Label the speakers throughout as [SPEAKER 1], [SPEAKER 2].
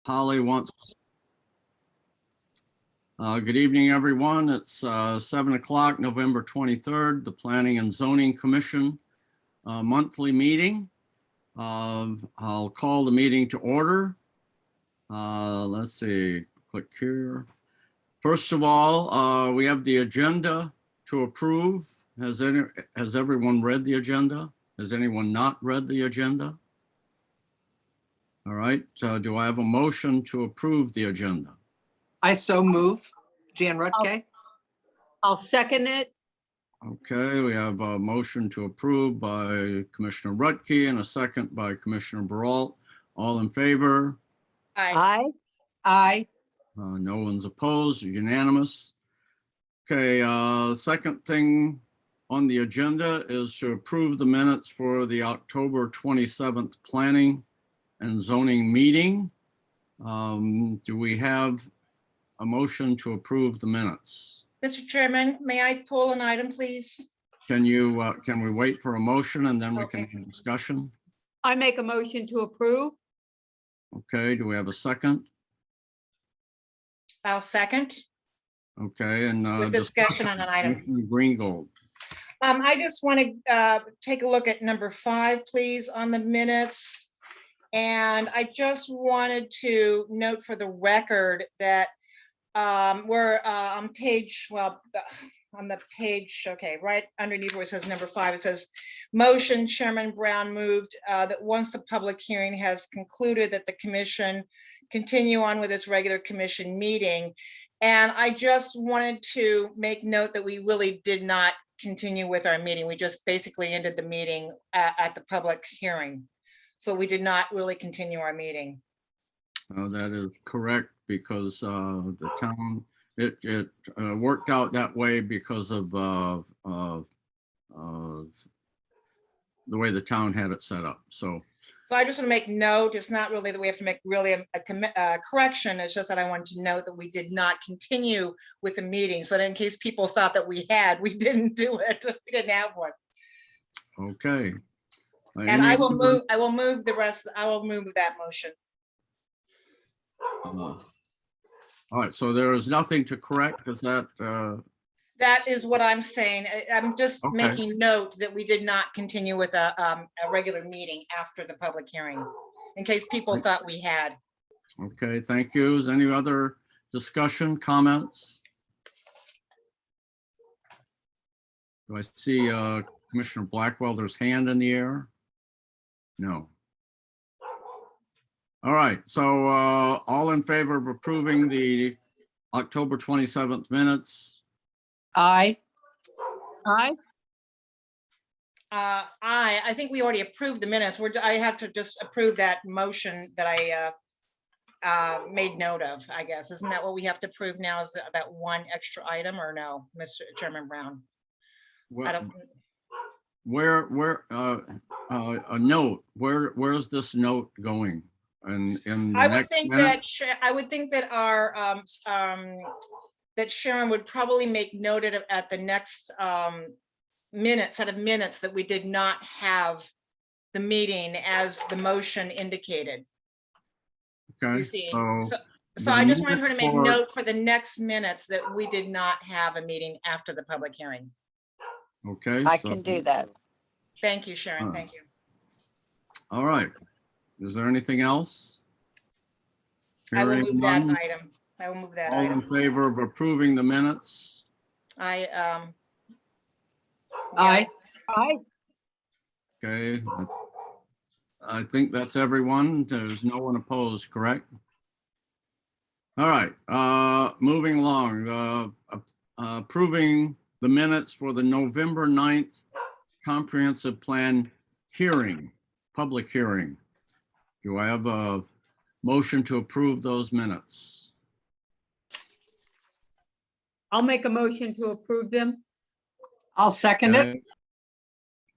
[SPEAKER 1] Holly wants. Good evening, everyone. It's 7 o'clock, November 23rd, the Planning and Zoning Commission monthly meeting. I'll call the meeting to order. Let's see, click here. First of all, we have the agenda to approve. Has everyone read the agenda? Has anyone not read the agenda? All right, do I have a motion to approve the agenda?
[SPEAKER 2] I so move. Jan Rutke.
[SPEAKER 3] I'll second it.
[SPEAKER 1] Okay, we have a motion to approve by Commissioner Rutke and a second by Commissioner Brault. All in favor?
[SPEAKER 3] Aye.
[SPEAKER 2] Aye.
[SPEAKER 1] No one's opposed, unanimous. Okay, second thing on the agenda is to approve the minutes for the October 27th Planning and Zoning meeting. Do we have a motion to approve the minutes?
[SPEAKER 4] Mr. Chairman, may I pull an item, please?
[SPEAKER 1] Can we wait for a motion and then we can
[SPEAKER 4] Okay.
[SPEAKER 1] have discussion?
[SPEAKER 3] I make a motion to approve.
[SPEAKER 1] Okay, do we have a second?
[SPEAKER 4] I'll second
[SPEAKER 1] Okay, and
[SPEAKER 4] with discussion on an item.
[SPEAKER 1] Commissioner Greengold.
[SPEAKER 4] I just want to take a look at number 5, please, on the minutes. And I just wanted to note for the record that we're on page, well, on the page, okay, right underneath where it says number 5, it says, motion, Chairman Brown moved that once the public hearing has concluded that the commission continue on with its regular commission meeting. And I just wanted to make note that we really did not continue with our meeting. We just basically ended the meeting at the public hearing. So we did not really continue our meeting.
[SPEAKER 1] That is correct because the town, it worked out that way because of the way the town had it set up. So
[SPEAKER 4] I just want to make note, it's not really that we have to make really a correction. It's just that I wanted to note that we did not continue with the meeting. So that in case people thought that we didn't do it. We didn't have one.
[SPEAKER 1] okay.
[SPEAKER 4] And I will move the rest. I will move that motion.
[SPEAKER 1] All right, so there is nothing to correct. Is that
[SPEAKER 4] That is what I'm saying. I'm just
[SPEAKER 1] Okay.
[SPEAKER 4] making note that we did not continue with a regular meeting after the public hearing, in case people thought we had.
[SPEAKER 1] okay? Thank you. Is any other discussion, comments? Do I see Commissioner Blackwelder's hand in the air? No. All right, so all in favor of approving the October 27th minutes?
[SPEAKER 2] Aye.
[SPEAKER 3] Aye.
[SPEAKER 4] I think we already approved the minutes. I have to just approve that motion that I made note of, I guess. Isn't that what we have to approve now, is that one extra item, or no, Mr. Chairman Brown? I don't,
[SPEAKER 1] Where a note, where's this note going? And in the
[SPEAKER 4] I would
[SPEAKER 1] next
[SPEAKER 4] think
[SPEAKER 1] minute?
[SPEAKER 4] that our that Sharon would probably make note of at the next set of minutes that we did not have the meeting as the motion indicated.
[SPEAKER 1] Okay,
[SPEAKER 4] You see,
[SPEAKER 1] so
[SPEAKER 4] so
[SPEAKER 1] the
[SPEAKER 4] I just wanted her to make
[SPEAKER 1] minute for-
[SPEAKER 4] note for the next minutes that we did not have a meeting after the public hearing.
[SPEAKER 1] okay.
[SPEAKER 3] I
[SPEAKER 1] so-
[SPEAKER 3] can do that.
[SPEAKER 4] Thank you, Sharon.
[SPEAKER 1] Huh.
[SPEAKER 4] Thank you.
[SPEAKER 1] All right. Is there anything else?
[SPEAKER 4] I will
[SPEAKER 1] Hearing
[SPEAKER 4] move that
[SPEAKER 1] none,
[SPEAKER 4] item. I will move that
[SPEAKER 1] all in
[SPEAKER 4] item.
[SPEAKER 1] favor of approving the minutes?
[SPEAKER 4] I,
[SPEAKER 2] Aye.
[SPEAKER 3] Aye.
[SPEAKER 1] Okay. I think that's everyone. There's no one opposed, correct? All right, moving along, approving the minutes for the November 9th comprehensive plan hearing, public hearing. Do I have a motion to approve those minutes?
[SPEAKER 3] I'll make a motion to approve them.
[SPEAKER 2] I'll second it.
[SPEAKER 1] Okay.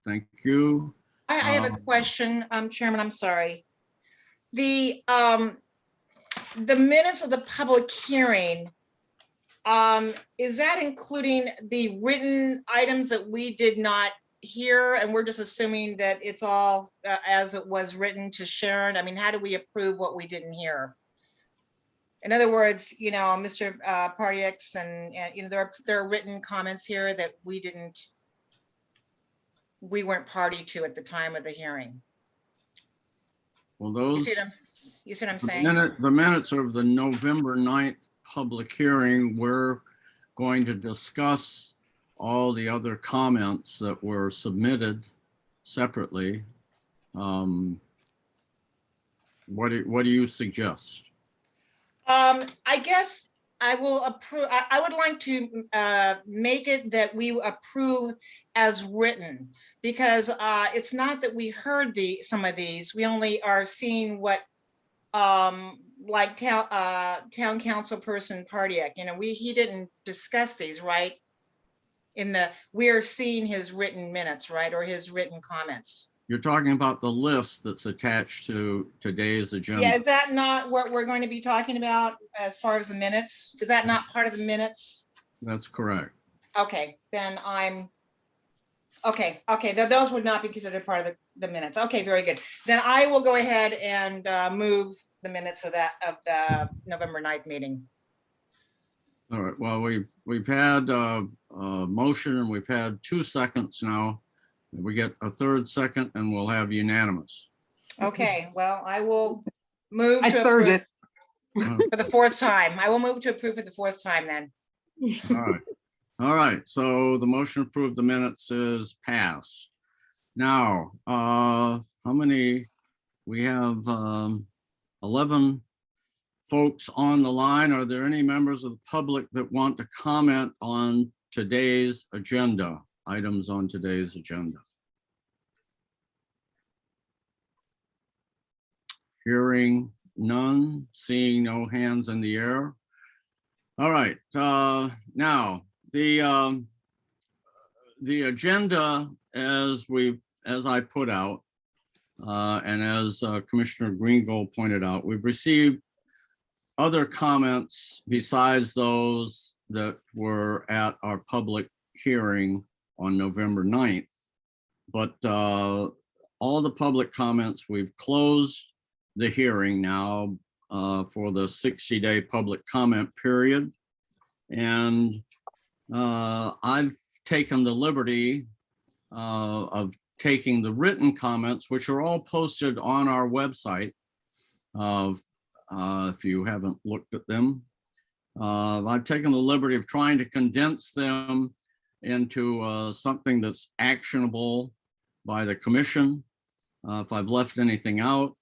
[SPEAKER 1] Thank you.
[SPEAKER 4] I have a question, Chairman, I'm sorry. The minutes of the public hearing, is that including the written items that we did not hear? And we're just assuming that it's all as it was written to Sharon? I mean, how do we approve what we didn't hear? In other words, Mr. Partyx and, there are written comments here that we weren't party to at the time of the hearing.
[SPEAKER 1] Well,
[SPEAKER 4] You
[SPEAKER 1] those,
[SPEAKER 4] see what I'm
[SPEAKER 1] the
[SPEAKER 4] saying?
[SPEAKER 1] the minutes of the November 9th public hearing, we're going to discuss all the other comments that were submitted separately. What do you suggest?
[SPEAKER 4] I guess I will approve, I would like to make it that we approve as written, because it's not that we heard some of these, we only are seeing what, like town council person Pardiak, he didn't discuss these, right? We are seeing his written minutes, right, or his written comments.
[SPEAKER 1] You're talking about the list that's attached to today's agenda.
[SPEAKER 4] Yeah, is that not what we're going to be talking about as far as the minutes? Is that not part of the minutes?
[SPEAKER 1] That's correct.
[SPEAKER 4] Okay, then okay, those would not be considered part of the minutes. Okay, very good. Then I will go ahead and move the minutes of the November 9th meeting.
[SPEAKER 1] All right, well, we've had a motion and we've had 2 seconds now. We get a third second and we'll have unanimous.
[SPEAKER 4] Okay, well, I will move
[SPEAKER 2] I
[SPEAKER 4] to
[SPEAKER 2] third
[SPEAKER 4] approve
[SPEAKER 2] it.
[SPEAKER 4] for the fourth time. I will move to approve for the fourth time then.
[SPEAKER 1] All right. All right, so the motion to approve the minutes is passed. Now, how many? We have 11 folks on the line. Are there any members of the public that want to comment on today's agenda, items on today's agenda? Hearing none, seeing no hands in the air. All right, now the agenda as I put out, and as Commissioner Greengold pointed out, we've received other comments besides those that were at our public hearing on November 9th. But all the public comments, we've closed the hearing now for the 60-day public comment period. And I've taken the liberty of taking the written comments, which are all posted on our website. If you haven't looked at them, I've taken the liberty of trying to condense them into something that's actionable by the commission. If I've left anything out,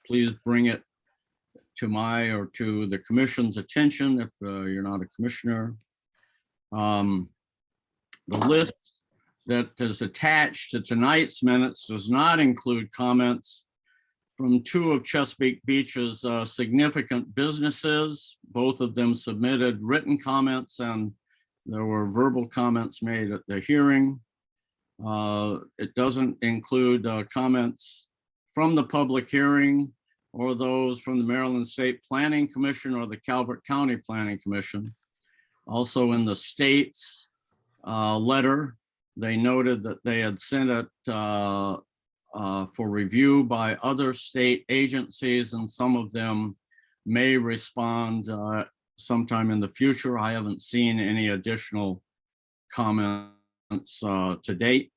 [SPEAKER 1] please bring it to my or to the commission's attention if you're not a commissioner. The list that is attached to tonight's minutes does not include comments from 2 of Chesapeake Beach's significant businesses. Both of them submitted written comments and there were verbal comments made at the hearing. It doesn't include comments from the public hearing or those from the Maryland State Planning Commission or the Calvert County Planning Commission. Also in the state's letter, they noted that they had sent it for review by other state agencies, and some of them may respond sometime in the future. I haven't seen any additional comments to date.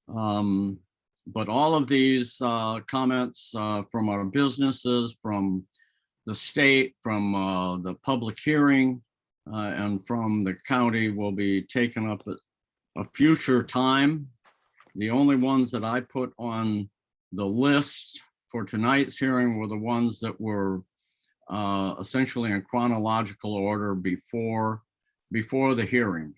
[SPEAKER 1] But all of these comments from our businesses, from the state, from the public hearing, and from the county will be taken up at a future time. The only ones that I put on the list for tonight's hearing were the ones that were essentially in chronological order before the hearing,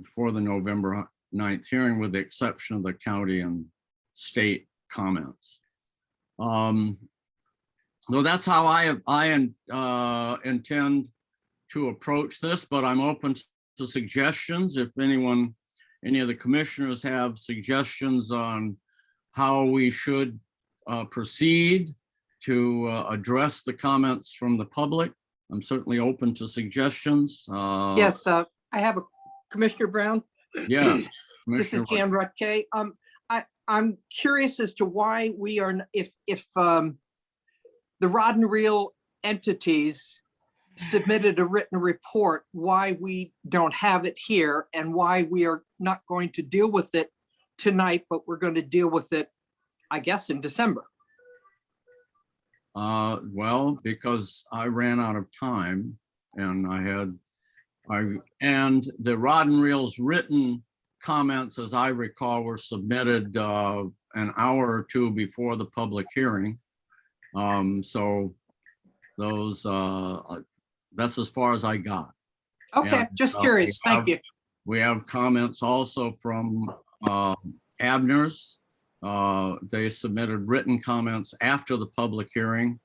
[SPEAKER 1] before the November 9th hearing, with the exception of the county and state comments. So that's how I intend to approach this, but I'm open to suggestions. If any of the commissioners have suggestions on how we should proceed to address the comments from the public, I'm certainly open to suggestions.
[SPEAKER 2] Yes, I have a Commissioner Brown.
[SPEAKER 1] Yeah.
[SPEAKER 2] This is Jan Rutke. I'm curious as to why we are, if the rod and reel entities submitted a written report why we don't have it here and why we are not going to deal with it tonight, but we're going to deal with it, I guess, in December.
[SPEAKER 1] Well, because I ran out of time and and the Rod and Reel's written comments, as I recall, were submitted an hour or two before the public hearing. So those, that's as far as I got.
[SPEAKER 2] Okay,
[SPEAKER 1] And,
[SPEAKER 2] just
[SPEAKER 1] we
[SPEAKER 2] curious. Thank you.
[SPEAKER 1] We have comments also from Abner's. They submitted written comments after the public hearing,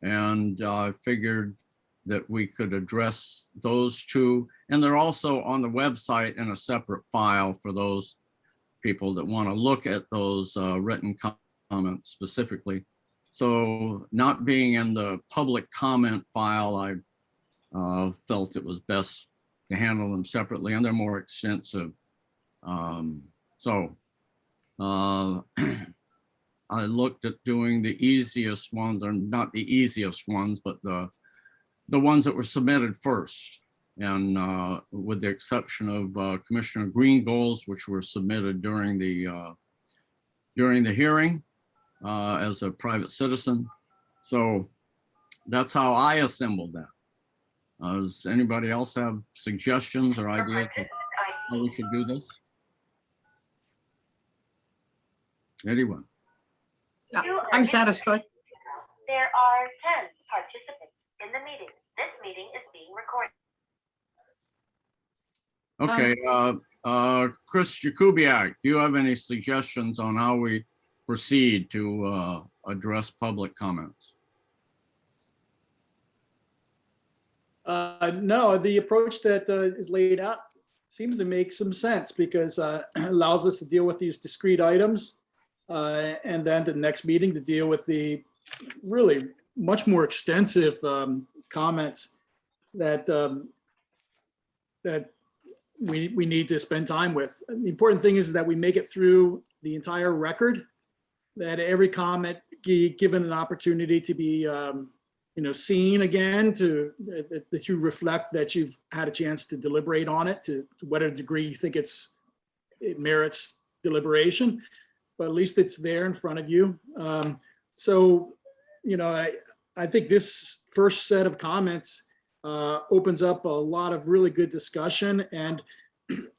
[SPEAKER 1] and I figured that we could address those two. And they're also on the website in a separate file for those people that want to look at those written comments specifically. So not being in the public comment file, I felt it was best to handle them separately, and they're more extensive. I looked at doing the easiest ones, or not the easiest ones, but the ones that were submitted first. And with the exception of Commissioner Greengold's, which were submitted during the hearing as a private citizen. So that's how I assembled that. Does anybody else have suggestions or ideas of how we should do this? Anyone?
[SPEAKER 2] No, I'm satisfied.
[SPEAKER 5] There are 10 participants in the meeting. This meeting is being recorded.
[SPEAKER 1] Okay, Chris Jakubiak, do you have any suggestions on how we proceed to address public comments?
[SPEAKER 6] No, the approach that is laid out seems to make some sense because it allows us to deal with these discrete items. And then the next meeting to deal with the really much more extensive comments that that we need to spend time with. And the important thing is that we make it through the entire record, that every comment given an opportunity to be seen again, that you reflect that you've had a chance to deliberate on it, to whatever degree you think it merits deliberation. But at least it's there in front of you. I think this first set of comments opens up a lot of really good discussion, and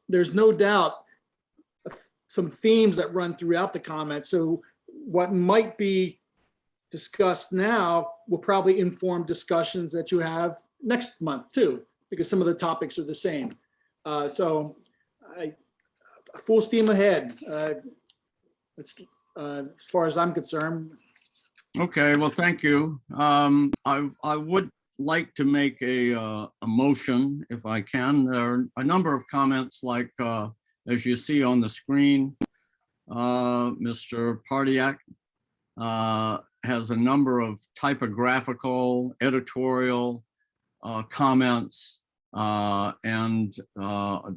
[SPEAKER 6] there's no doubt some themes that run throughout the comments. So what might be discussed now will probably inform discussions that you have next month too, because some of the topics are the same. Full steam ahead. That's as far as I'm concerned.
[SPEAKER 1] Okay, well, thank you. I would like to make a motion if I can. There are a number of comments like, as you see on the screen, Mr. Pardiak has a number of typographical, editorial comments. And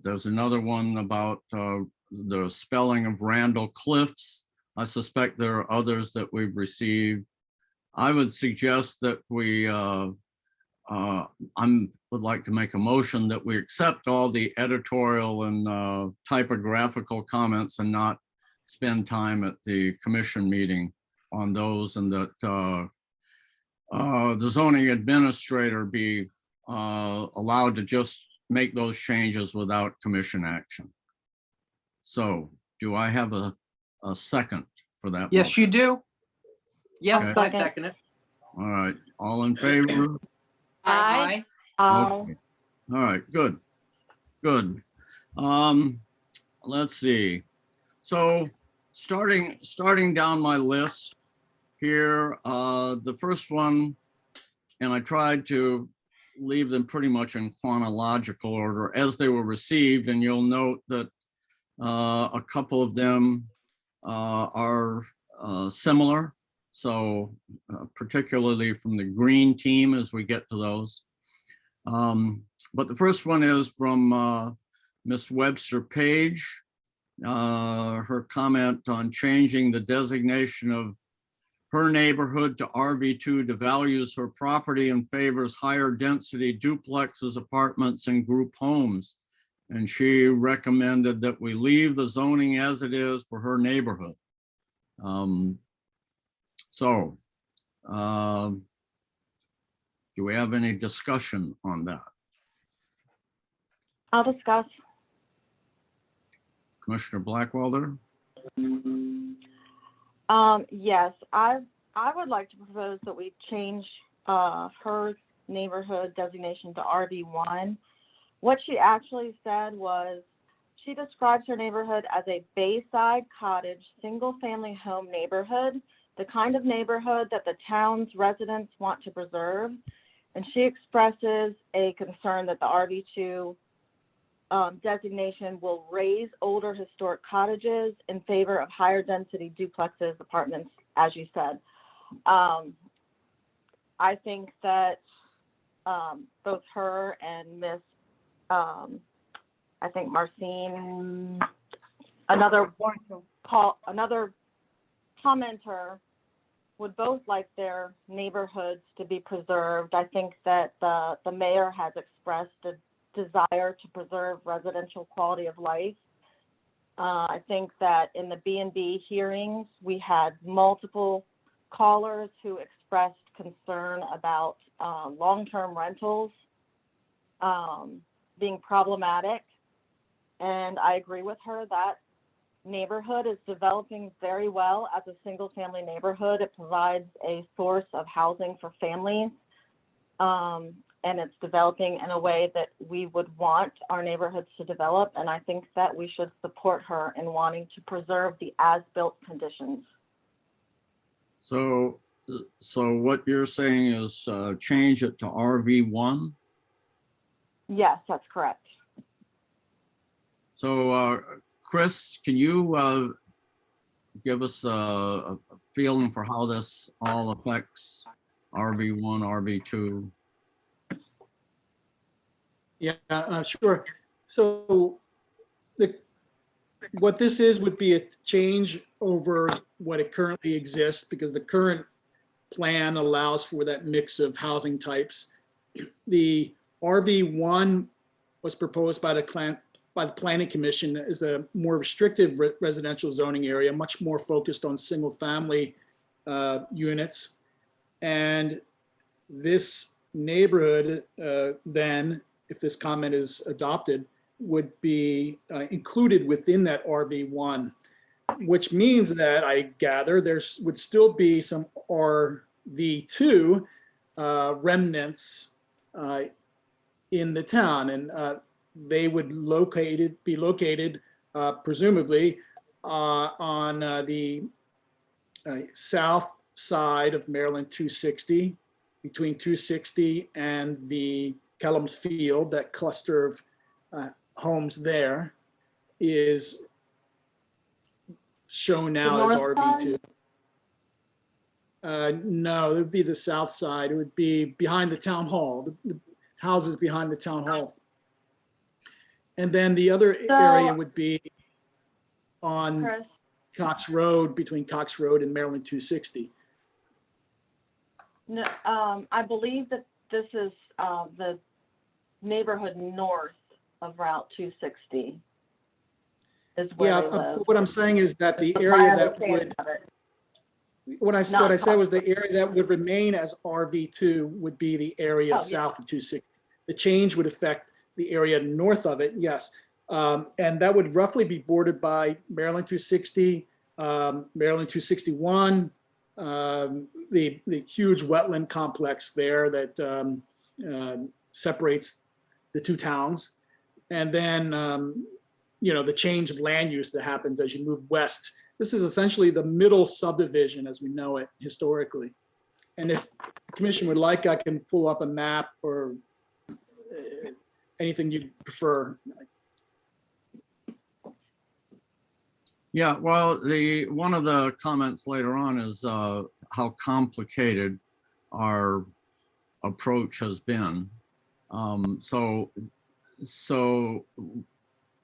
[SPEAKER 1] there's another one about the spelling of Randall Cliffs. I suspect there are others that we've received. I would suggest that I would like to make a motion that we accept all the editorial and typographical comments and not spend time at the commission meeting on those, and that the zoning administrator be allowed to just make those changes without commission action. So do I have a second for that?
[SPEAKER 2] Yes,
[SPEAKER 1] motion?
[SPEAKER 2] you do. Yes,
[SPEAKER 1] Okay.
[SPEAKER 2] I second it.
[SPEAKER 1] All right, all in favor?
[SPEAKER 3] Aye.
[SPEAKER 1] Okay. All right, good, good. Let's see. So starting down my list here, the first one, and I tried to leave them pretty much in chronological order as they were received, and you'll note that a couple of them are similar. So particularly from the green team as we get to those. But the first one is from Ms. Webster Page. Her comment on changing the designation of her neighborhood to RV2 devalues her property and favors higher density duplexes, apartments, and group homes. And she recommended that we leave the zoning as it is for her neighborhood. So, do we have any discussion on that?
[SPEAKER 7] I'll discuss.
[SPEAKER 1] Commissioner Blackwelder?
[SPEAKER 7] Yes, I would like to propose that we change her neighborhood designation to RV1. What she actually said was, she describes her neighborhood as a Bayside cottage, single-family home neighborhood, the kind of neighborhood that the town's residents want to preserve. And she expresses a concern that the RV2 designation will raise older historic cottages in favor of higher density duplexes, apartments, as you said. I think that both her and Miss, I think Marcine, another commenter, would both like their neighborhoods to be preserved. I think that the mayor has expressed a desire to preserve residential quality of life. I think that in the B&B hearings, we had multiple callers who expressed concern about long-term rentals being problematic. And I agree with her that neighborhood is developing very well as a single-family neighborhood. It provides a source of housing for families. And it's developing in a way that we would want our neighborhoods to develop. And I think that we should support her in wanting to preserve the as-built conditions.
[SPEAKER 1] So what you're saying is change it to RV1?
[SPEAKER 7] Yes, that's correct.
[SPEAKER 1] So Chris, can you give us a feeling for how this all affects RV1, RV2?
[SPEAKER 6] Yeah, sure. So what this is would be a change over what it currently exists, because the current plan allows for that mix of housing types. The RV1 was proposed by the Planning Commission as a more restrictive residential zoning area, much more focused on single family units. And this neighborhood then, if this comment is adopted, would be included within that RV1, which means that I gather there would still be some RV2 remnants in the town, and they would be located presumably on the south side of Maryland 260, between 260 and the Kellums Field. That cluster of homes there is shown now as
[SPEAKER 7] north
[SPEAKER 6] RV2. No, it would be the south side. It would be behind the town hall, the houses behind the town hall. And then the other area would be on
[SPEAKER 7] Chris,
[SPEAKER 6] Cox Road, between Cox Road and Maryland 260.
[SPEAKER 7] no, I believe that this is the neighborhood north of Route 260 is where
[SPEAKER 6] Yeah,
[SPEAKER 7] they live.
[SPEAKER 6] what I'm saying is that the
[SPEAKER 7] That's
[SPEAKER 6] area
[SPEAKER 7] my
[SPEAKER 6] that
[SPEAKER 7] understanding
[SPEAKER 6] would,
[SPEAKER 7] of it.
[SPEAKER 6] what I
[SPEAKER 7] Not
[SPEAKER 6] said was the area that would remain as RV2 would be the area
[SPEAKER 7] Oh, yeah.
[SPEAKER 6] south of 260. The change would affect the area north of it, yes. And that would roughly be bordered by Maryland 260, Maryland 261, the huge wetland complex there that separates the two towns. And then, the change of land use that happens as you move west. This is essentially the middle subdivision as we know it historically. And if the commission would like, I can pull up a map or anything you'd prefer.
[SPEAKER 1] Yeah, well, one of the comments later on is how complicated our approach has been. So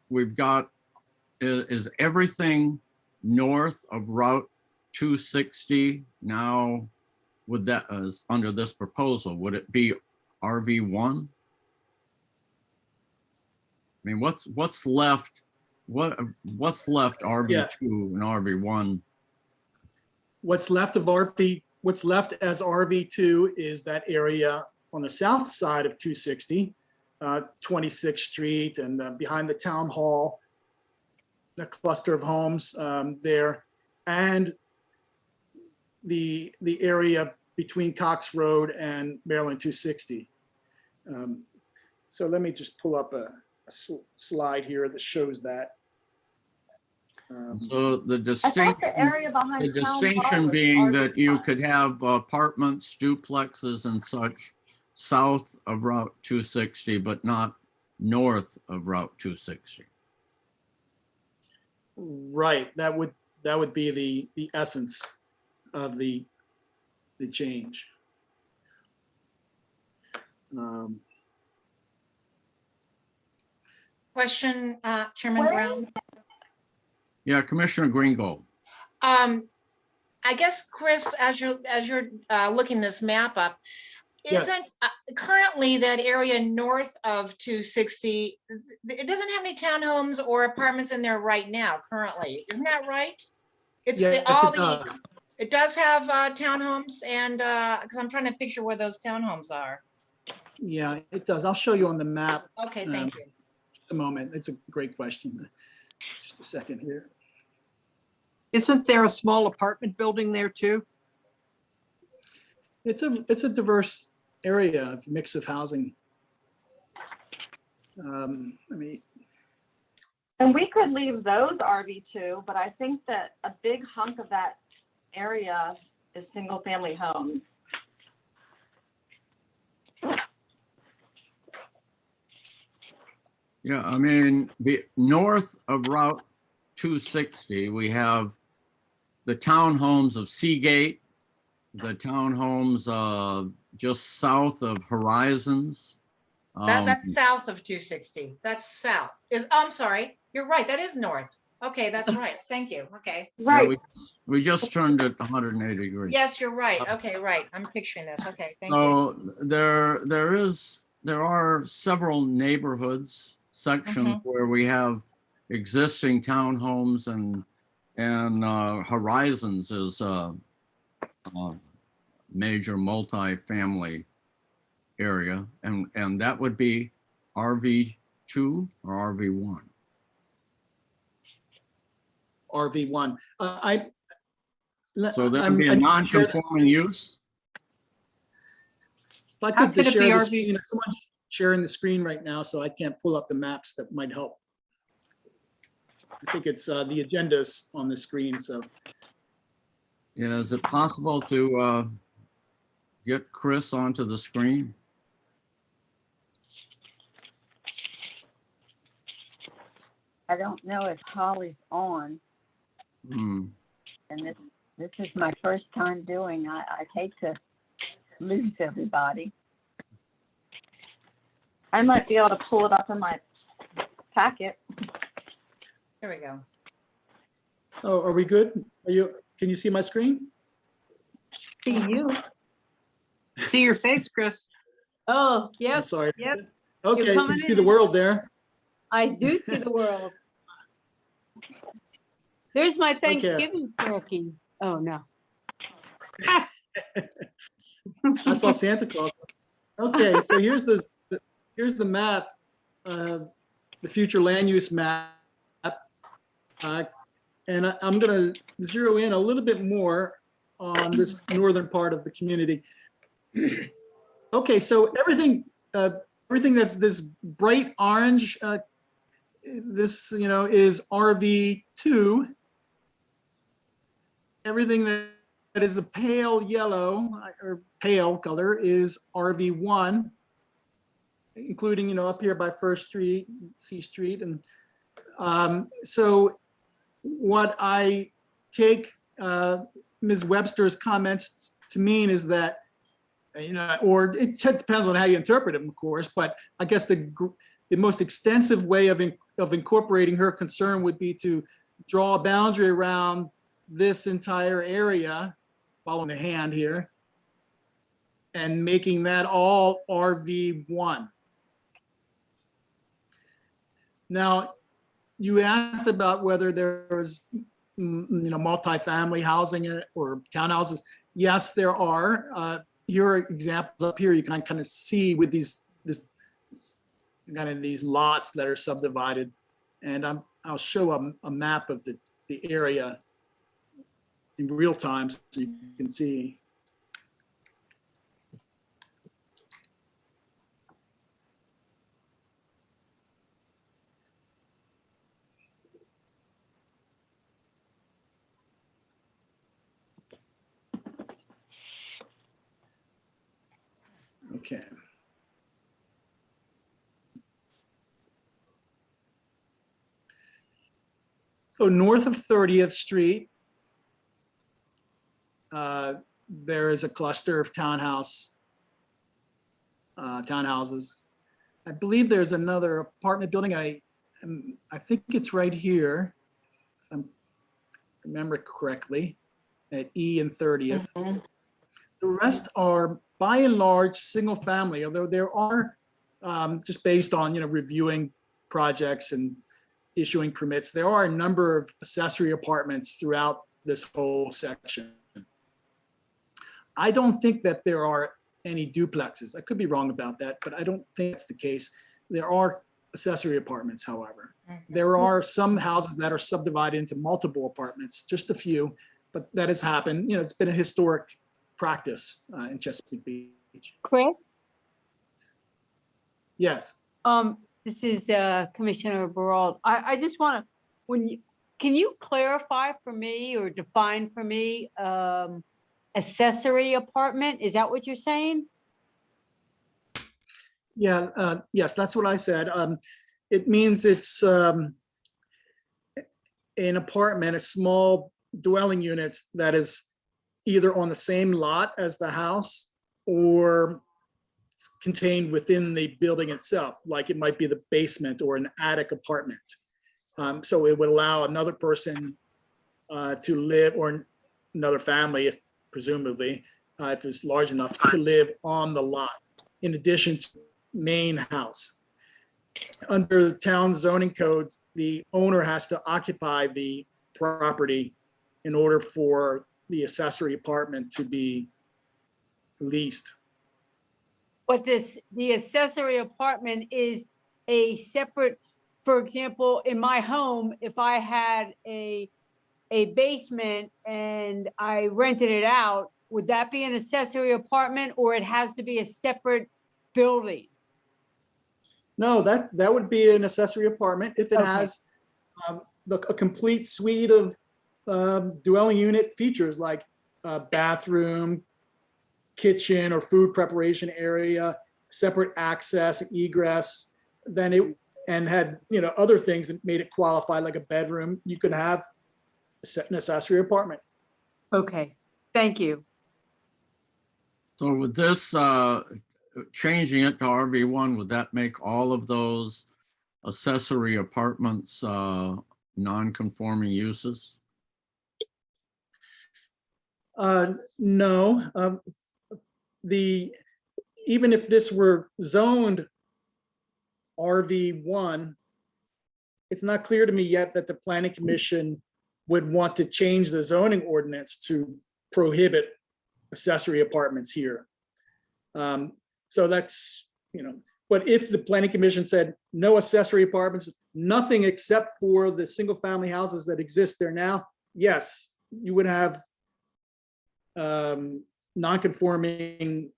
[SPEAKER 1] we've got, is everything north of Route 260 now, would that, as under this proposal, would it be RV1? I mean, what's left, what's left RV2 and RV1?
[SPEAKER 6] What's left as RV2 is that area on the south side of 260, 26th Street and behind the town hall, the cluster of homes there, and the area between Cox Road and Maryland 260. So let me just pull up a slide here that shows that.
[SPEAKER 1] So the
[SPEAKER 7] I thought
[SPEAKER 1] distinction,
[SPEAKER 7] the area behind
[SPEAKER 1] the
[SPEAKER 7] town hall
[SPEAKER 1] distinction
[SPEAKER 7] was
[SPEAKER 1] being that you
[SPEAKER 7] RV5.
[SPEAKER 1] could have apartments, duplexes and such south of Route 260, but not north of Route 260.
[SPEAKER 6] Right, that would be the essence of the change.
[SPEAKER 4] Question, Chairman Brown.
[SPEAKER 1] Yeah, Commissioner Greengold.
[SPEAKER 4] I guess, Chris, as you're looking this map up,
[SPEAKER 6] Yes.
[SPEAKER 4] isn't currently that area north of 260, it doesn't have any townhomes or apartments in there right now currently, isn't that right? It's
[SPEAKER 6] Yes,
[SPEAKER 4] all
[SPEAKER 6] it
[SPEAKER 4] the,
[SPEAKER 6] does.
[SPEAKER 4] it does have townhomes and, because I'm trying to picture where those townhomes are.
[SPEAKER 6] Yeah, it does. I'll show you on the map
[SPEAKER 4] Okay, thank you.
[SPEAKER 6] in a moment. It's a great question. Just a second here.
[SPEAKER 2] Isn't there a small apartment building there too?
[SPEAKER 6] It's a diverse area, of mix of housing. I mean,
[SPEAKER 7] And we could leave those RV2, but I think that a big hunk of that area is single-family homes.
[SPEAKER 1] Yeah, I mean, the north of Route 260, we have the townhomes of Seagate, the townhomes just south of Horizons.
[SPEAKER 4] That's south of 260. That's south. I'm sorry, you're right, that is north. Okay, that's right. Thank you. Okay.
[SPEAKER 1] Yeah,
[SPEAKER 7] Right.
[SPEAKER 1] we just turned it 180 degrees.
[SPEAKER 4] Yes, you're right. Okay, right. I'm picturing this. Okay, thank you.
[SPEAKER 1] So there are several neighborhoods, sections where we have existing townhomes and Horizons is a major multi-family area, and that would be RV2 or RV1.
[SPEAKER 6] RV1.
[SPEAKER 1] So that would be a non-conforming use?
[SPEAKER 6] If I
[SPEAKER 2] How
[SPEAKER 6] could
[SPEAKER 2] could it
[SPEAKER 6] share
[SPEAKER 2] be
[SPEAKER 6] the
[SPEAKER 2] RV?
[SPEAKER 6] screen, someone's sharing the screen right now, so I can't pull up the maps. That might help. I think it's the agendas on the screen, so.
[SPEAKER 1] Yeah, is it possible to get Chris onto the screen?
[SPEAKER 8] I don't know if Holly's on,
[SPEAKER 1] Hmm.
[SPEAKER 8] and this is my first time doing. I'd hate to lose everybody.
[SPEAKER 7] I might be able to pull it up in my packet.
[SPEAKER 4] There we go.
[SPEAKER 6] Oh, are we good? Can you see my screen?
[SPEAKER 3] See you.
[SPEAKER 2] See your face, Chris?
[SPEAKER 3] Oh,
[SPEAKER 6] I'm
[SPEAKER 3] yep,
[SPEAKER 6] sorry.
[SPEAKER 3] yep.
[SPEAKER 6] Okay, you
[SPEAKER 3] coming
[SPEAKER 6] can see
[SPEAKER 3] in.
[SPEAKER 6] the world there.
[SPEAKER 3] I do see the world. There's my Thanksgiving turkey. Oh, no.
[SPEAKER 6] I saw Santa Claus. Okay, so here's the map, the future land use map. And I'm gonna zero in a little bit more on this northern part of the community. Okay, so everything that's this bright orange, this, is RV2. Everything that is a pale yellow or pale color is RV1, including, up here by First Street, C Street. And so what I take Ms. Webster's comments to mean is that, or it depends on how you interpret them, of course, but I guess the most extensive way of incorporating her concern would be to draw a boundary around this entire area, following the hand here, and making that all RV1. Now, you asked about whether there's, multifamily housing or townhouses. Yes, there are. Here are examples up here. You can kind of see with these lots that are subdivided. And I'll show a map of the area in real time so you can see. Okay. So north of 30th Street, there is a cluster of townhouses. I believe there's another apartment building. I think it's right here, if I remember correctly, at E and 30th. The rest are by and large single family, although there are, just based on reviewing projects and issuing permits, there are a number of accessory apartments throughout this whole section. I don't think that there are any duplexes. I could be wrong about that, but I don't think that's the case. There are accessory apartments, however. There are some houses that are subdivided into multiple apartments, just a few, but that has happened. It's been a historic practice in Chesapeake Beach.
[SPEAKER 3] Chris,
[SPEAKER 6] Yes.
[SPEAKER 3] this is Commissioner Barald. I just want to, can you clarify for me or define for me accessory apartment? Is that what you're saying?
[SPEAKER 6] Yeah, yes, that's what I said. It means it's an apartment, a small dwelling unit that is either on the same lot as the house or contained within the building itself, like it might be the basement or an attic apartment. So it would allow another person to live, or another family, if presumably, if it's large enough, to live on the lot, in addition to main house. Under the town zoning codes, the owner has to occupy the property in order for the accessory apartment to be leased.
[SPEAKER 3] But the accessory apartment is a separate, for example, in my home, if I had a basement and I rented it out, would that be an accessory apartment, or it has to be a separate building?
[SPEAKER 6] No, that would be an accessory apartment if it
[SPEAKER 3] Okay.
[SPEAKER 6] has a complete suite of dwelling unit features like a bathroom, kitchen or food preparation area, separate access, egress, and had other things that made it qualify, like a bedroom. You could have an accessory apartment.
[SPEAKER 3] Okay, thank you.
[SPEAKER 1] So with this, changing it to RV1, would that make all of those accessory apartments non-conforming uses?
[SPEAKER 6] No. Even if this were zoned RV1, it's not clear to me yet that the planning commission would want to change the zoning ordinance to prohibit accessory apartments here. So that's, but if the planning commission said no accessory apartments, nothing except for the single family houses that exist there now, yes, you would have non-conforming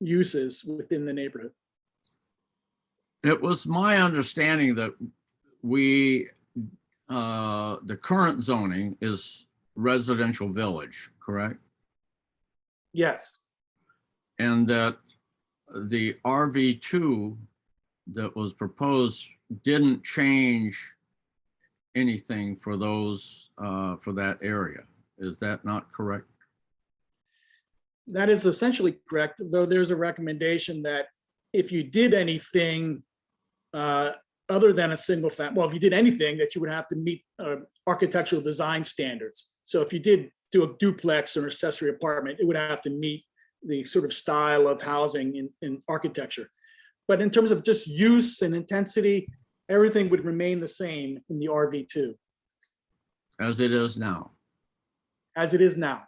[SPEAKER 6] uses within the neighborhood.
[SPEAKER 1] It was my understanding that the current zoning is residential village, correct?
[SPEAKER 6] Yes.
[SPEAKER 1] And that the RV2 that was proposed didn't change anything for those, for that area. Is that not correct?
[SPEAKER 6] That is essentially correct, though there's a recommendation that if you did anything other than a single family, well, if you did anything, that you would have to meet architectural design standards. So if you did do a duplex or accessory apartment, it would have to meet the sort of style of housing in architecture. But in terms of just use and intensity, everything would remain the same in the RV2
[SPEAKER 1] as it is now.
[SPEAKER 6] as it is now.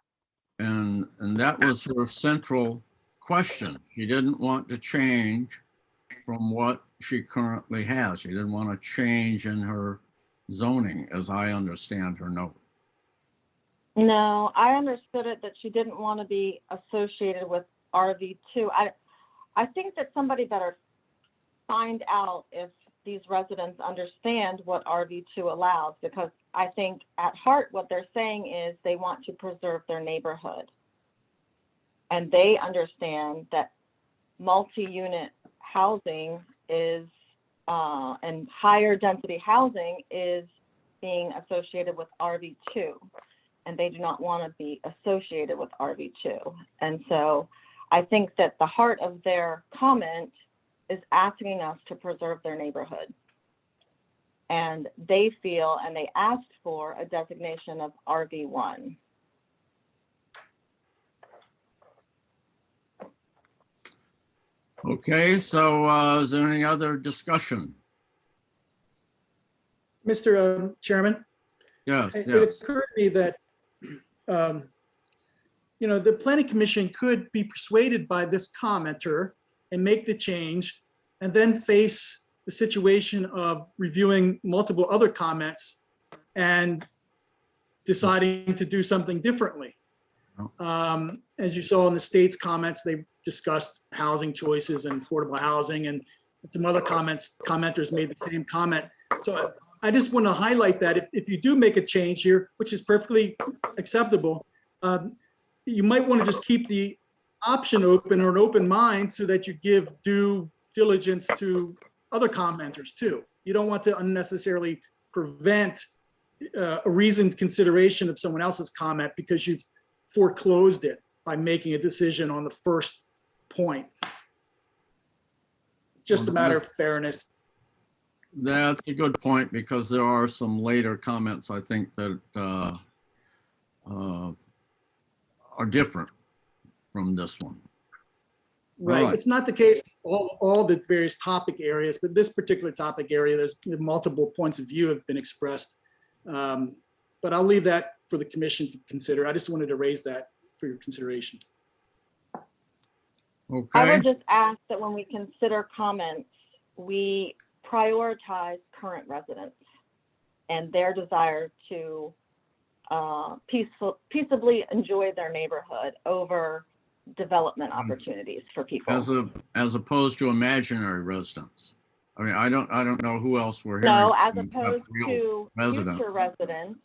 [SPEAKER 1] And that was her central question. She didn't want to change from what she currently has. She didn't want to change in her zoning, as I understand her note.
[SPEAKER 7] No, I understood it that she didn't want to be associated with RV2. I think that somebody better find out if these residents understand what RV2 allows, because I think at heart what they're saying is they want to preserve their neighborhood. And they understand that multi-unit housing is, and higher density housing is being associated with RV2. And they do not want to be associated with RV2. And so I think that the heart of their comment is asking us to preserve their neighborhood. And they feel, and they asked for a designation of RV1.
[SPEAKER 1] Okay, so is there any other discussion?
[SPEAKER 6] Mr. Chairman,
[SPEAKER 1] Yes,
[SPEAKER 6] it
[SPEAKER 1] yes.
[SPEAKER 6] occurred to me that, the planning commission could be persuaded by this commenter and make the change, and then face the situation of reviewing multiple other comments and deciding to do something differently. As you saw in the state's comments, they discussed housing choices and affordable housing, and some other commenters made the same comment. So I just want to highlight that if you do make a change here, which is perfectly acceptable, you might want to just keep the option open, or an open mind, so that you give due diligence to other commenters too. You don't want to unnecessarily prevent a reasoned consideration of someone else's comment because you've foreclosed it by making a decision on the first point. Just a matter of fairness.
[SPEAKER 1] That's a good point, because there are some later comments, I think, that are different from this one.
[SPEAKER 6] Right.
[SPEAKER 1] right.
[SPEAKER 6] It's not the case all the various topic areas, but this particular topic area, there's multiple points of view have been expressed. But I'll leave that for the commission to consider. I just wanted to raise that for your consideration.
[SPEAKER 7] I
[SPEAKER 1] Okay,
[SPEAKER 7] would just ask that when we consider comments, we prioritize current residents and their desire to peaceably enjoy their neighborhood over development opportunities for people.
[SPEAKER 1] as opposed to imaginary residents. I mean, I don't know who else we're hearing.
[SPEAKER 7] No, as
[SPEAKER 1] from,
[SPEAKER 7] opposed
[SPEAKER 1] real
[SPEAKER 7] to
[SPEAKER 1] residents.
[SPEAKER 7] future residents,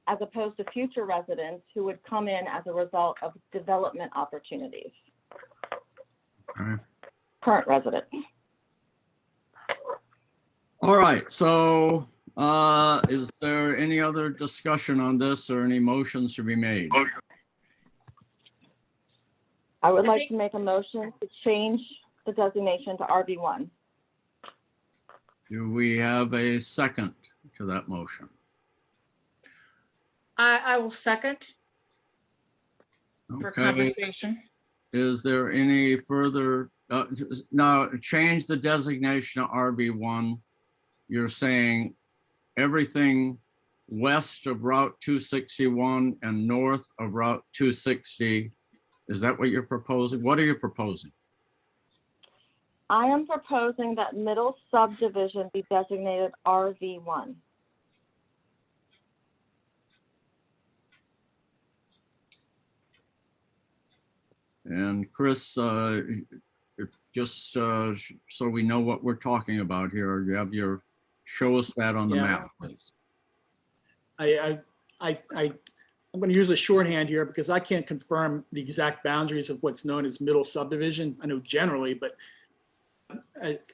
[SPEAKER 7] as opposed to future residents who would come in as a result of development opportunities.
[SPEAKER 1] Okay.
[SPEAKER 7] Current residents.
[SPEAKER 1] All right, so is there any other discussion on this, or any motions to be made?
[SPEAKER 7] I would
[SPEAKER 4] I
[SPEAKER 7] like
[SPEAKER 4] think-
[SPEAKER 7] to make a motion to change the designation to RV1.
[SPEAKER 1] Do we have a second to that motion?
[SPEAKER 4] I will second for
[SPEAKER 1] Okay,
[SPEAKER 4] conversation.
[SPEAKER 1] is there any further, now, change the designation to RV1. You're saying everything west of Route 261 and north of Route 260. Is that what you're proposing? What are you proposing?
[SPEAKER 7] I am proposing that middle subdivision be designated RV1.
[SPEAKER 1] And Chris, just so we know what we're talking about here, you have your, show us that on the
[SPEAKER 6] Yeah.
[SPEAKER 1] map, please.
[SPEAKER 6] I'm going to use a shorthand here because I can't confirm the exact boundaries of what's known as middle subdivision. I know generally, but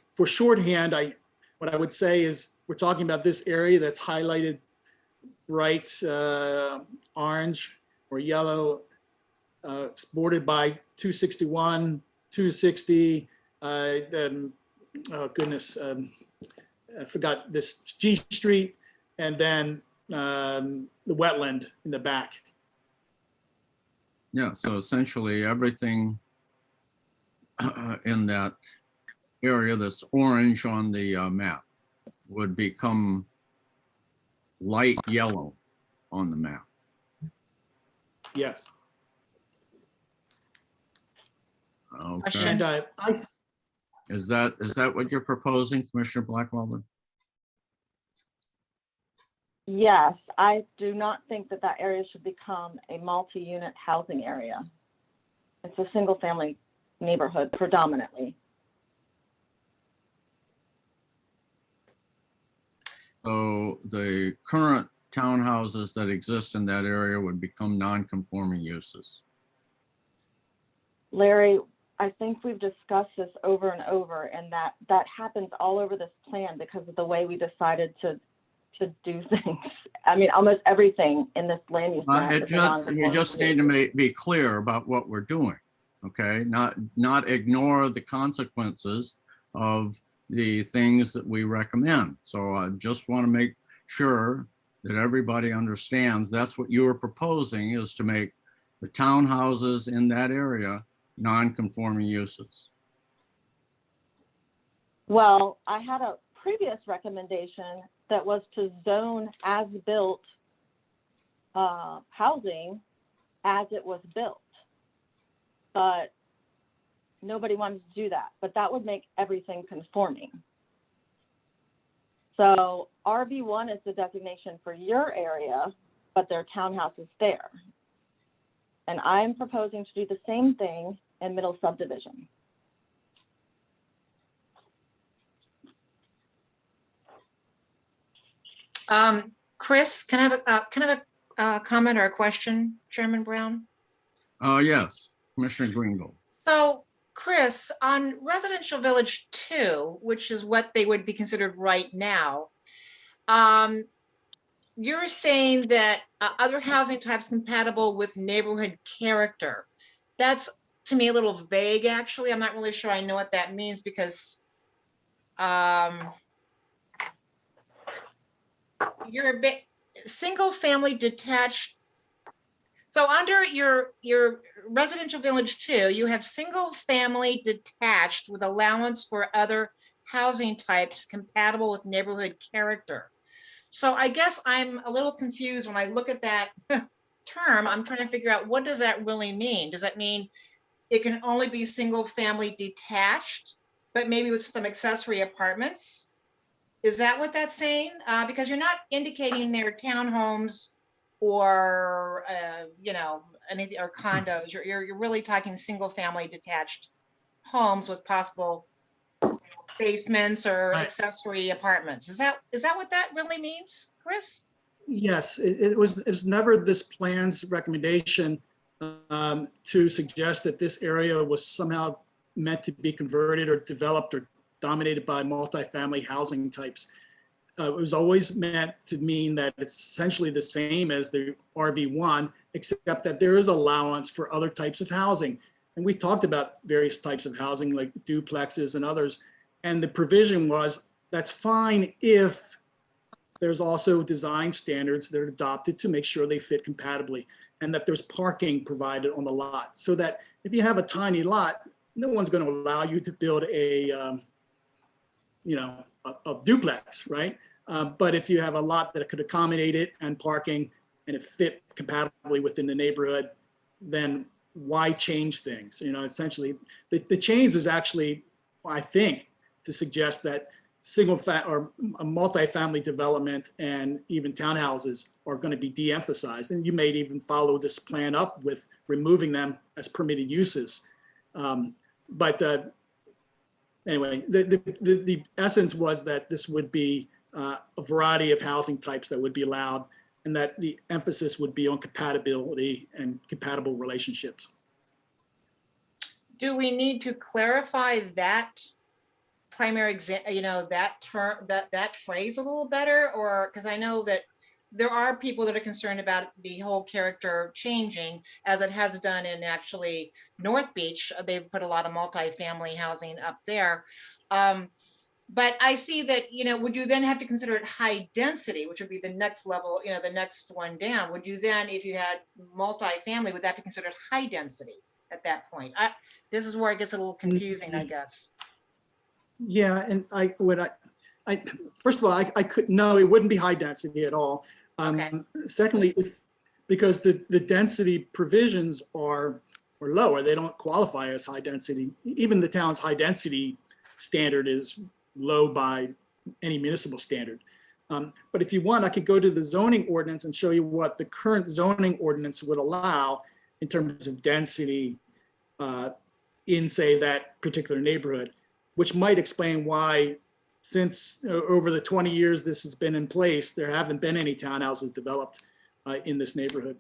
[SPEAKER 6] for shorthand, what I would say is we're talking about this area that's highlighted bright orange or yellow. It's bordered by 261, 260, oh goodness, I forgot this G Street, and then the wetland in the back.
[SPEAKER 1] Yeah, so essentially everything in that area that's orange on the map would become light yellow on the map.
[SPEAKER 6] Yes.
[SPEAKER 1] Okay,
[SPEAKER 4] Question.
[SPEAKER 6] And
[SPEAKER 1] is that what you're proposing, Commissioner Blackwelder?
[SPEAKER 7] Yes, I do not think that that area should become a multi-unit housing area. It's a single-family neighborhood predominantly.
[SPEAKER 1] So the current townhouses that exist in that area would become non-conforming uses.
[SPEAKER 7] Larry, I think we've discussed this over and over, and that happens all over this plan because of the way we decided to do things. I mean, almost everything in this land use map is a
[SPEAKER 1] You
[SPEAKER 7] non-conforming
[SPEAKER 1] just
[SPEAKER 7] use.
[SPEAKER 1] need to be clear about what we're doing, okay? Not ignore the consequences of the things that we recommend. So I just want to make sure that everybody understands that's what you're proposing, is to make the townhouses in that area non-conforming uses.
[SPEAKER 7] Well, I had a previous recommendation that was to zone as-built housing as it was built. But nobody wanted to do that, but that would make everything conforming. So RV1 is the designation for your area, but there are townhouses there. And I'm proposing to do the same thing in middle subdivision.
[SPEAKER 4] Chris, can I have a comment or a question, Chairman Brown?
[SPEAKER 1] Yes, Commissioner Greengold.
[SPEAKER 4] So, Chris, on Residential Village 2, which is what they would be considered right now, you're saying that other housing types compatible with neighborhood character. That's, to me, a little vague, actually. I'm not really sure I know what that means because you're a single family detached. So under your Residential Village 2, you have single family detached with allowance for other housing types compatible with neighborhood character. So I guess I'm a little confused when I look at that term. I'm trying to figure out, what does that really mean? Does that mean it can only be single family detached, but maybe with some accessory apartments? Is that what that's saying? Because you're not indicating their townhomes or anything, or condos. You're really talking single family detached homes with possible basements or
[SPEAKER 6] Right.
[SPEAKER 4] accessory apartments. Is that what that really means, Chris?
[SPEAKER 6] yes, it was never this plan's recommendation to suggest that this area was somehow meant to be converted or developed or dominated by multifamily housing types. It was always meant to mean that it's essentially the same as the RV1, except that there is allowance for other types of housing. And we talked about various types of housing like duplexes and others. And the provision was, that's fine if there's also design standards that are adopted to make sure they fit compatibly, and that there's parking provided on the lot. So that if you have a tiny lot, no one's going to allow you to build a duplex, right? But if you have a lot that could accommodate it and parking, and it fit compatibly within the neighborhood, then why change things? Essentially, the change is actually, I think, to suggest that or a multifamily development and even townhouses are going to be de-emphasized. And you may even follow this plan up with removing them as permitted uses. Anyway, the essence was that this would be a variety of housing types that would be allowed, and that the emphasis would be on compatibility and compatible relationships.
[SPEAKER 4] Do we need to clarify that primary that term, that phrase a little better? Or, because I know that there are people that are concerned about the whole character changing, as it has done in actually North Beach. They've put a lot of multifamily housing up there. But I see that, would you then have to consider it high density, which would be the next level, the next one down? Would you then, if you had multifamily, would that be considered high density at that point? This is where it gets a little confusing, I guess.
[SPEAKER 6] Yeah, and first of all, I could, no, it wouldn't be high density at all.
[SPEAKER 4] Okay.
[SPEAKER 6] Secondly, because the density provisions are lower, they don't qualify as high density. Even the town's high density standard is low by any municipal standard. But if you want, I could go to the zoning ordinance and show you what the current zoning ordinance would allow in terms of density in, say, that particular neighborhood, which might explain why, since over the 20 years this has been in place, there haven't been any townhouses developed in this neighborhood.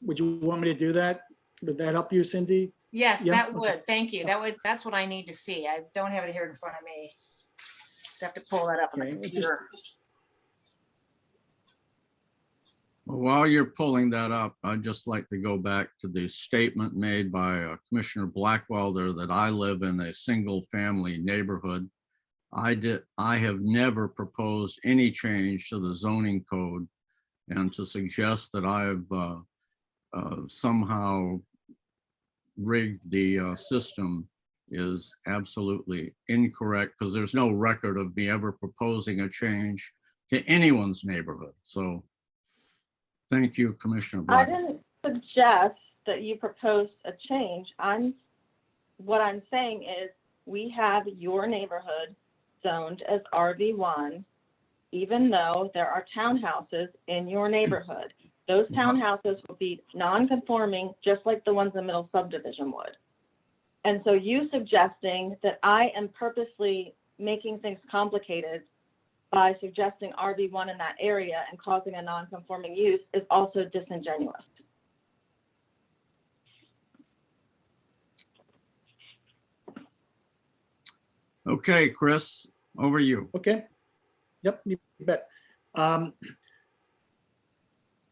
[SPEAKER 6] Would you want me to do that? Would that help you, Cindy?
[SPEAKER 4] Yes,
[SPEAKER 6] Yeah,
[SPEAKER 4] that
[SPEAKER 6] okay.
[SPEAKER 4] would. Thank you. That's what I need to see. I don't have it here in front of me. Just have to pull that up on the
[SPEAKER 6] Okay, it just-
[SPEAKER 4] computer.
[SPEAKER 1] Well, while you're pulling that up, I'd just like to go back to the statement made by Commissioner Blackwelder that I live in a single-family neighborhood. I have never proposed any change to the zoning code, and to suggest that I've somehow rigged the system is absolutely incorrect, because there's no record of me ever proposing a change to anyone's neighborhood. So thank you, Commissioner
[SPEAKER 7] I
[SPEAKER 1] Black.
[SPEAKER 7] didn't suggest that you proposed a change. What I'm saying is we have your neighborhood zoned as RV1, even though there are townhouses in your neighborhood. Those townhouses will be non-conforming, just like the ones in the middle subdivision would. And so you suggesting that I am purposely making things complicated by suggesting RV1 in that area and causing a non-conforming use is also disingenuous.
[SPEAKER 1] Okay, Chris, over you.
[SPEAKER 6] Okay. Yep, you bet.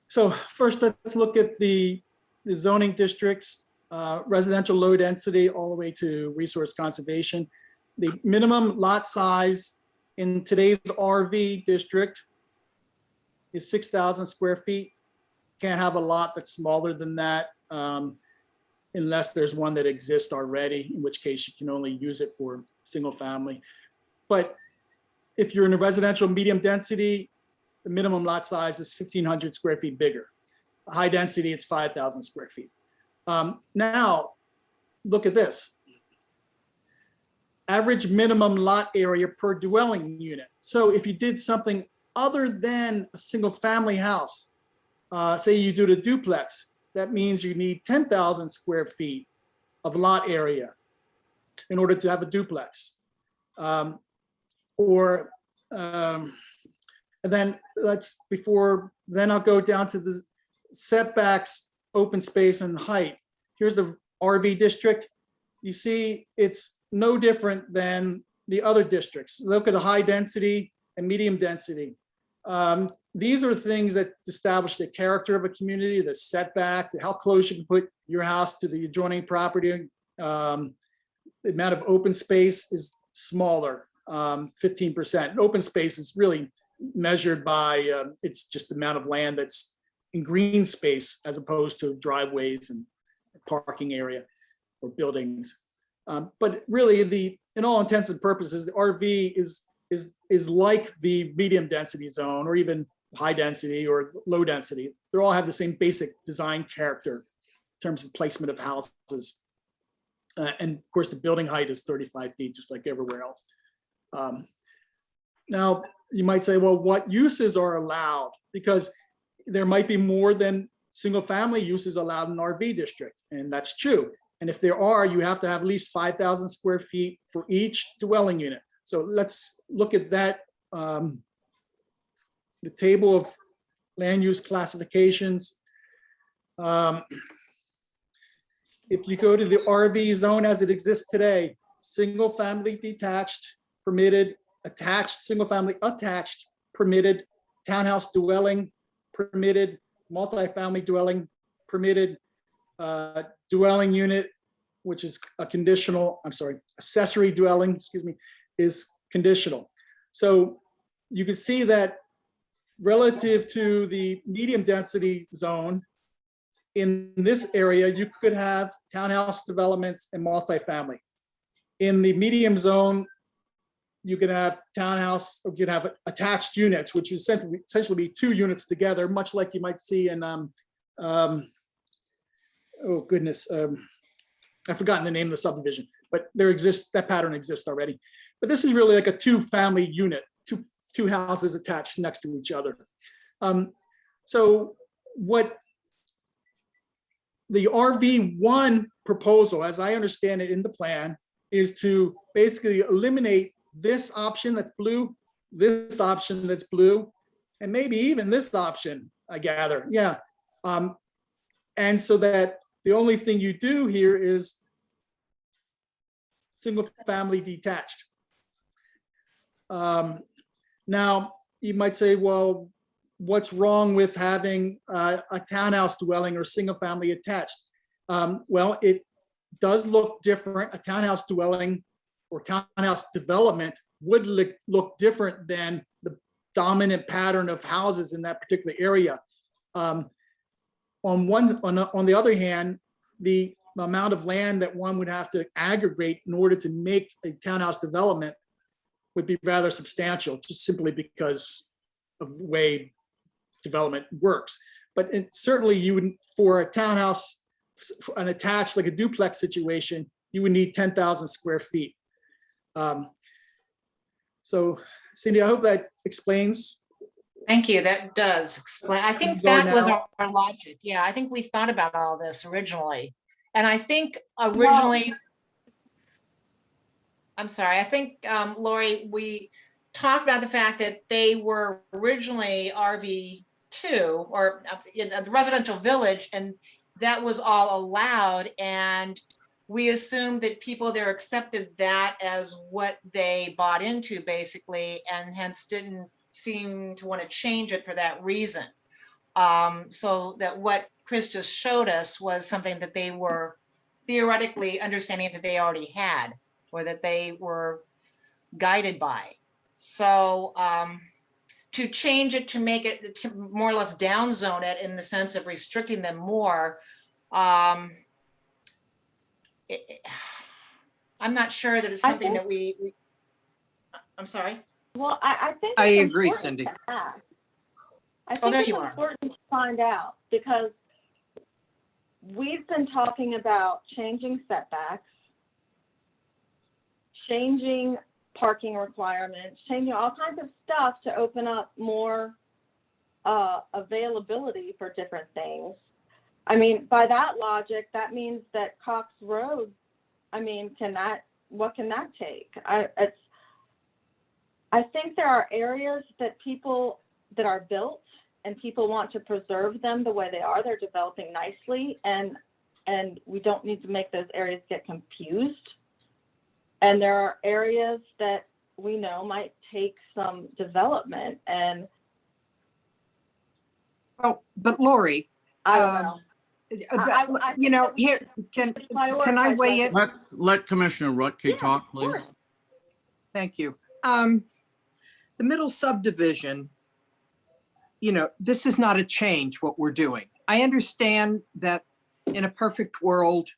[SPEAKER 6] So first, let's look at the zoning districts, residential low density all the way to resource conservation. The minimum lot size in today's RV district is 6,000 square feet. Can't have a lot that's smaller than that unless there's one that exists already, in which case you can only use it for single family. But if you're in a residential medium density, the minimum lot size is 1,500 square feet bigger. High density, it's 5,000 square feet. Now, look at this. Average minimum lot area per dwelling unit. So if you did something other than a single family house, say you do the duplex, that means you need 10,000 square feet of lot area in order to have a duplex. And then I'll go down to the setbacks, open space and height. Here's the RV district. You see, it's no different than the other districts. Look at the high density and medium density. These are things that establish the character of a community, the setback, how close you can put your house to the adjoining property. The amount of open space is smaller, 15%. Open space is really measured by, it's just the amount of land that's in green space as opposed to driveways and parking area or buildings. But really, in all intents and purposes, the RV is like the medium density zone or even high density or low density. They all have the same basic design character in terms of placement of houses. And of course, the building height is 35 feet, just like everywhere else. Now, you might say, well, what uses are allowed? Because there might be more than single family uses allowed in an RV district, and that's true. And if there are, you have to have at least 5,000 square feet for each dwelling unit. So let's look at that. The table of land use classifications. If you go to the RV zone as it exists today, single family detached, permitted, attached, single family attached, permitted, townhouse dwelling, permitted, multifamily dwelling, permitted, dwelling unit, which is a conditional, I'm sorry, accessory dwelling, excuse me, is conditional. So you can see that relative to the medium density zone, in this area, you could have townhouse developments and multifamily. In the medium zone, you can have townhouse, you can have attached units, which is essentially be two units together, much like you might see in, oh goodness, I've forgotten the name of the subdivision, but there exists, that pattern exists already. But this is really like a two-family unit, two houses attached next to each other. So what the RV1 proposal, as I understand it in the plan, is to basically eliminate this option that's blue, this option that's blue, and maybe even this option, I gather, yeah. And so that the only thing you do here is single family detached. Now, you might say, well, what's wrong with having a townhouse dwelling or single family attached? Well, it does look different. A townhouse dwelling or townhouse development would look different than the dominant pattern of houses in that particular area. On the other hand, the amount of land that one would have to aggregate in order to make a townhouse development would be rather substantial, just simply because of the way development works. But certainly you would, for a townhouse, an attached, like a duplex situation, you would need 10,000 square feet. So Cindy, I hope that explains.
[SPEAKER 4] Thank you. That does explain. I think
[SPEAKER 6] Go
[SPEAKER 4] that was
[SPEAKER 6] now.
[SPEAKER 4] our logic. Yeah, I think we thought about all this originally. And I think originally, I'm sorry, I think, Lori, we talked about the fact that they were originally RV2 or in the residential village, and that was all allowed. And we assumed that people there accepted that as what they bought into, basically, and hence didn't seem to want to change it for that reason. So that what Chris just showed us was something that they were theoretically understanding that they already had, or that they were guided by. So to change it, to make it, to more or less downzone it in the sense of restricting them more, I'm not sure that it's something that we I'm sorry.
[SPEAKER 7] Well, I think
[SPEAKER 2] I
[SPEAKER 7] it's
[SPEAKER 2] agree,
[SPEAKER 7] important
[SPEAKER 2] Cindy.
[SPEAKER 7] to ask. I
[SPEAKER 4] Oh,
[SPEAKER 7] think
[SPEAKER 4] there
[SPEAKER 7] it's
[SPEAKER 4] you are.
[SPEAKER 7] important to find out, because we've been talking about changing setbacks, changing parking requirements, changing all kinds of stuff to open up more availability for different things. I mean, by that logic, that means that Cox Road, I mean, what can that take? I think there are areas that are built and people want to preserve them the way they are. They're developing nicely, and we don't need to make those areas get confused. And there are areas that we know might take some development, and
[SPEAKER 2] Oh, but Lori,
[SPEAKER 7] I don't know.
[SPEAKER 2] you know, here, can I weigh in?
[SPEAKER 1] Let Commissioner Rutke
[SPEAKER 7] Yeah,
[SPEAKER 1] talk,
[SPEAKER 7] of
[SPEAKER 1] please.
[SPEAKER 7] course.
[SPEAKER 2] Thank you. The middle subdivision, you know, this is not a change what we're doing. I understand that in a perfect world,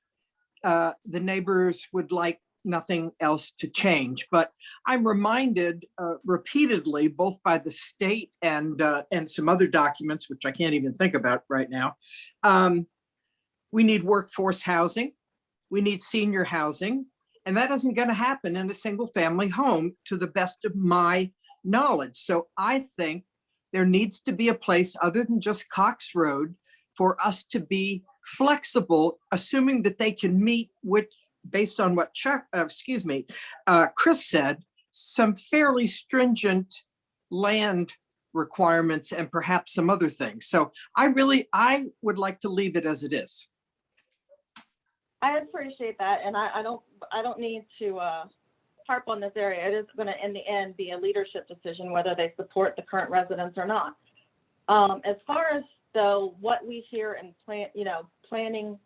[SPEAKER 2] the neighbors would like nothing else to change, but I'm reminded repeatedly, both by the state and some other documents, which I can't even think about right now. We need workforce housing. We need senior housing. And that isn't going to happen in a single family home, to the best of my knowledge. So I think there needs to be a place other than just Cox Road for us to be flexible, assuming that they can meet with, based on what Chris said, some fairly stringent land requirements and perhaps some other things. So I would like to leave it as it is.
[SPEAKER 7] I appreciate that, and I don't need to harp on this area. It is going to, in the end, be a leadership decision whether they support the current residents or not. As far as though what we hear in planning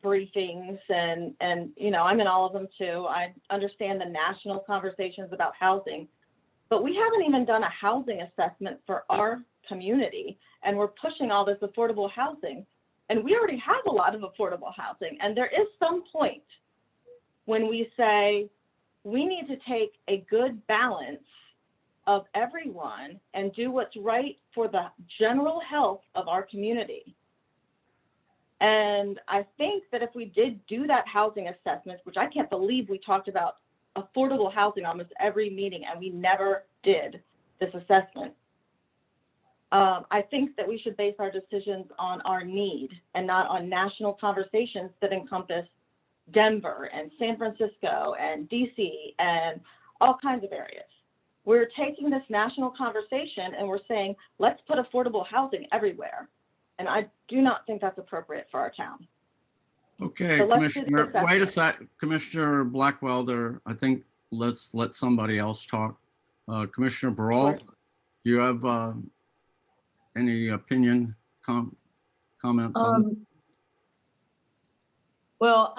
[SPEAKER 7] briefings and, you know, I'm in all of them too. I understand the national conversations about housing, but we haven't even done a housing assessment for our community. And we're pushing all this affordable housing. And we already have a lot of affordable housing. And there is some point when we say we need to take a good balance of everyone and do what's right for the general health of our community. And I think that if we did do that housing assessment, which I can't believe we talked about affordable housing almost every meeting and we never did this assessment. I think that we should base our decisions on our need and not on national conversations that encompass Denver and San Francisco and DC and all kinds of areas. We're taking this national conversation and we're saying, let's put affordable housing everywhere. And I do not think that's appropriate for our town.
[SPEAKER 1] Okay,
[SPEAKER 7] So let's do the
[SPEAKER 1] Commissioner, wait a
[SPEAKER 7] assessment.
[SPEAKER 1] sec, Commissioner Blackwelder, I think let's let somebody else talk. Commissioner Barral,
[SPEAKER 7] Sure.
[SPEAKER 1] do you have any opinion, comments on?
[SPEAKER 3] Well,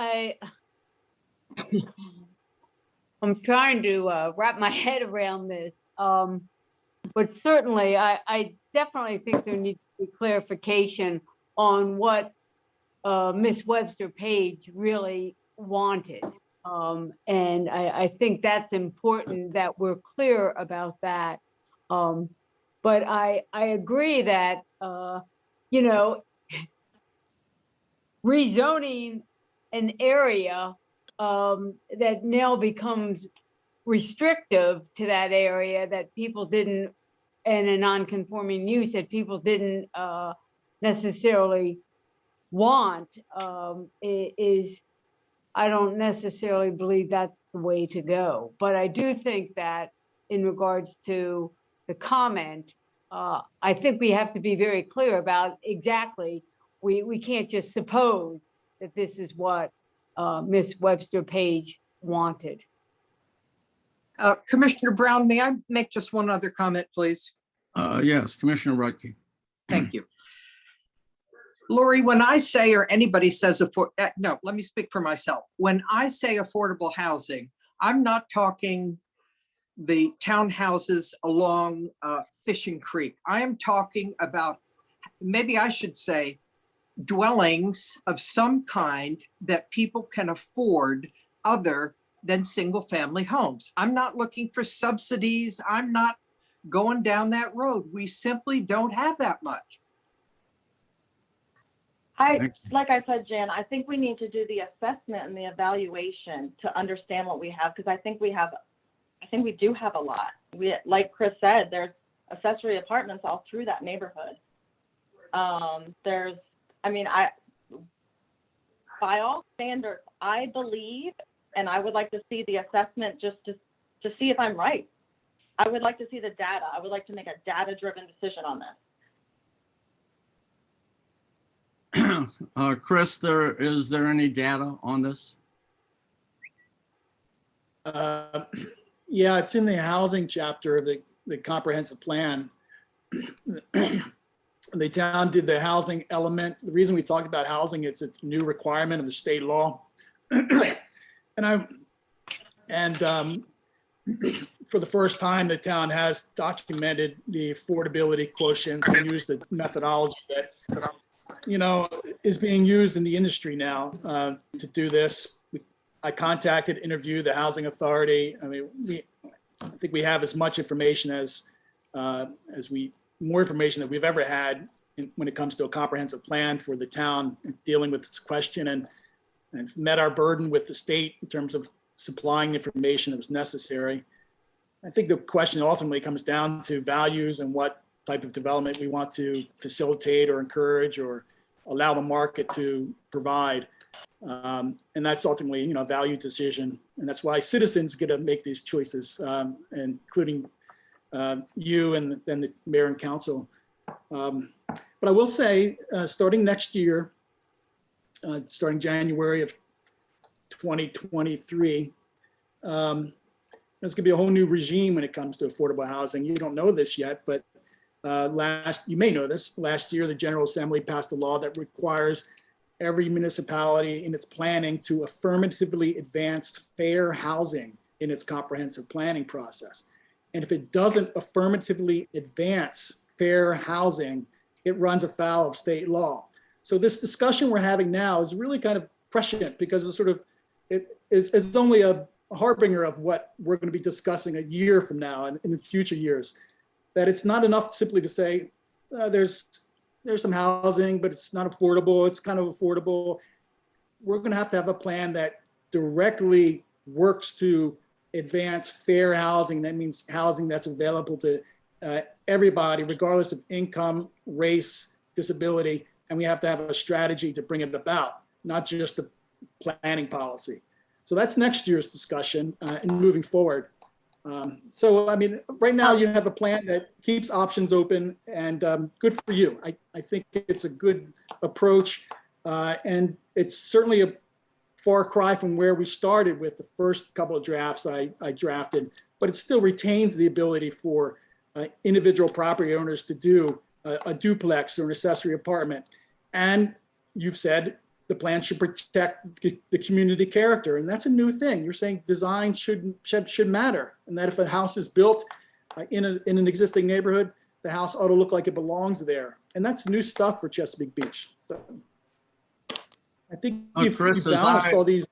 [SPEAKER 3] I'm trying to wrap my head around this. But certainly, I definitely think there needs to be clarification on what Ms. Webster Page really wanted. And I think that's important that we're clear about that. But I agree that, you know, rezoning an area that now becomes restrictive to that area that people didn't, and a non-conforming use that people didn't necessarily want is, I don't necessarily believe that's the way to go. But I do think that in regards to the comment, I think we have to be very clear about exactly, we can't just suppose that this is what Ms. Webster Page wanted.
[SPEAKER 2] Commissioner Brown, may I make just one other comment, please?
[SPEAKER 1] Yes, Commissioner Rudke.
[SPEAKER 2] Thank you. Lori, when I say, or anybody says, no, let me speak for myself. When I say affordable housing, I'm not talking the townhouses along Fishing Creek. I am talking about, maybe I should say, dwellings of some kind that people can afford other than single family homes. I'm not looking for subsidies. I'm not going down that road. We simply don't have that much.
[SPEAKER 7] Like I said, Jan, I think we need to do the assessment and the evaluation to understand what we have, because I think we do have a lot. Like Chris said, there's accessory apartments all through that neighborhood. By all standards, I believe, and I would like to see the assessment just to see if I'm right. I would like to see the data. I would like to make a data-driven decision on this.
[SPEAKER 1] Chris, is there any data on this?
[SPEAKER 6] Yeah, it's in the housing chapter of the comprehensive plan. The town did the housing element. The reason we talked about housing, it's a new requirement of the state law. For the first time, the town has documented the affordability quotients and used the methodology that, you know, is being used in the industry now to do this. I contacted, interviewed the housing authority. I mean, I think we have as much information more information that we've ever had when it comes to a comprehensive plan for the town dealing with this question, and met our burden with the state in terms of supplying the information that was necessary. I think the question ultimately comes down to values and what type of development we want to facilitate or encourage or allow the market to provide. And that's ultimately, you know, a value decision. And that's why citizens get to make these choices, including you and then the mayor and council. But I will say, starting next year, starting January of 2023, there's going to be a whole new regime when it comes to affordable housing. You don't know this yet, but you may know this. Last year, the General Assembly passed a law that requires every municipality in its planning to affirmatively advance fair housing in its comprehensive planning process. And if it doesn't affirmatively advance fair housing, it runs afoul of state law. So this discussion we're having now is really kind of prescient because it's only a harbinger of what we're going to be discussing a year from now and in the future years. That it's not enough simply to say there's some housing, but it's not affordable. It's kind of affordable. We're going to have a plan that directly works to advance fair housing. That means housing that's available to everybody, regardless of income, race, disability. And we have to have a strategy to bring it about, not just a planning policy. So that's next year's discussion and moving forward. So, I mean, right now you have a plan that keeps options open and good for you. I think it's a good approach and it's certainly a far cry from where we started with the first couple of drafts I drafted, but it still retains the ability for individual property owners to do a duplex or an accessory apartment. And you've said the plan should protect the community character. And that's a new thing. You're saying design should matter. And that if a house is built in an existing neighborhood, the house ought to look like it belongs there. And that's new stuff for Chesapeake Beach. So I think you've balanced all these.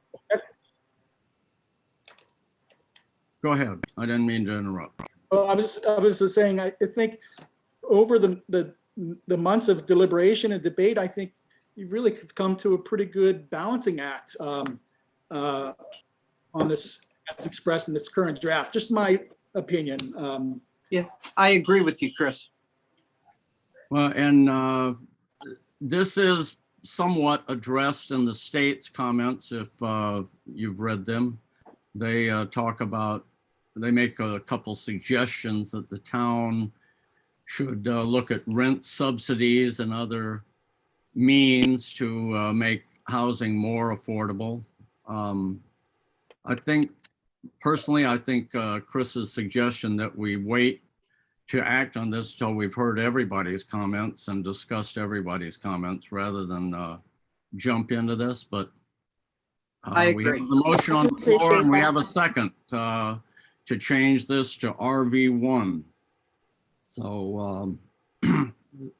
[SPEAKER 1] Go ahead. I didn't mean to interrupt.
[SPEAKER 6] Well, I was just saying, I think over the months of deliberation and debate, I think you've really come to a pretty good balancing act on this, as expressed in this current draft. Just my opinion.
[SPEAKER 2] Yeah, I agree with you, Chris.
[SPEAKER 1] Well, and this is somewhat addressed in the state's comments, if you've read them. They they make a couple suggestions that the town should look at rent subsidies and other means to make housing more affordable. I think, personally, I think Chris's suggestion that we wait to act on this till we've heard everybody's comments and discussed everybody's comments rather than jump into this, but
[SPEAKER 2] I
[SPEAKER 1] we have
[SPEAKER 2] agree.
[SPEAKER 1] the motion on the floor and we have a second to change this to RV1. So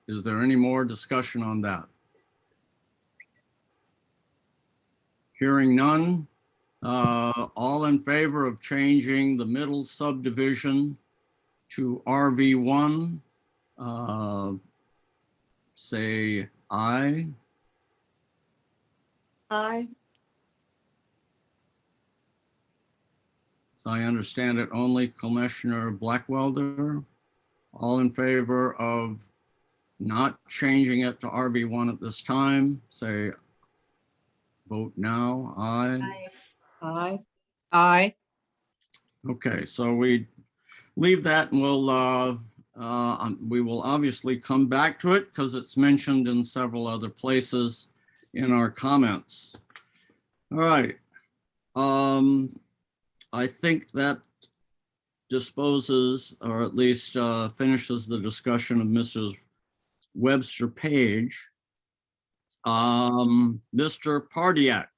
[SPEAKER 1] is there any more discussion on that? Hearing none, all in favor of changing the middle subdivision to RV1, say aye.
[SPEAKER 7] Aye.
[SPEAKER 1] As I understand it, only Commissioner Blackwelder. All in favor of not changing it to RV1 at this time, say vote now, aye.
[SPEAKER 3] Aye.
[SPEAKER 2] Aye.
[SPEAKER 1] Okay, so we leave that and we will obviously come back to it because it's mentioned in several other places in our comments. All right. I think that disposes, or at least finishes the discussion of Mrs. Webster Page. Mr. Pardiak.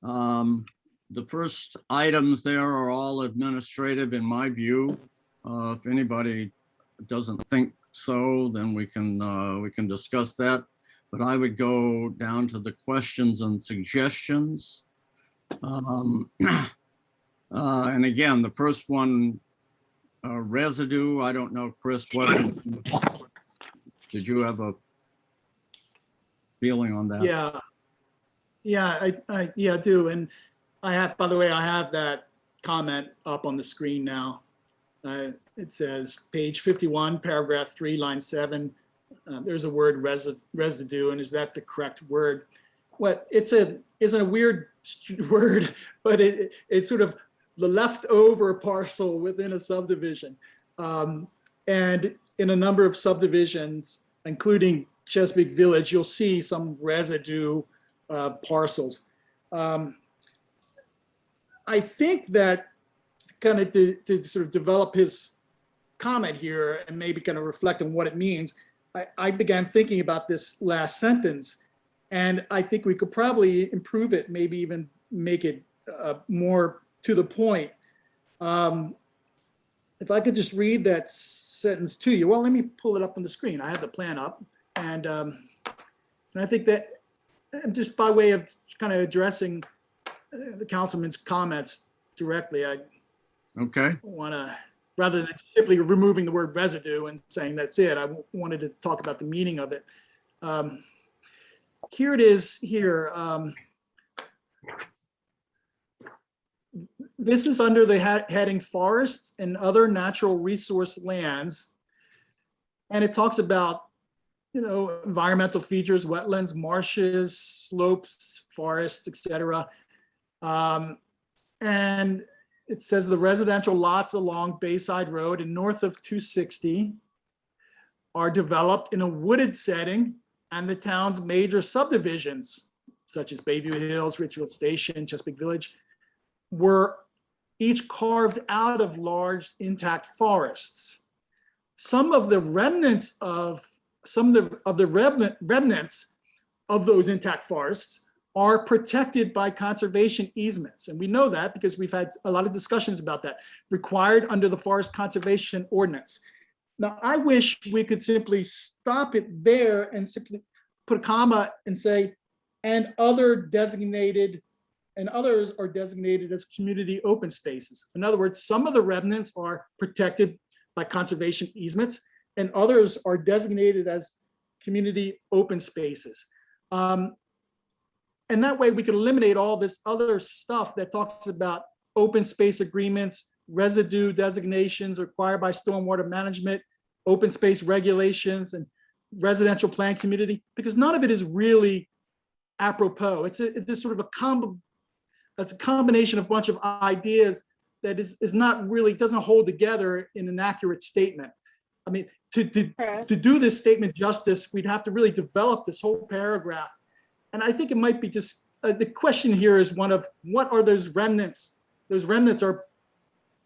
[SPEAKER 1] The first items there are all administrative in my view. If anybody doesn't think so, then we can discuss that. But I would go down to the questions and suggestions. And again, the first one, residue. I don't know, Chris, what did you have a feeling on that?
[SPEAKER 6] I do. And I have, by the way, I have that comment up on the screen now. It says page 51, paragraph 3, line 7. There's a word residue, and is that the correct word? What isn't a weird word, but it's sort of the leftover parcel within a subdivision. And in a number of subdivisions, including Chesapeake Village, you'll see some residue parcels. I think that kind of to sort of develop his comment here and maybe kind of reflect on what it means, I began thinking about this last sentence. And I think we could probably improve it, maybe even make it more to the point. If I could just read that sentence to you. Well, let me pull it up on the screen. I have the plan up. And I think that just by way of kind of addressing the councilman's comments directly, I
[SPEAKER 1] Okay,
[SPEAKER 6] want to, rather than simply removing the word residue and saying that's it, I wanted to talk about the meaning of it. Here it is here. This is under the heading forests and other natural resource lands. And it talks about, environmental features, wetlands, marshes, slopes, forests, etc. And it says the residential lots along Bayside Road and north of 260 are developed in a wooded setting, and the town's major subdivisions, such as Bayview Hills, Richfield Station, Chesapeake Village, were each carved out of large intact forests. Some of the remnants of those intact forests are protected by conservation easements. And we know that because we've had a lot of discussions about that, required under the Forest Conservation Ordinance. Now, I wish we could simply stop it there and simply put a comma and say, and others are designated as community open spaces. In other words, some of the remnants are protected by conservation easements, and others are designated as community open spaces. And that way we can eliminate all this other stuff that talks about open space agreements, residue designations required by stormwater management, open space regulations, and residential plan community, because none of it is really apropos. It's sort of that's a combination of a bunch of ideas that is not really, doesn't hold together in an accurate statement. I mean, to do this statement justice, we'd have to really develop this whole paragraph. And I think it might be just, the question here is one of, what are those remnants? Those remnants are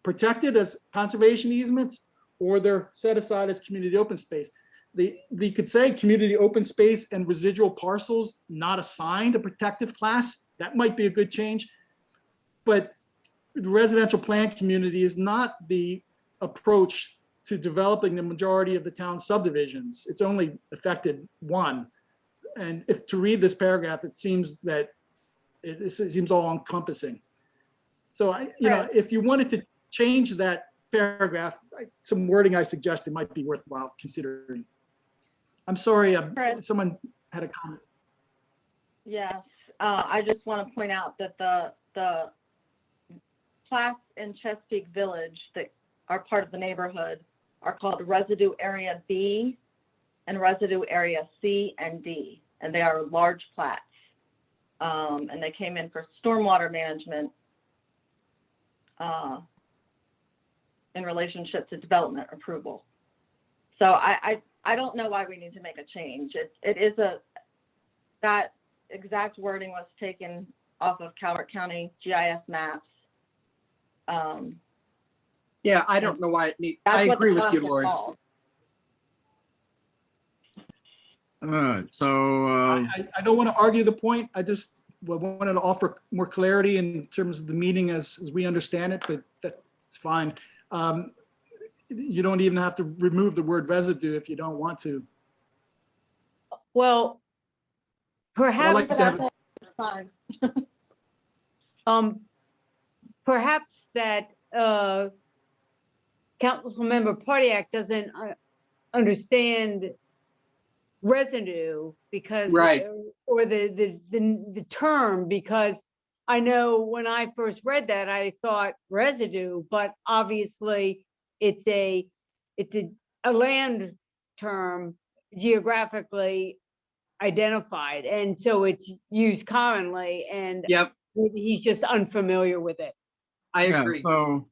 [SPEAKER 6] protected as conservation easements, or they're set aside as community open space. They could say community open space and residual parcels not assigned a protective class. That might be a good change. But the residential plan community is not the approach to developing the majority of the town subdivisions. It's only affected one. And if to read this paragraph, it seems that it seems all encompassing. So if you wanted to change that paragraph, some wording I suggested might be worthwhile considering. I'm sorry, someone had a comment.
[SPEAKER 7] Yes, I just want to point out that the plats in Chesapeake Village that are part of the neighborhood are called Residue Area B and Residue Area C and D, and they are large plats. And they came in for stormwater management in relationship to development approval. So I don't know why we need to make a change. That exact wording was taken off of Calvert County GIS maps.
[SPEAKER 2] Yeah, I don't know why it needs,
[SPEAKER 7] That's
[SPEAKER 2] I
[SPEAKER 7] what
[SPEAKER 2] agree
[SPEAKER 7] the
[SPEAKER 2] with you,
[SPEAKER 7] class is
[SPEAKER 2] Lori.
[SPEAKER 7] called.
[SPEAKER 1] all right, so,
[SPEAKER 6] I don't want to argue the point. I just wanted to offer more clarity in terms of the meaning as we understand it, but that's fine. You don't even have to remove the word residue if you don't want to.
[SPEAKER 3] Well,
[SPEAKER 6] But I
[SPEAKER 3] perhaps,
[SPEAKER 6] like to have,
[SPEAKER 7] Fine.
[SPEAKER 3] perhaps that Councilmember Pardiak doesn't understand residue because,
[SPEAKER 2] Right.
[SPEAKER 3] or the term, because I know when I first read that, I thought residue, but obviously it's a land term geographically identified, and so it's used commonly, and
[SPEAKER 2] Yep,
[SPEAKER 3] maybe he's just unfamiliar with it.
[SPEAKER 2] I
[SPEAKER 1] yeah,
[SPEAKER 2] agree.
[SPEAKER 1] so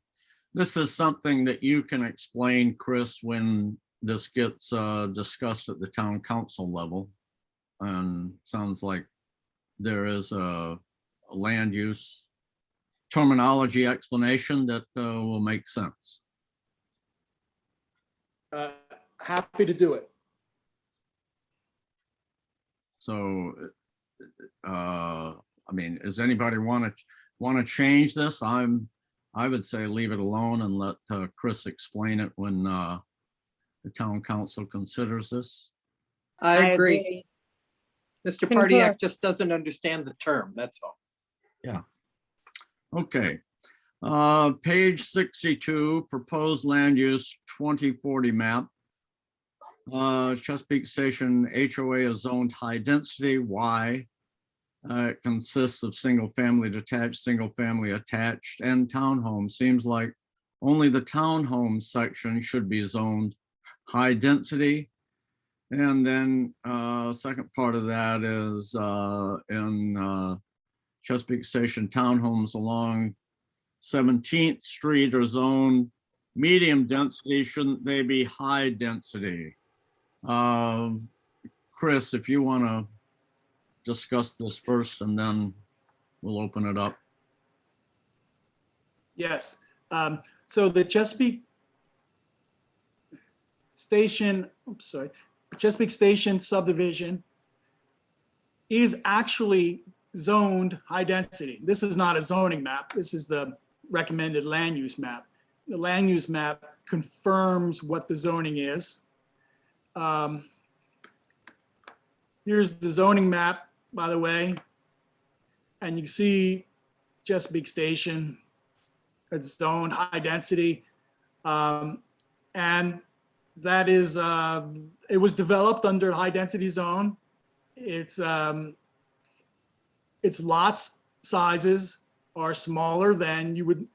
[SPEAKER 1] this is something that you can explain, Chris, when this gets discussed at the town council level. And sounds like there is a land use terminology explanation that will make sense.
[SPEAKER 6] happy to do it.
[SPEAKER 1] So I mean, does anybody want to change this? I would say leave it alone and let Chris explain it when the town council considers this.
[SPEAKER 2] I agree. Mr.
[SPEAKER 3] Concur.
[SPEAKER 2] Pardiak just doesn't understand the term, that's all.
[SPEAKER 1] Okay. Page 62, proposed land use 2040 map. Chesapeake Station HOA is zoned high density. Why? It consists of single family detached, single family attached, and townhomes. Seems like only the townhome section should be zoned high density. And then second part of that is in Chesapeake Station, townhomes along 17th Street are zoned medium density. Shouldn't they be high density? Chris, if you want to discuss this first and then we'll open it up.
[SPEAKER 6] Yes. So the Chesapeake Station, Chesapeake Station subdivision is actually zoned high density. This is not a zoning map. This is the recommended land use map. The land use map confirms what the zoning is. Here's the zoning map, by the way. And you can see Chesapeake Station, it's zoned high density. And that is, it was developed under high density zone. Its lots sizes are smaller than you would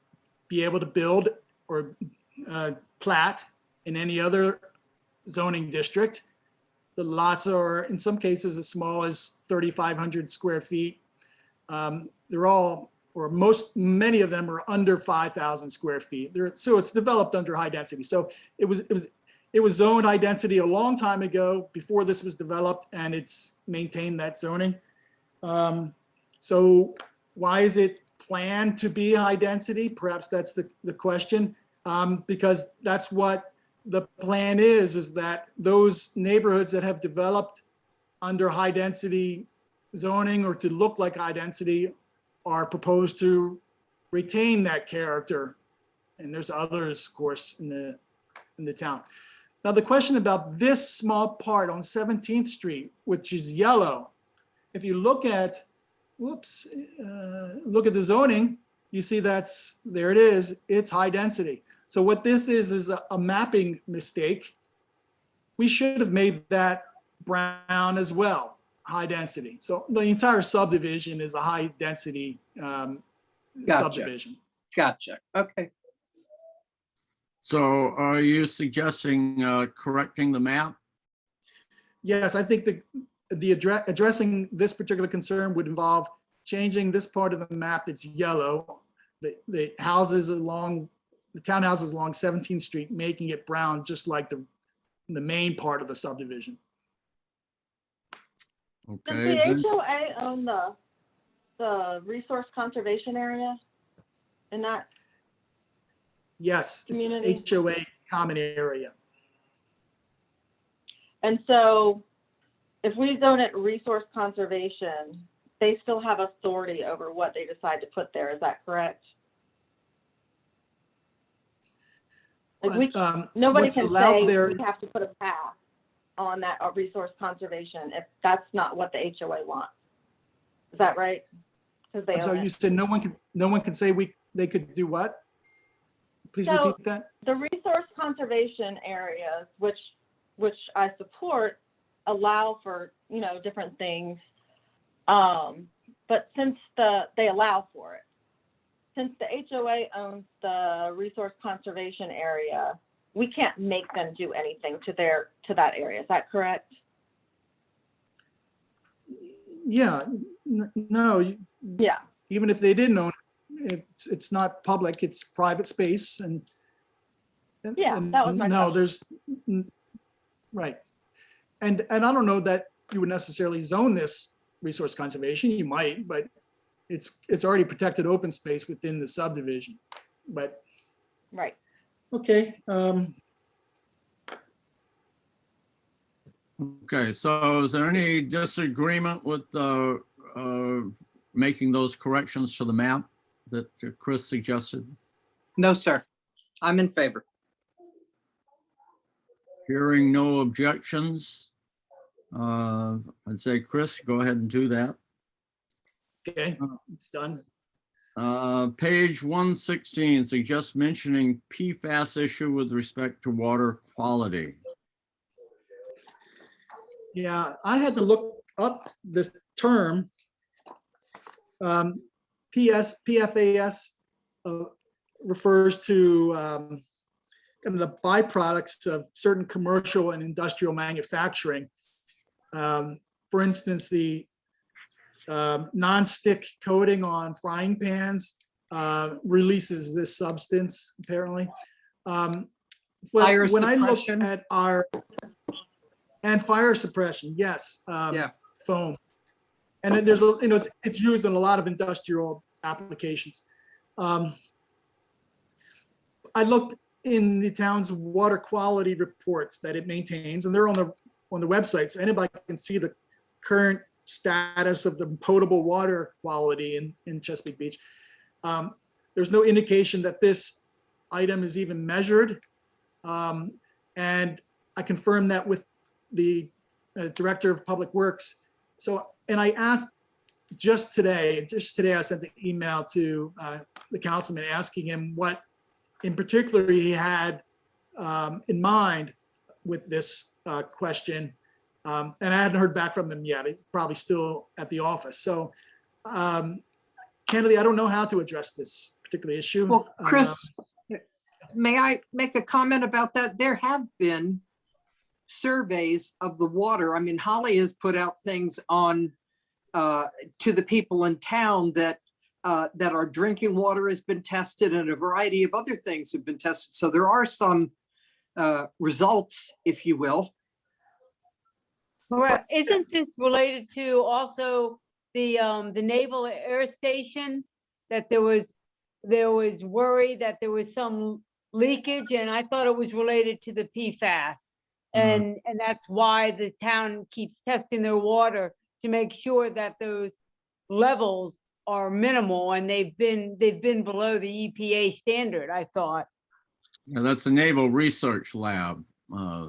[SPEAKER 6] be able to build or plat in any other zoning district. The lots are in some cases as small as 3,500 square feet. They're all, or many of them are under 5,000 square feet. So it's developed under high density. So it was zoned high density a long time ago before this was developed, and it's maintained that zoning. So why is it planned to be high density? Perhaps that's the question, because that's what the plan is that those neighborhoods that have developed under high density zoning or to look like high density are proposed to retain that character. And there's others, of course, in the town. Now, the question about this small part on 17th Street, which is yellow, if you look at, look at the zoning, you see there it is, it's high density. So what this is a mapping mistake. We should have made that brown as well, high density. So the entire subdivision is a high density subdivision.
[SPEAKER 2] Gotcha, okay.
[SPEAKER 1] So are you suggesting correcting the map?
[SPEAKER 6] Yes, I think addressing this particular concern would involve changing this part of the map that's yellow, the houses along, the townhouses along 17th Street, making it brown, just like the main part of the subdivision.
[SPEAKER 7] Does
[SPEAKER 1] Okay.
[SPEAKER 7] the HOA own the resource conservation area in that?
[SPEAKER 6] Yes,
[SPEAKER 7] Community.
[SPEAKER 6] it's HOA common area.
[SPEAKER 7] And so if we zone it resource conservation, they still have authority over what they decide to put there. Is that correct? Like nobody
[SPEAKER 6] What's
[SPEAKER 7] can
[SPEAKER 6] allowed
[SPEAKER 7] say
[SPEAKER 6] there-
[SPEAKER 7] we have to put a path on that resource conservation if that's not what the HOA wants. Is that right? Because they
[SPEAKER 6] So
[SPEAKER 7] own
[SPEAKER 6] you
[SPEAKER 7] it.
[SPEAKER 6] said no one can say they could do what? Please
[SPEAKER 7] So-
[SPEAKER 6] repeat that.
[SPEAKER 7] The resource conservation areas, which I support, allow for, different things. But since they allow for it, since the HOA owns the resource conservation area, we can't make them do anything to that area. Is that correct?
[SPEAKER 6] Yeah, no,
[SPEAKER 7] Yeah.
[SPEAKER 6] even if they didn't own it, it's not public, it's private space and.
[SPEAKER 7] Yeah,
[SPEAKER 6] and
[SPEAKER 7] that was my
[SPEAKER 6] No,
[SPEAKER 7] question.
[SPEAKER 6] right. And I don't know that you would necessarily zone this resource conservation, you might, but it's already protected open space within the subdivision, but,
[SPEAKER 7] Right.
[SPEAKER 6] okay.
[SPEAKER 1] Okay, so is there any disagreement with the making those corrections to the map that Chris suggested?
[SPEAKER 2] No, sir. I'm in favor.
[SPEAKER 1] Hearing no objections, I'd say, Chris, go ahead and do that.
[SPEAKER 6] Okay, it's done.
[SPEAKER 1] Page 116 suggests mentioning PFAS issue with respect to water quality.
[SPEAKER 6] Yeah, I had to look up this term. PFAS refers to kind of the byproducts of certain commercial and industrial manufacturing. For instance, the non-stick coating on frying pans releases this substance, apparently. Well,
[SPEAKER 2] Fire
[SPEAKER 6] when I look
[SPEAKER 2] suppression.
[SPEAKER 6] at our, and fire suppression, yes.
[SPEAKER 2] Yeah.
[SPEAKER 6] Foam. And then there's a, you know, it's used in a lot of industrial applications. I looked in the town's water quality reports that it maintains, and they're on the website, so anybody can see the current status of the potable water quality in Chesapeake Beach. There's no indication that this item is even measured. And I confirmed that with the Director of Public Works. So, and I asked just today I sent an email to the councilman asking him what in particular he had in mind with this question. And I hadn't heard back from him yet. He's probably still at the office. So candidly, I don't know how to address this particular issue.
[SPEAKER 2] Well, Chris, may I make a comment about that? There have been surveys of the water. I mean, Holly has put out things on to the people in town that that our drinking water has been tested and a variety of other things have been tested. So there are some results, if you will.
[SPEAKER 3] Well, isn't this related to also the Naval Air Station? That there was worry that there was some leakage, and I thought it was related to the PFAS. And that's why the town keeps testing their water to make sure that those levels are minimal, and they've been below the EPA standard, I thought.
[SPEAKER 1] Yeah, that's the Naval Research Lab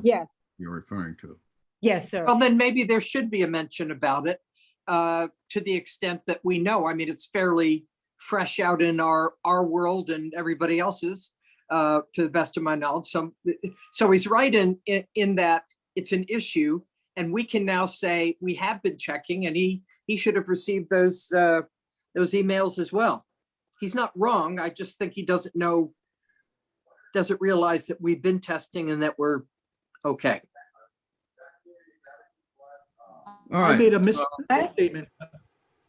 [SPEAKER 3] Yes,
[SPEAKER 1] you're referring to.
[SPEAKER 3] yes, sir.
[SPEAKER 2] Well, then maybe there should be a mention about it to the extent that we know. I mean, it's fairly fresh out in our world and everybody else's, to the best of my knowledge. So he's right in that it's an issue, and we can now say we have been checking, and he should have received those emails as well. He's not wrong. I just think he doesn't realize that we've been testing and that we're okay.
[SPEAKER 1] All
[SPEAKER 6] I
[SPEAKER 1] right.
[SPEAKER 6] made a misstatement.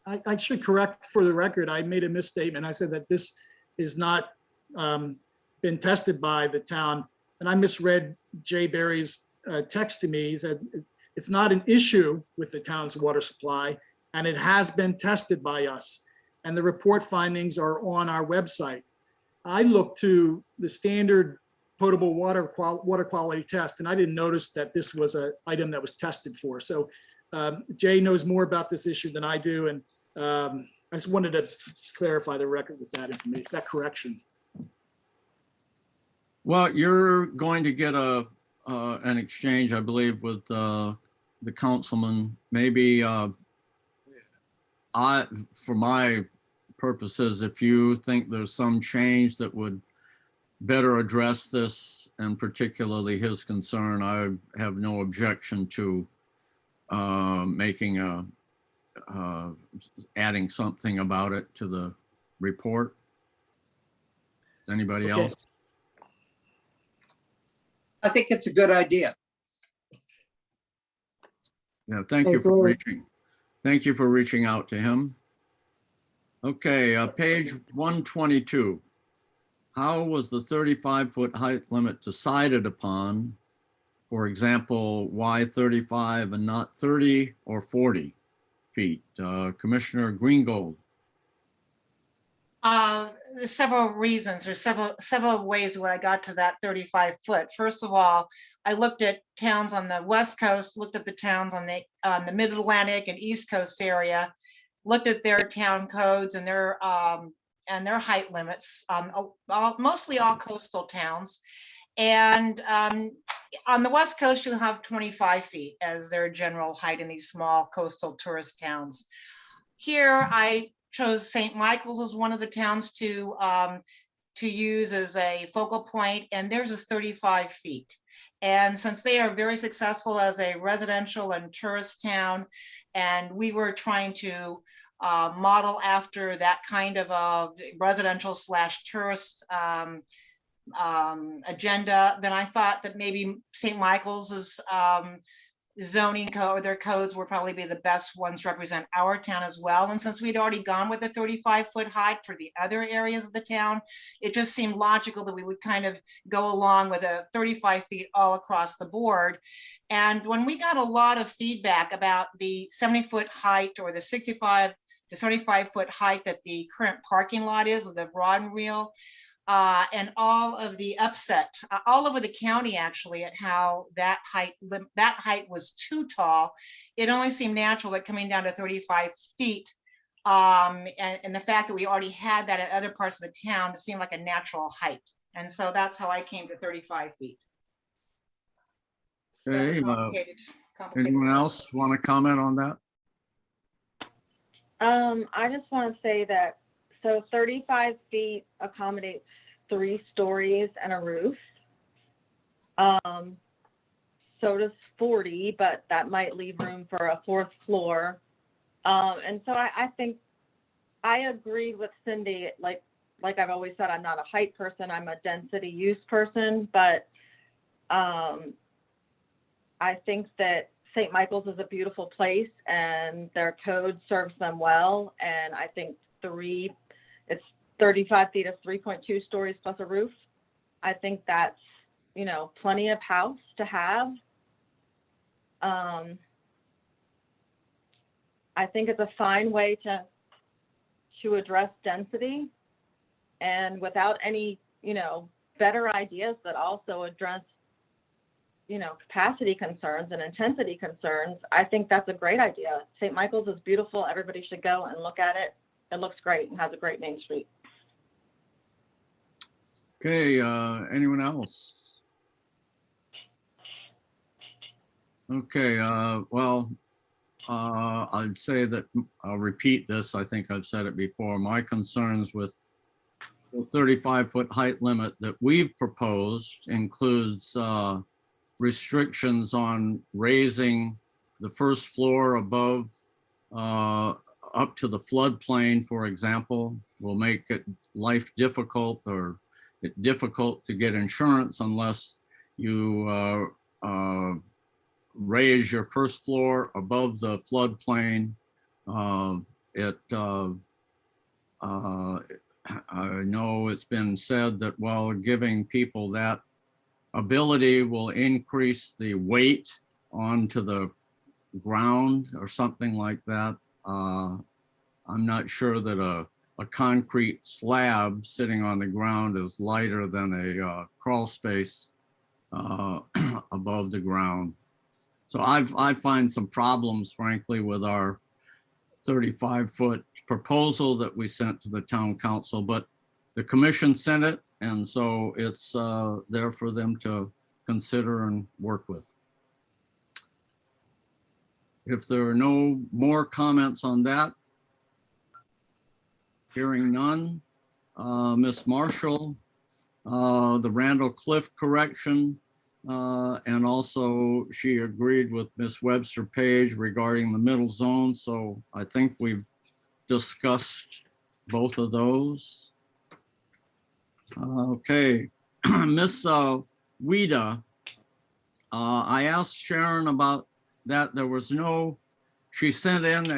[SPEAKER 6] I should correct for the record. I made a misstatement. I said that this is not been tested by the town, and I misread Jay Berry's text to me. He said it's not an issue with the town's water supply, and it has been tested by us, and the report findings are on our website. I looked to the standard potable water quality test, and I didn't notice that this was an item that was tested for. So Jay knows more about this issue than I do, and I just wanted to clarify the record with that information, that correction.
[SPEAKER 1] Well, you're going to get an exchange, I believe, with the councilman. Maybe for my purposes, if you think there's some change that would better address this, and particularly his concern, I have no objection to making adding something about it to the report. Anybody
[SPEAKER 6] Okay.
[SPEAKER 1] else?
[SPEAKER 2] I think it's a good idea.
[SPEAKER 1] Yeah, thank you for reaching out to him. Okay, page 122. How was the 35-foot height limit decided upon? For example, why 35 and not 30 or 40 feet? Commissioner Greengold.
[SPEAKER 4] There's several reasons, or several ways where I got to that 35 foot. First of all, I looked at towns on the West Coast, looked at the towns on the Mid-Atlantic and East Coast area. looked at their town codes and their height limits, mostly all coastal towns. And on the West Coast, you'll have 25 feet as their general height in these small coastal tourist towns. Here, I chose St. Michael's as one of the towns to use as a focal point, and theirs is 35 feet. And since they are very successful as a residential and tourist town, and we were trying to model after that kind of a residential / tourist agenda, then I thought that maybe St. Michael's zoning code, their codes would probably be the best ones to represent our town as well. And since we'd already gone with the 35-foot height for the other areas of the town, it just seemed logical that we would kind of go along with a 35 feet all across the board. And when we got a lot of feedback about the 70-foot height or the 65 to 75-foot height that the current parking lot is, of the rod and reel, and all of the upset all over the county actually at how that height was too tall, it only seemed natural that coming down to 35 feet and the fact that we already had that at other parts of the town, it seemed like a natural height. And so that's how I came to 35 feet. That's
[SPEAKER 1] Okay,
[SPEAKER 4] complicated.
[SPEAKER 1] anyone else want to comment on that?
[SPEAKER 7] I just want to say that, so 35 feet accommodates 3 stories and a roof. So does 40, but that might leave room for a 4th floor. And so I think I agreed with Cindy, like I've always said, I'm not a height person, I'm a density use person, but I think that St. Michael's is a beautiful place and their code serves them well. And I think it's 35 feet of 3.2 stories plus a roof. I think that's, plenty of house to have. I think it's a fine way to address density, and without any, better ideas that also address, capacity concerns and intensity concerns, I think that's a great idea. St. Michael's is beautiful. Everybody should go and look at it. It looks great and has a great main street.
[SPEAKER 1] Okay, anyone else? Okay, well, I'd say that I'll repeat this. I think I've said it before. My concerns with the 35-foot height limit that we've proposed includes restrictions on raising the first floor above up to the floodplain, for example, will make it life difficult or difficult to get insurance unless you raise your first floor above the floodplain. I know it's been said that while giving people that ability will increase the weight onto the ground or something like that. I'm not sure that a concrete slab sitting on the ground is lighter than a crawl space above the ground. So I find some problems, frankly, with our 35-foot proposal that we sent to the town council, but the commission sent it, and so it's there for them to consider and work with. If there are no more comments on that, hearing none, Ms. Marshall, the Randall Cliff correction, and also she agreed with Ms. Webster Page regarding the middle zone. So I think we've discussed both of those. Okay, Ms. Wida, I asked Sharon about that. There was no, she sent in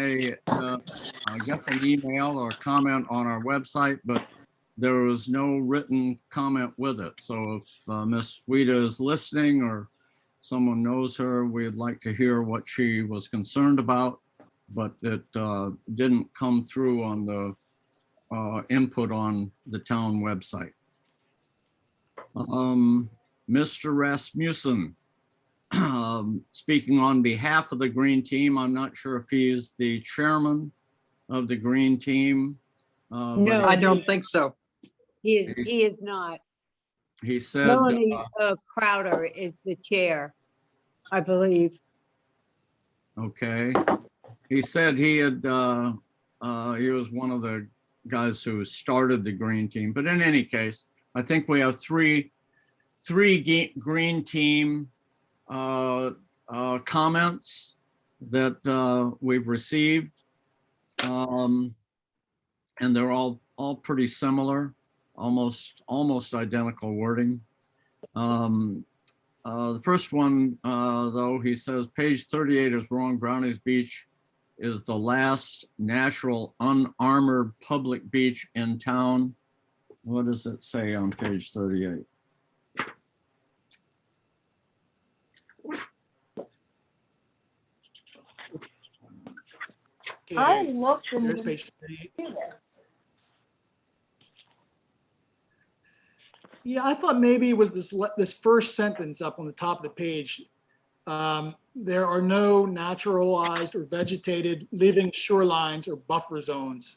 [SPEAKER 1] I guess an email or comment on our website, but there was no written comment with it. So if Ms. Wida is listening or someone knows her, we'd like to hear what she was concerned about, but it didn't come through on the input on the town website. Mr. Rasmussen, speaking on behalf of the Green Team, I'm not sure if he is the chairman of the green team. But
[SPEAKER 3] No.
[SPEAKER 2] I don't think so.
[SPEAKER 3] He is not.
[SPEAKER 1] He said,
[SPEAKER 3] Melanie Crowder is the chair, I believe.
[SPEAKER 1] okay. He said he had, he was one of the guys who started the green team, but in any case, I think we have three green team comments that we've received. And they're all pretty similar, almost identical wording. The first one, though, he says, page 38 is wrong. Brownies Beach is the last natural unarmored public beach in town. What does it say on page 38?
[SPEAKER 7] I
[SPEAKER 6] Okay,
[SPEAKER 7] looked in
[SPEAKER 6] there's
[SPEAKER 7] the
[SPEAKER 6] page 38. Yeah, I thought maybe it was this first sentence up on the top of the page. There are no naturalized or vegetated living shorelines or buffer zones.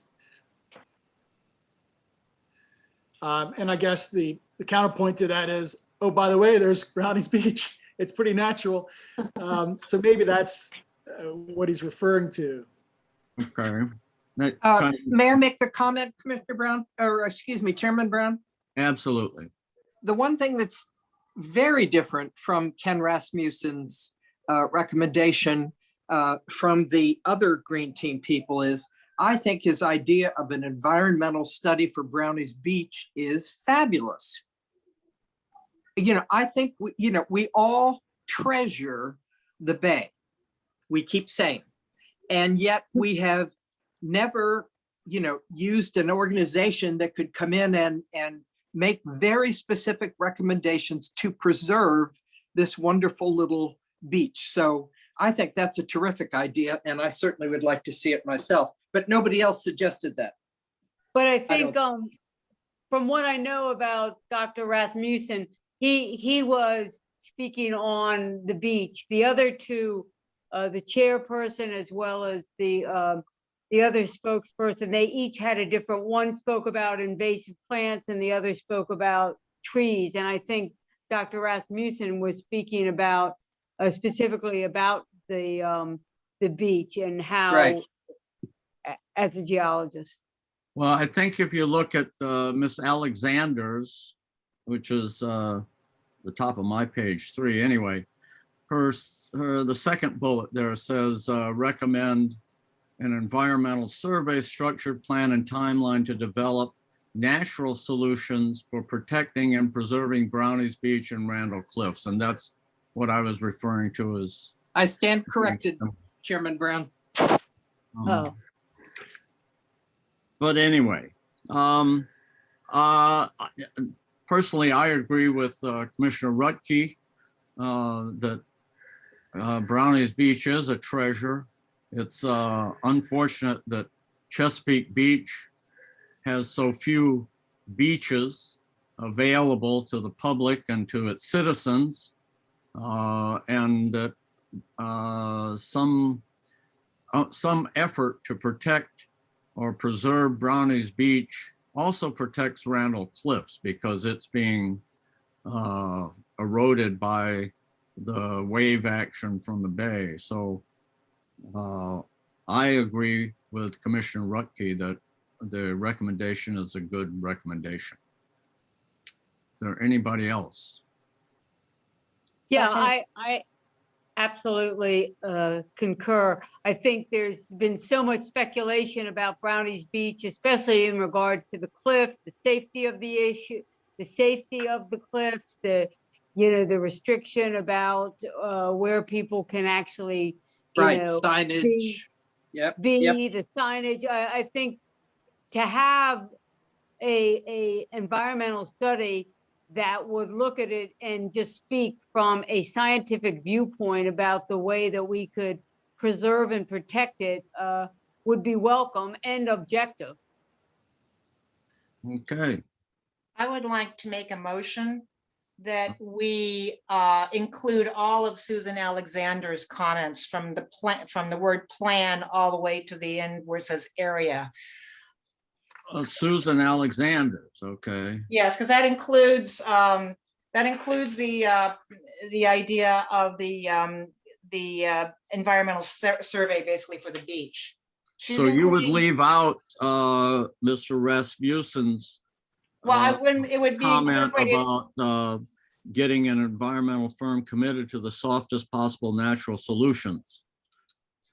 [SPEAKER 6] And I guess the counterpoint to that is, oh, by the way, there's Brownies Beach. It's pretty natural. So maybe that's what he's referring to.
[SPEAKER 1] Okay. That kind of-
[SPEAKER 2] May I make a comment, Commissioner Brown, or excuse me, Chairman Brown?
[SPEAKER 1] Absolutely.
[SPEAKER 2] The one thing that's very different from Ken Rasmussen's recommendation from the other Green Team people is, I think his idea of an environmental study for Brownies Beach is fabulous. You know, I think, we all treasure the bay. We keep saying, and yet we have never, used an organization that could come in and make very specific recommendations to preserve this wonderful little beach. So I think that's a terrific idea, and I certainly would like to see it myself, but nobody else suggested that.
[SPEAKER 3] But I
[SPEAKER 2] I
[SPEAKER 3] think, from what I know about Dr. Rasmussen, he was speaking on the beach. The other two, the chairperson as well as the other spokesperson, they each had a different, one spoke about invasive plants and the other spoke about trees. And I think Dr. Rasmussen was speaking about specifically about the beach and how,
[SPEAKER 2] Right.
[SPEAKER 3] As a geologist.
[SPEAKER 1] Well, I think if you look at Miss Alexander's, which is the top of my page 3 anyway, the second bullet there says recommend an environmental survey, structured plan and timeline to develop natural solutions for protecting and preserving Brownies Beach and Randall Cliffs. And that's what I was referring to as.
[SPEAKER 2] I stand corrected, Chairman Brown.
[SPEAKER 3] Oh,
[SPEAKER 1] But anyway, personally, I agree with Commissioner Rutke that Brownies Beach is a treasure. It's unfortunate that Chesapeake Beach has so few beaches available to the public and to its citizens, and that some effort to protect or preserve Brownies Beach also protects Randall Cliffs because it's being eroded by the wave action from the bay. So I agree with Commissioner Rutke that the recommendation is a good recommendation. Is there anybody else?
[SPEAKER 3] yeah,
[SPEAKER 8] Second.
[SPEAKER 3] I absolutely concur. I think there's been so much speculation about Brownies Beach, especially in regards to the cliff, the safety of the issue, the safety of the cliffs, the restriction about where people can actually,
[SPEAKER 2] Right, signage. Yep.
[SPEAKER 3] the signage. I think to have a environmental study that would look at it and just speak from a scientific viewpoint about the way that we could preserve and protect it would be welcome and objective.
[SPEAKER 1] Okay,
[SPEAKER 4] I would like to make a motion that we include all of Susan Alexander's comments from the plan, from the word plan all the way to the end where it says area.
[SPEAKER 1] Susan Alexander's, okay.
[SPEAKER 4] Yes, because that includes the idea of the environmental survey, basically for the beach. She's
[SPEAKER 1] So you would
[SPEAKER 4] including-
[SPEAKER 1] leave out Mr. Rasmussen's
[SPEAKER 4] Well, I wouldn't, it would be
[SPEAKER 1] comment
[SPEAKER 4] incorporated.
[SPEAKER 1] about getting an environmental firm committed to the softest possible natural solutions.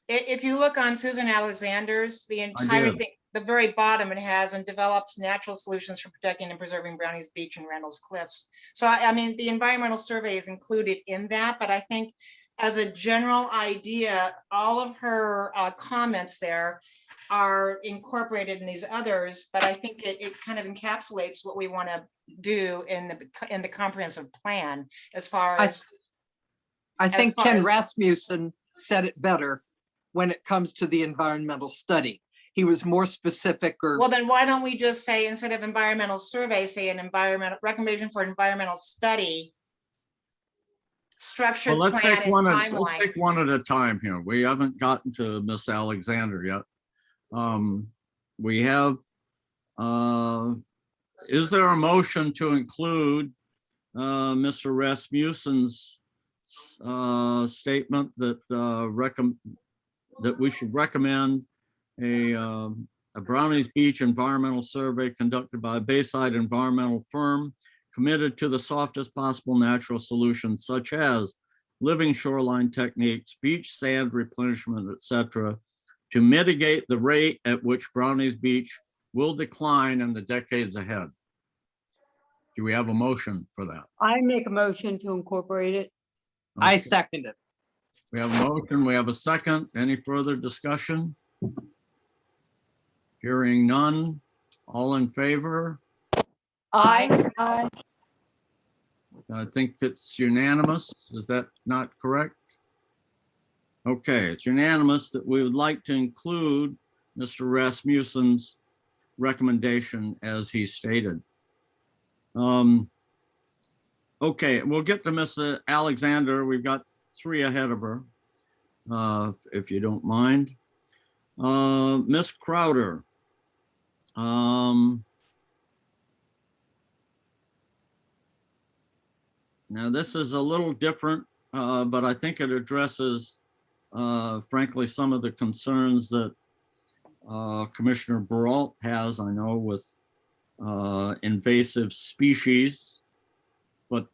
[SPEAKER 4] If you look on Susan Alexander's, the entire
[SPEAKER 1] did.
[SPEAKER 4] thing, the very bottom, it has and develops natural solutions for protecting and preserving Brownies Beach and Randall's Cliffs. So I mean, the environmental survey is included in that, but I think as a general idea, all of her comments there are incorporated in these others, but I think it kind of encapsulates what we want to do in the comprehensive plan as far
[SPEAKER 2] I
[SPEAKER 4] as.
[SPEAKER 2] I
[SPEAKER 4] As
[SPEAKER 2] think
[SPEAKER 4] far
[SPEAKER 2] Ken
[SPEAKER 4] as-
[SPEAKER 2] Rasmussen said it better when it comes to the environmental study. He was more specific or.
[SPEAKER 4] Well, then why don't we just say, instead of environmental survey, say an environmental recommendation for environmental study, structured
[SPEAKER 1] Well, let's
[SPEAKER 4] plan
[SPEAKER 1] take
[SPEAKER 4] and
[SPEAKER 1] one let's
[SPEAKER 4] timeline.
[SPEAKER 1] take one at a time here. We haven't gotten to Miss Alexander yet. We have, is there a motion to include Mr. Rasmussen's statement that that we should recommend a Brownies Beach environmental survey conducted by a Bayside environmental firm committed to the softest possible natural solutions such as living shoreline techniques, beach sand replenishment, etc., to mitigate the rate at which Brownies Beach will decline in the decades ahead. Do we have a motion for that?
[SPEAKER 3] I make a motion to incorporate it.
[SPEAKER 2] I
[SPEAKER 1] Okay.
[SPEAKER 2] second it.
[SPEAKER 1] We have a motion, we have a second. Any further discussion? Hearing none. All in favor?
[SPEAKER 3] I,
[SPEAKER 1] I think it's unanimous. Is that not correct? Okay, it's unanimous that we would like to include Mr. Rasmussen's recommendation as he stated. Okay, we'll get to Miss Alexander. We've got 3 ahead of her, if you don't mind. Miss Crowder. Now, this is a little different, but I think it addresses, frankly, some of the concerns that Commissioner Baralt has, I know, with invasive species. But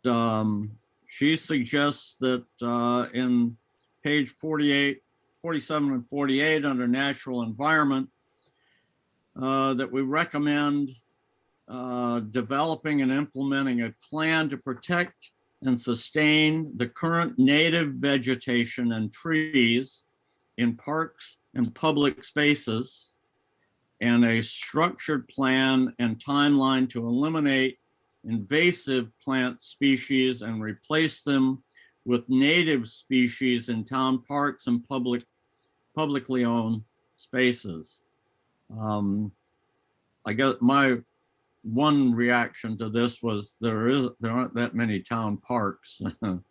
[SPEAKER 1] she suggests that in page 48, 47 and 48 under natural environment, that we recommend developing and implementing a plan to protect and sustain the current native vegetation and trees in parks and public spaces, and a structured plan and timeline to eliminate invasive plant species and replace them with native species in town parks and publicly owned spaces. I guess my one reaction to this was there aren't that many town parks and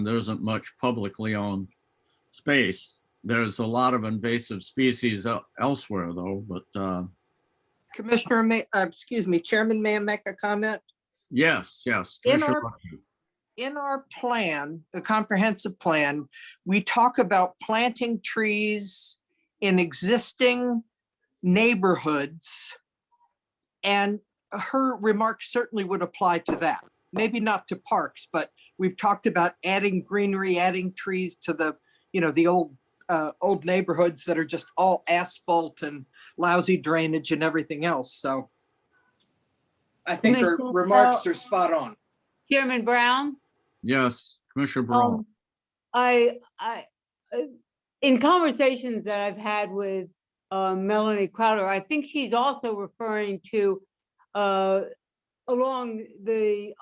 [SPEAKER 1] there isn't much publicly owned space. There's a lot of invasive species elsewhere though, but
[SPEAKER 2] Commissioner, excuse me, Chairman, may I make a comment?
[SPEAKER 1] yes.
[SPEAKER 2] In
[SPEAKER 1] Commissioner
[SPEAKER 2] our-
[SPEAKER 1] Buckey.
[SPEAKER 2] In our plan, the comprehensive plan, we talk about planting trees in existing neighborhoods. And her remarks certainly would apply to that. Maybe not to parks, but we've talked about adding greenery, adding trees to the, the old neighborhoods that are just all asphalt and lousy drainage and everything else. So I think her
[SPEAKER 3] Commissioner
[SPEAKER 2] remarks are spot on.
[SPEAKER 3] Chairman Brown?
[SPEAKER 1] Yes, Commissioner Baralt.
[SPEAKER 3] I, in conversations that I've had with Melanie Crowder, I think she's also referring to along the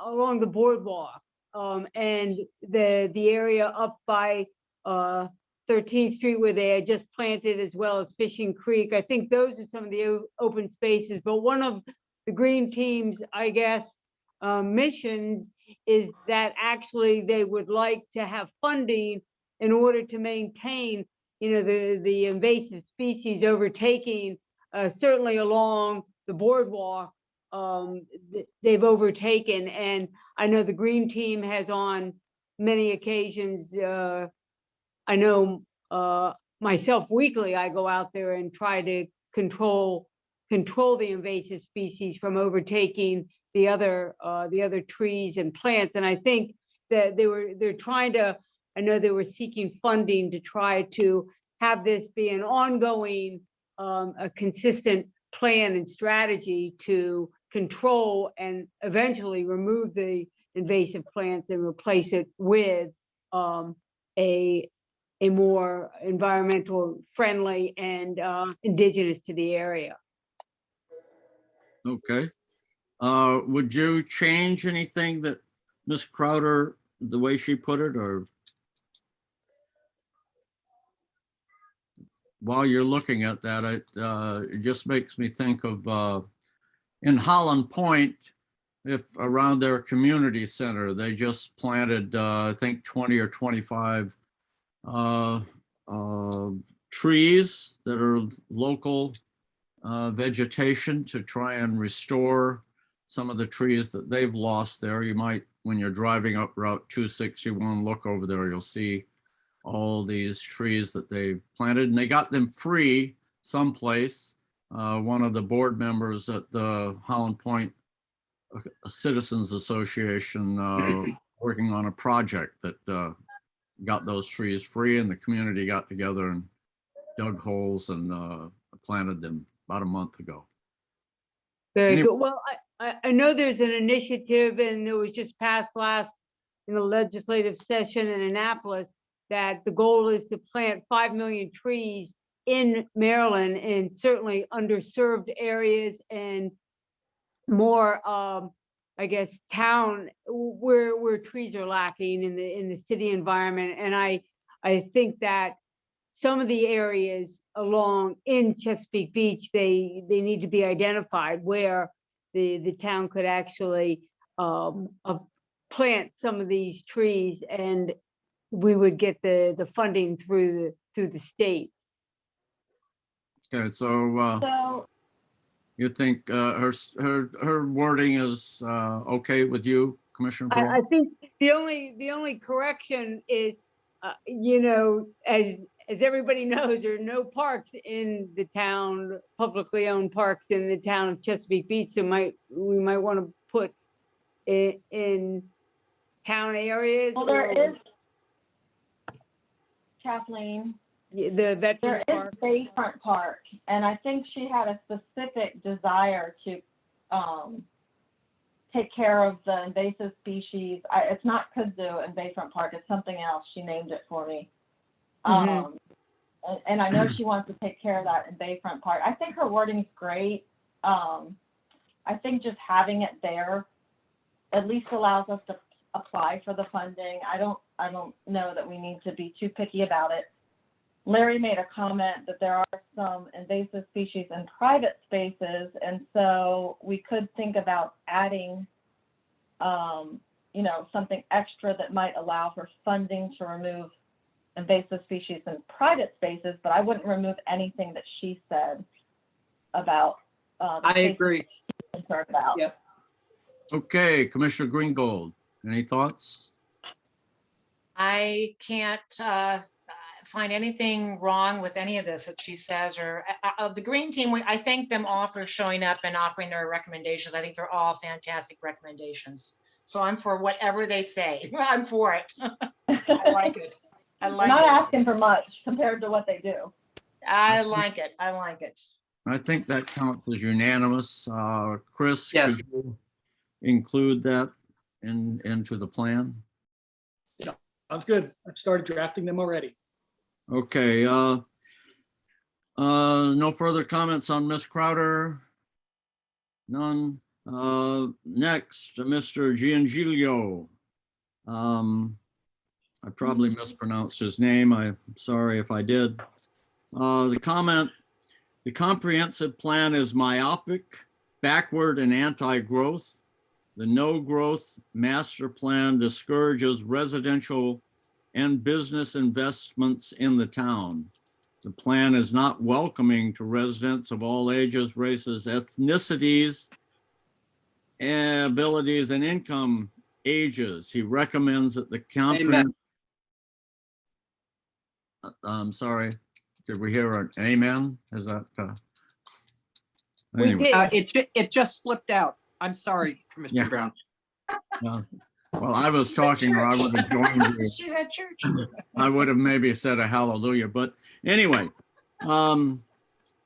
[SPEAKER 3] boardwalk and the area up by 13th Street where they had just planted, as well as Fishing Creek. I think those are some of the open spaces, but one of the green teams, I guess, missions is that actually they would like to have funding in order to maintain, the invasive species overtaking, certainly along the boardwalk, they've overtaken. And I know the Green Team has on many occasions, I know myself weekly, I go out there and try to control the invasive species from overtaking the other trees and plants. And I think that they're trying to, I know they were seeking funding to try to have this be an ongoing, a consistent plan and strategy to control and eventually remove the invasive plants and replace it with a more environmental friendly and indigenous to the area.
[SPEAKER 1] Okay. Would you change anything that Ms. Crowder, the way she put it, or while you're looking at that, it just makes me think of in Holland Point, if around their community center, they just planted, I think 20 or 25 trees that are local vegetation to try and restore some of the trees that they've lost there. You might, when you're driving up Route 261, look over there, you'll see all these trees that they've planted, and they got them free someplace. One of the board members at the Holland Point Citizens Association working on a project that got those trees free, and the community got together and dug holes and planted them about a month ago.
[SPEAKER 3] Very
[SPEAKER 1] Any-
[SPEAKER 3] good. Well, I know there's an initiative, and it was just passed last in the legislative session in Annapolis, that the goal is to plant 5 million trees in Maryland, in certainly underserved areas and more, I guess, town where trees are lacking in the city environment. And I think that some of the areas along in Chesapeake Beach, they need to be identified where the town could actually plant some of these trees, and we would get the funding through the state.
[SPEAKER 1] Okay, so
[SPEAKER 7] So,
[SPEAKER 1] you think her wording is okay with you, Commissioner
[SPEAKER 3] I
[SPEAKER 1] Braun?
[SPEAKER 3] think the only correction is, as everybody knows, there are no parks in the town, publicly owned parks in the town of Chesapeake Beach. So we might want to put it in town areas.
[SPEAKER 7] well, there
[SPEAKER 3] or
[SPEAKER 7] is, Kathleen,
[SPEAKER 3] the
[SPEAKER 7] there
[SPEAKER 3] Veterans
[SPEAKER 7] is
[SPEAKER 3] Park.
[SPEAKER 7] Bayfront Park, and I think she had a specific desire to take care of the invasive species. It's not kudzu in Bayfront Park, it's something else. She named it for me.
[SPEAKER 3] Mhm.
[SPEAKER 7] And I know she wants to take care of that in Bayfront Park. I think her wording is great. I think just having it there at least allows us to apply for the funding. I don't know that we need to be too picky about it. Larry made a comment that there are some invasive species in private spaces, and so we could think about adding, something extra that might allow for funding to remove invasive species in private spaces, but I wouldn't remove anything that she said about.
[SPEAKER 2] I agree.
[SPEAKER 7] Concerned about.
[SPEAKER 2] Yes.
[SPEAKER 1] Okay, Commissioner Greengold, any thoughts?
[SPEAKER 4] I can't find anything wrong with any of this that she says, or of the Green Team. I thank them all for showing up and offering their recommendations. I think they're all fantastic recommendations. So I'm for whatever they say. I'm for it. I like it. I like
[SPEAKER 7] Not
[SPEAKER 4] it.
[SPEAKER 7] asking for much compared to what they do.
[SPEAKER 4] I like it. I like it.
[SPEAKER 1] I think that counts as unanimous. Chris,
[SPEAKER 2] Yes.
[SPEAKER 1] could you include that into the plan?
[SPEAKER 6] Sounds good. I've started drafting them already.
[SPEAKER 1] Okay, no further comments on Ms. Crowder? None. Next, Mr. Giangilio. I probably mispronounced his name. I'm sorry if I did. The comment, the comprehensive plan is myopic, backward, and anti-growth. the no-growth master plan discourages residential and business investments in the town. The plan is not welcoming to residents of all ages, races, ethnicities, abilities, and income ages. He recommends that the comprehensive. I'm sorry, did we hear an amen? Is that?
[SPEAKER 3] We
[SPEAKER 1] Anyway,
[SPEAKER 3] did.
[SPEAKER 2] It just slipped out. I'm sorry,
[SPEAKER 1] Yeah.
[SPEAKER 2] Commissioner Brown.
[SPEAKER 1] no. Well, I was talking, or I would have joined you.
[SPEAKER 4] She's at church.
[SPEAKER 1] I would have maybe said a hallelujah, but anyway,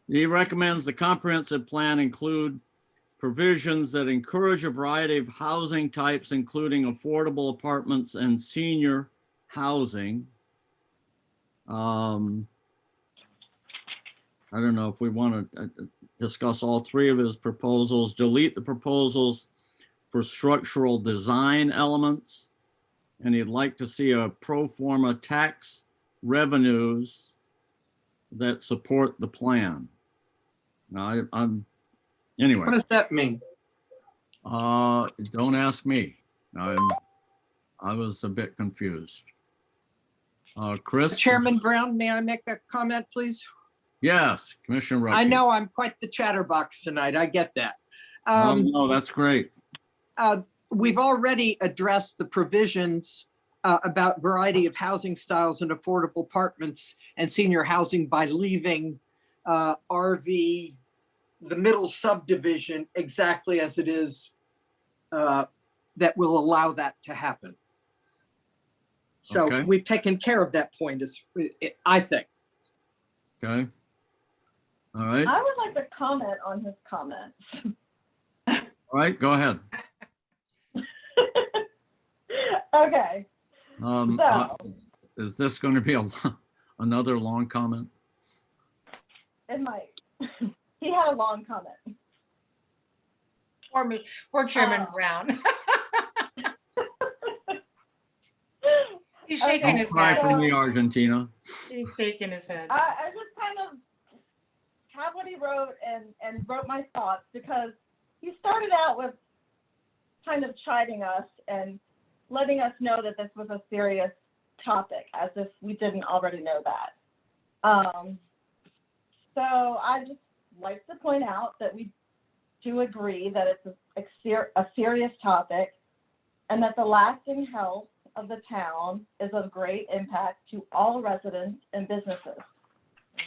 [SPEAKER 1] he recommends the comprehensive plan include provisions that encourage a variety of housing types, including affordable apartments and senior housing. I don't know if we want to discuss all three of his proposals. Delete the proposals for structural design elements. And he'd like to see a pro forma tax revenues that support the plan. Now, anyway,
[SPEAKER 2] What does that mean?
[SPEAKER 1] don't ask me. I was a bit confused. Chris?
[SPEAKER 2] Chairman Brown, may I make a comment, please?
[SPEAKER 1] Yes, Commissioner Rutke.
[SPEAKER 2] I know I'm quite the chatterbox tonight. I get that.
[SPEAKER 1] No, that's great.
[SPEAKER 2] We've already addressed the provisions about variety of housing styles and affordable apartments and senior housing by leaving RV, the middle subdivision, exactly as it is, that will allow that to happen. So
[SPEAKER 1] Okay.
[SPEAKER 2] we've taken care of that point, I think.
[SPEAKER 1] Okay. All right.
[SPEAKER 7] I would like to comment on his comments.
[SPEAKER 1] All right, go ahead.
[SPEAKER 7] Okay, So-
[SPEAKER 1] Is this going to be another long comment?
[SPEAKER 7] it might. He had a long comment.
[SPEAKER 4] Poor Chairman
[SPEAKER 7] Oh.
[SPEAKER 4] Brown. He's shaking
[SPEAKER 7] Okay.
[SPEAKER 4] his
[SPEAKER 1] Don't cry
[SPEAKER 4] head.
[SPEAKER 1] for me, Argentina.
[SPEAKER 4] He's shaking his head.
[SPEAKER 7] I just kind of have what he wrote and wrote my thoughts, because he started out with kind of chiding us and letting us know that this was a serious topic, as if we didn't already know that. So I just like to point out that we do agree that it's a serious topic, and that the lasting health of the town is of great impact to all residents and businesses.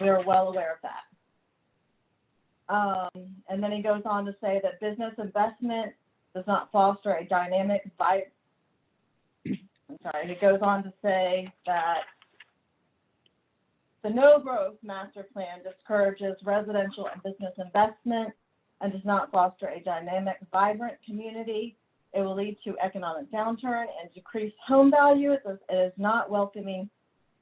[SPEAKER 7] We're well aware of that. And then he goes on to say that business investment does not foster a dynamic he goes on to say that the no-growth master plan discourages residential and business investment and does not foster a dynamic, vibrant community. It will lead to economic downturn and decreased home values. It is not welcoming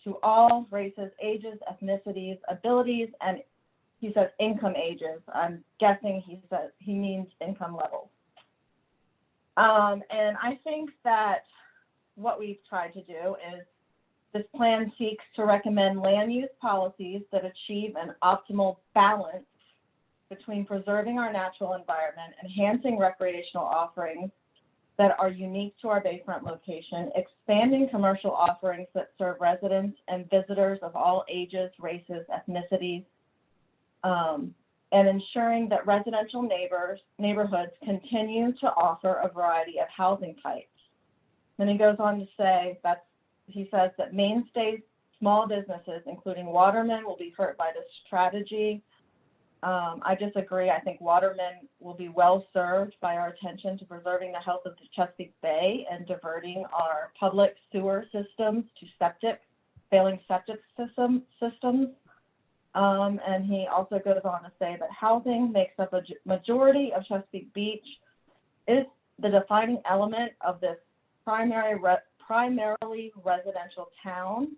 [SPEAKER 7] to all races, ages, ethnicities, abilities, and he says income ages. I'm guessing he means income levels. And I think that what we've tried to do is this plan seeks to recommend land use policies that achieve an optimal balance between preserving our natural environment, enhancing recreational offerings that are unique to our Bayfront location, expanding commercial offerings that serve residents and visitors of all ages, races, ethnicities, and ensuring that residential neighborhoods continue to offer a variety of housing types. Then he goes on to say he says that mainstay small businesses, including watermen, will be hurt by this strategy. I disagree. I think watermen will be well served by our attention to preserving the health of the Chesapeake Bay and diverting our public sewer systems to failing septic systems. And he also goes on to say that housing makes up a majority of Chesapeake Beach, is the defining element of this primarily residential town,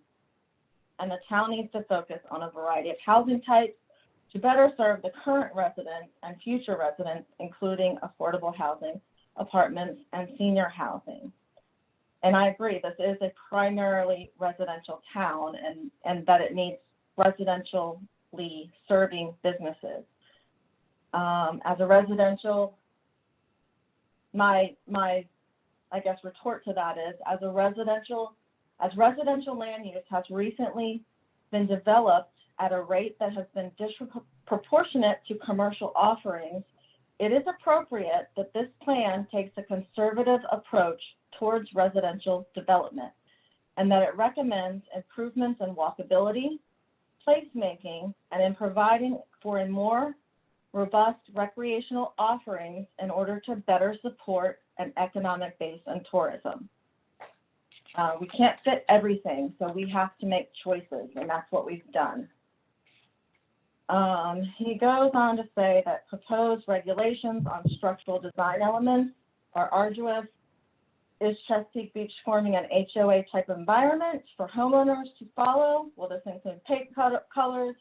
[SPEAKER 7] and the town needs to focus on a variety of housing types to better serve the current residents and future residents, including affordable housing, apartments, and senior housing. And I agree, this is a primarily residential town, and that it needs residentially serving businesses. As a residential my, I guess, retort to that is, as residential land use has recently been developed at a rate that has been disproportionate to commercial offerings, it is appropriate that this plan takes a conservative approach towards residential development, and that it recommends improvements in walkability, placemaking, and in providing for a more robust recreational offerings in order to better support an economic base in tourism. We can't fit everything, so we have to make choices, and that's what we've done. He goes on to say that proposed regulations on structural design elements are arduous. Is Chesapeake Beach forming an HOA type environment for homeowners to follow? Will this include paint colors,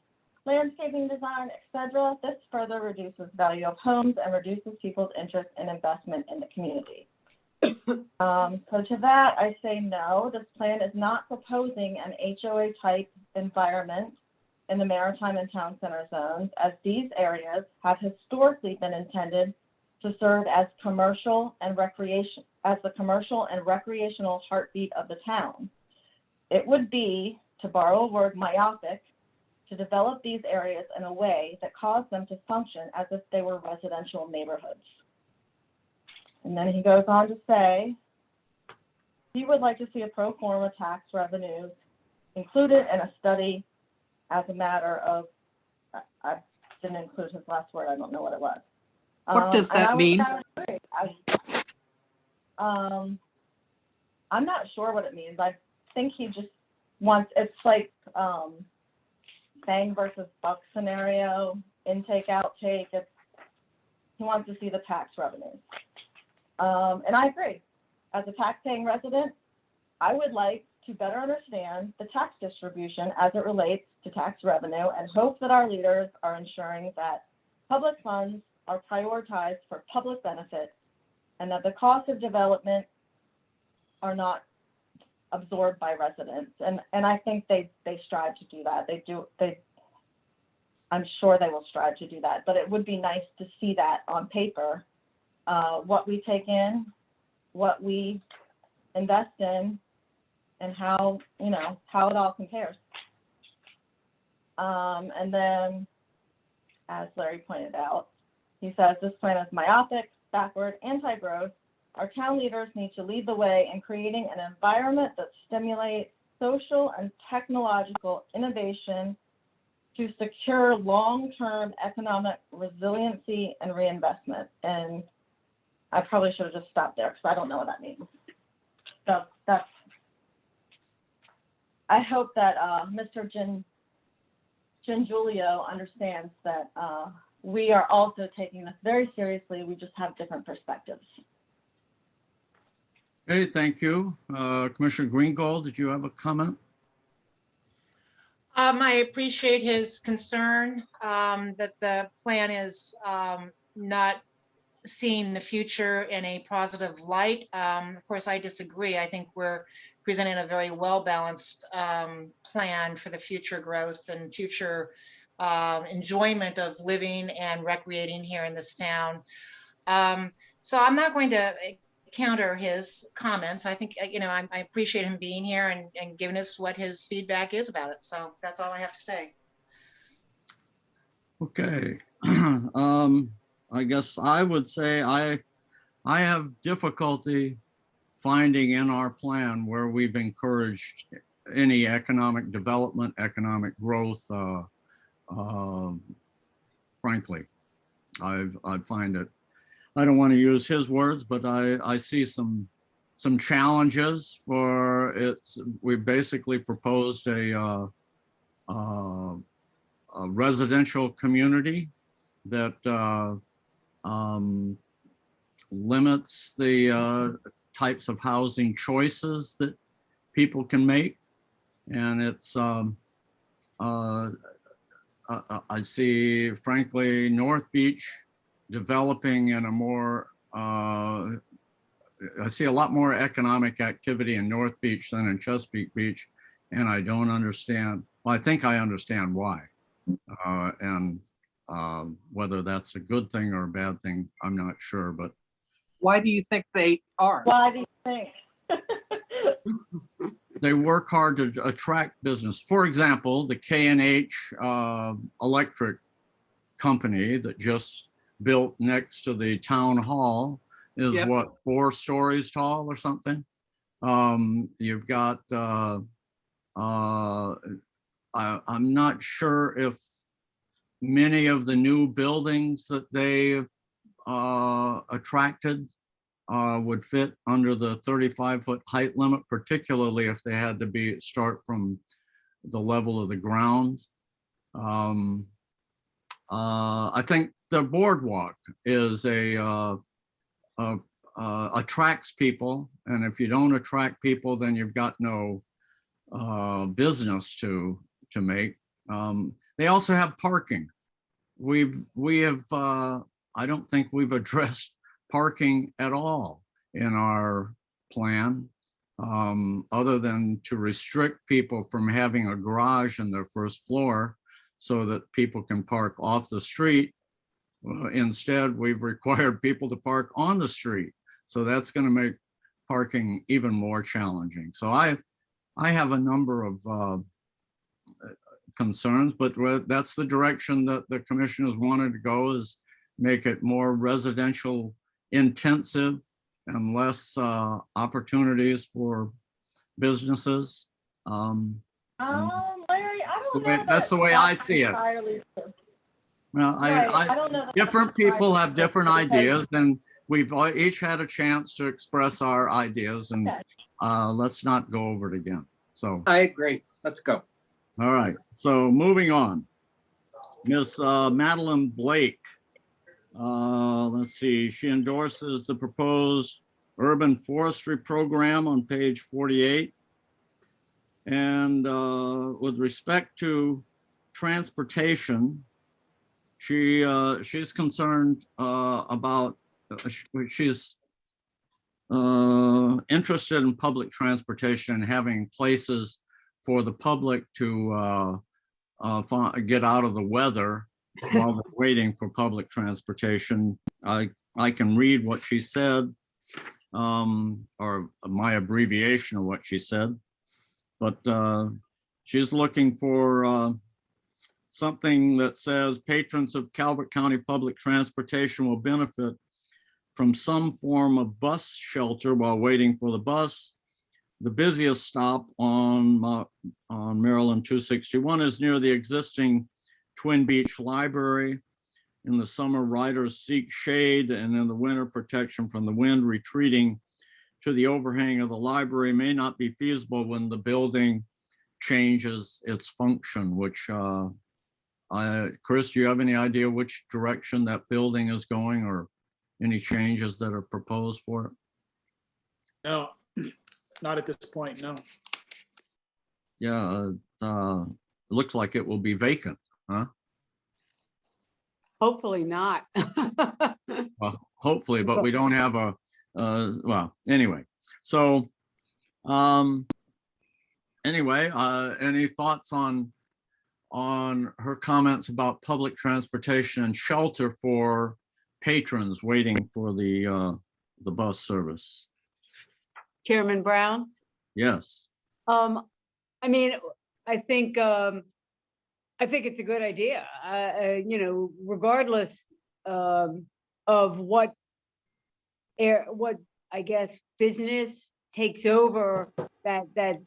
[SPEAKER 7] landscaping design, etc.? This further reduces value of homes and reduces people's interest in investment in the community. So to that, I say no. This plan is not proposing an HOA type environment in the maritime and town center zones, as these areas have historically been intended to serve as the commercial and recreational heartbeat of the town. It would be, to borrow a word, myopic, to develop these areas in a way that caused them to function as if they were residential neighborhoods. And then he goes on to say, he would like to see a pro forma tax revenues included in a study as a matter of, I didn't include his last word, I don't know what it was.
[SPEAKER 2] What does
[SPEAKER 7] And I
[SPEAKER 2] that
[SPEAKER 7] would
[SPEAKER 2] mean?
[SPEAKER 7] agree. I'm not sure what it means. I think he just wants, it's like bang versus buck scenario, intake, outtake. He wants to see the tax revenues. And I agree. As a tax-paying resident, I would like to better understand the tax distribution as it relates to tax revenue, and hope that our leaders are ensuring that public funds are prioritized for public benefit, and that the costs of development are not absorbed by residents. And I think they strive to do that. I'm sure they will strive to do that, but it would be nice to see that on paper, what we take in, what we invest in, and how it all compares. And then, as Larry pointed out, he says this plan is myopic, backward, anti-growth. Our town leaders need to lead the way in creating an environment that stimulates social and technological innovation to secure long-term economic resiliency and reinvestment. And I probably should have just stopped there because I don't know what that means. So I hope that Mr. Gingulio understands that we are also taking this very seriously. We just have different perspectives.
[SPEAKER 1] Okay, thank you. Commissioner Greengold, did you have a comment?
[SPEAKER 4] I appreciate his concern that the plan is not seeing the future in a positive light. Of course, I disagree. I think we're presenting a very well-balanced plan for the future growth and future enjoyment of living and recreating here in this town. So I'm not going to counter his comments. I think, I appreciate him being here and giving us what his feedback is about it. So that's all I have to say.
[SPEAKER 1] Okay. I guess I would say I have difficulty finding in our plan where we've encouraged any economic development, economic growth. Frankly, I find it, I don't want to use his words, but I see some challenges for it's. We basically proposed a residential community that limits the types of housing choices that people can make, and it's I see, frankly, North Beach developing in a more, I see a lot more economic activity in North Beach than in Chesapeake Beach, and I don't understand. Well, I think I understand why, and whether that's a good thing or a bad thing, I'm not sure. But
[SPEAKER 2] Why do you think they are?
[SPEAKER 7] Why do you think?
[SPEAKER 1] They work hard to attract business. For example, the K&H Electric Company that just built next to the town hall is
[SPEAKER 2] Yep.
[SPEAKER 1] what, 4 stories tall or something? You've got, I'm not sure if many of the new buildings that they attracted would fit under the 35-foot height limit, particularly if they had to start from the level of the ground. I think the boardwalk is attracts people, and if you don't attract people, then you've got no business to make. They also have parking. We have I don't think we've addressed parking at all in our plan, other than to restrict people from having a garage in their first floor so that people can park off the street. Instead, we've required people to park on the street. So that's going to make parking even more challenging. So I have a number of concerns, but that's the direction that the commission has wanted to go, is make it more residential intensive and less opportunities for businesses.
[SPEAKER 7] Larry, I don't know.
[SPEAKER 1] That's the way I see it. Well,
[SPEAKER 7] Right,
[SPEAKER 1] I
[SPEAKER 7] don't know that
[SPEAKER 1] different
[SPEAKER 7] that's
[SPEAKER 1] people have different
[SPEAKER 7] because-
[SPEAKER 1] ideas, and we've each had a chance to express our ideas, and
[SPEAKER 7] Okay.
[SPEAKER 1] let's not go over it again. So,
[SPEAKER 2] I agree. Let's go.
[SPEAKER 1] all right, so moving on. Miss Madeline Blake, let's see, she endorses the proposed urban forestry program on page 48. And with respect to transportation, she's concerned about, she's interested in public transportation and having places for the public to get out of the weather while they're waiting for public transportation. I can read what she said, or my abbreviation of what she said, but she's looking for something that says patrons of Calvert County Public Transportation will benefit from some form of bus shelter while waiting for the bus. The busiest stop on Maryland 261 is near the existing Twin Beach Library. In the summer, riders seek shade, and in the winter, protection from the wind. Retreating to the overhang of the library may not be feasible when the building changes its function, which Chris, do you have any idea which direction that building is going, or any changes that are proposed for it?
[SPEAKER 6] No, not at this point, no.
[SPEAKER 1] Yeah, it looks like it will be vacant, huh?
[SPEAKER 3] Hopefully not.
[SPEAKER 1] Well, hopefully, but we don't have a, well, anyway. So, anyway, any thoughts on her comments about public transportation and shelter for patrons waiting for the bus service?
[SPEAKER 3] Chairman Brown?
[SPEAKER 1] Yes.
[SPEAKER 3] I mean, I think it's a good idea. You know, regardless of what I guess business takes over that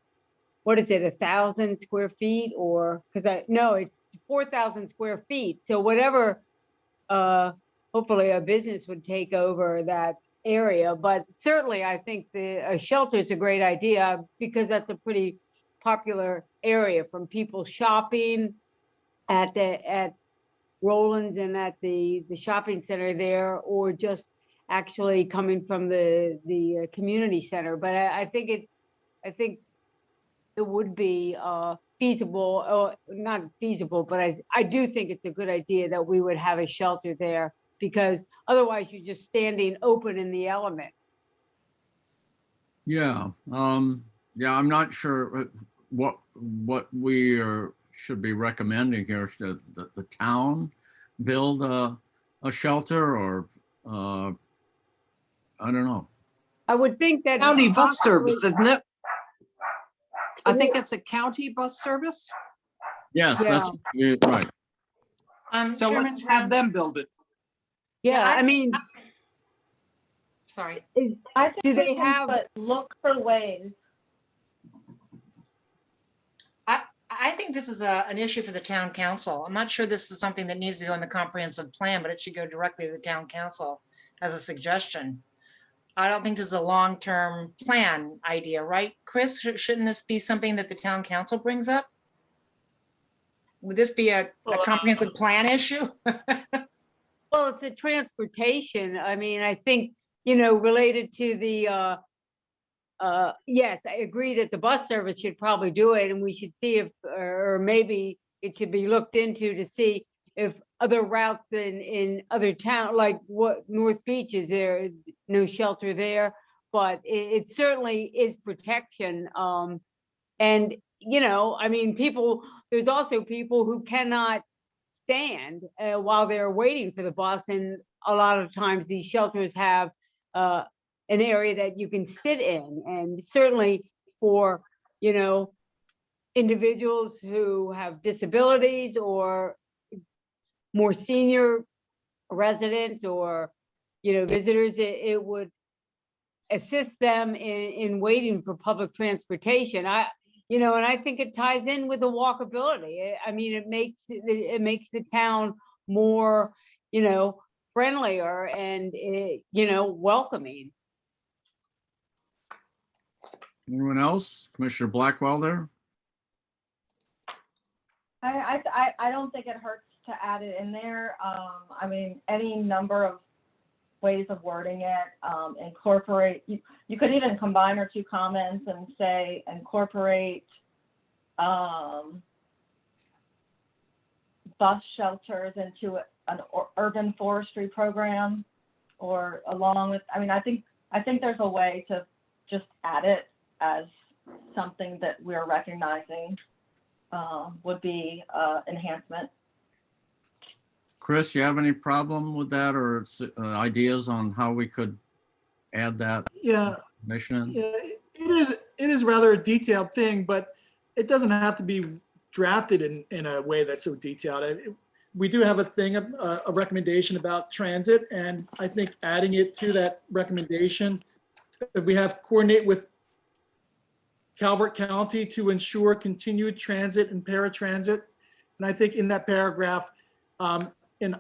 [SPEAKER 3] what is it, 1,000 square feet, or no, it's 4,000 square feet. So whatever, hopefully a business would take over that area. But certainly I think a shelter is a great idea, because that's a pretty popular area, from people shopping at Roland's and at the shopping center there, or just actually coming from the community center. But I think it would be feasible, or not feasible, but I do think it's a good idea that we would have a shelter there, because otherwise you're just standing open in the element.
[SPEAKER 1] Yeah. Yeah, I'm not sure what we should be recommending here. Should the town build a shelter, or I don't know.
[SPEAKER 3] I would think that.
[SPEAKER 2] County bus
[SPEAKER 3] possibly-
[SPEAKER 2] service, isn't it? I think it's a county bus service.
[SPEAKER 1] Yes, that's right.
[SPEAKER 2] So
[SPEAKER 4] Chairman
[SPEAKER 2] let's have
[SPEAKER 4] Brown,
[SPEAKER 2] them build it.
[SPEAKER 3] Yeah, I mean,
[SPEAKER 4] sorry.
[SPEAKER 7] I think
[SPEAKER 3] Do
[SPEAKER 7] we
[SPEAKER 3] they
[SPEAKER 7] can,
[SPEAKER 3] have-
[SPEAKER 7] but look for ways.
[SPEAKER 4] I think this is an issue for the town council. I'm not sure this is something that needs to go in the comprehensive plan, but it should go directly to the town council as a suggestion. I don't think this is a long-term plan idea, right? Chris, shouldn't this be something that the town council brings up? Would this be a comprehensive plan issue?
[SPEAKER 3] well, it's the transportation. I mean, I think, related to the, yes, I agree that the bus service should probably do it, and we should see if, or maybe it should be looked into to see if other routes in other town, like what North Beach, is there no shelter there? But it certainly is protection. And, I mean, there's also people who cannot stand while they're waiting for the bus. And a lot of times these shelters have an area that you can sit in, and certainly for, individuals who have disabilities or more senior residents or, visitors, it would assist them in waiting for public transportation. And I think it ties in with the walkability. I mean, it makes the town more, friendlier and, welcoming.
[SPEAKER 1] Anyone else? Commissioner Blackwell there?
[SPEAKER 7] I don't think it hurts to add it in there. I mean, any number of ways of wording it, incorporate, you could even combine our two comments and say incorporate bus shelters into an urban forestry program, or along with, I mean, I think there's a way to just add it as something that we're recognizing would be enhancement.
[SPEAKER 1] Chris, you have any problem with that, or ideas on how we could add that
[SPEAKER 6] Yeah,
[SPEAKER 1] information in?
[SPEAKER 6] yeah, it is rather a detailed thing, but it doesn't have to be drafted in a way that's so detailed. We do have a thing, a recommendation about transit, and I think adding it to that recommendation, we have coordinate with Calvert County to ensure continued transit and paratransit. And I think in that paragraph, in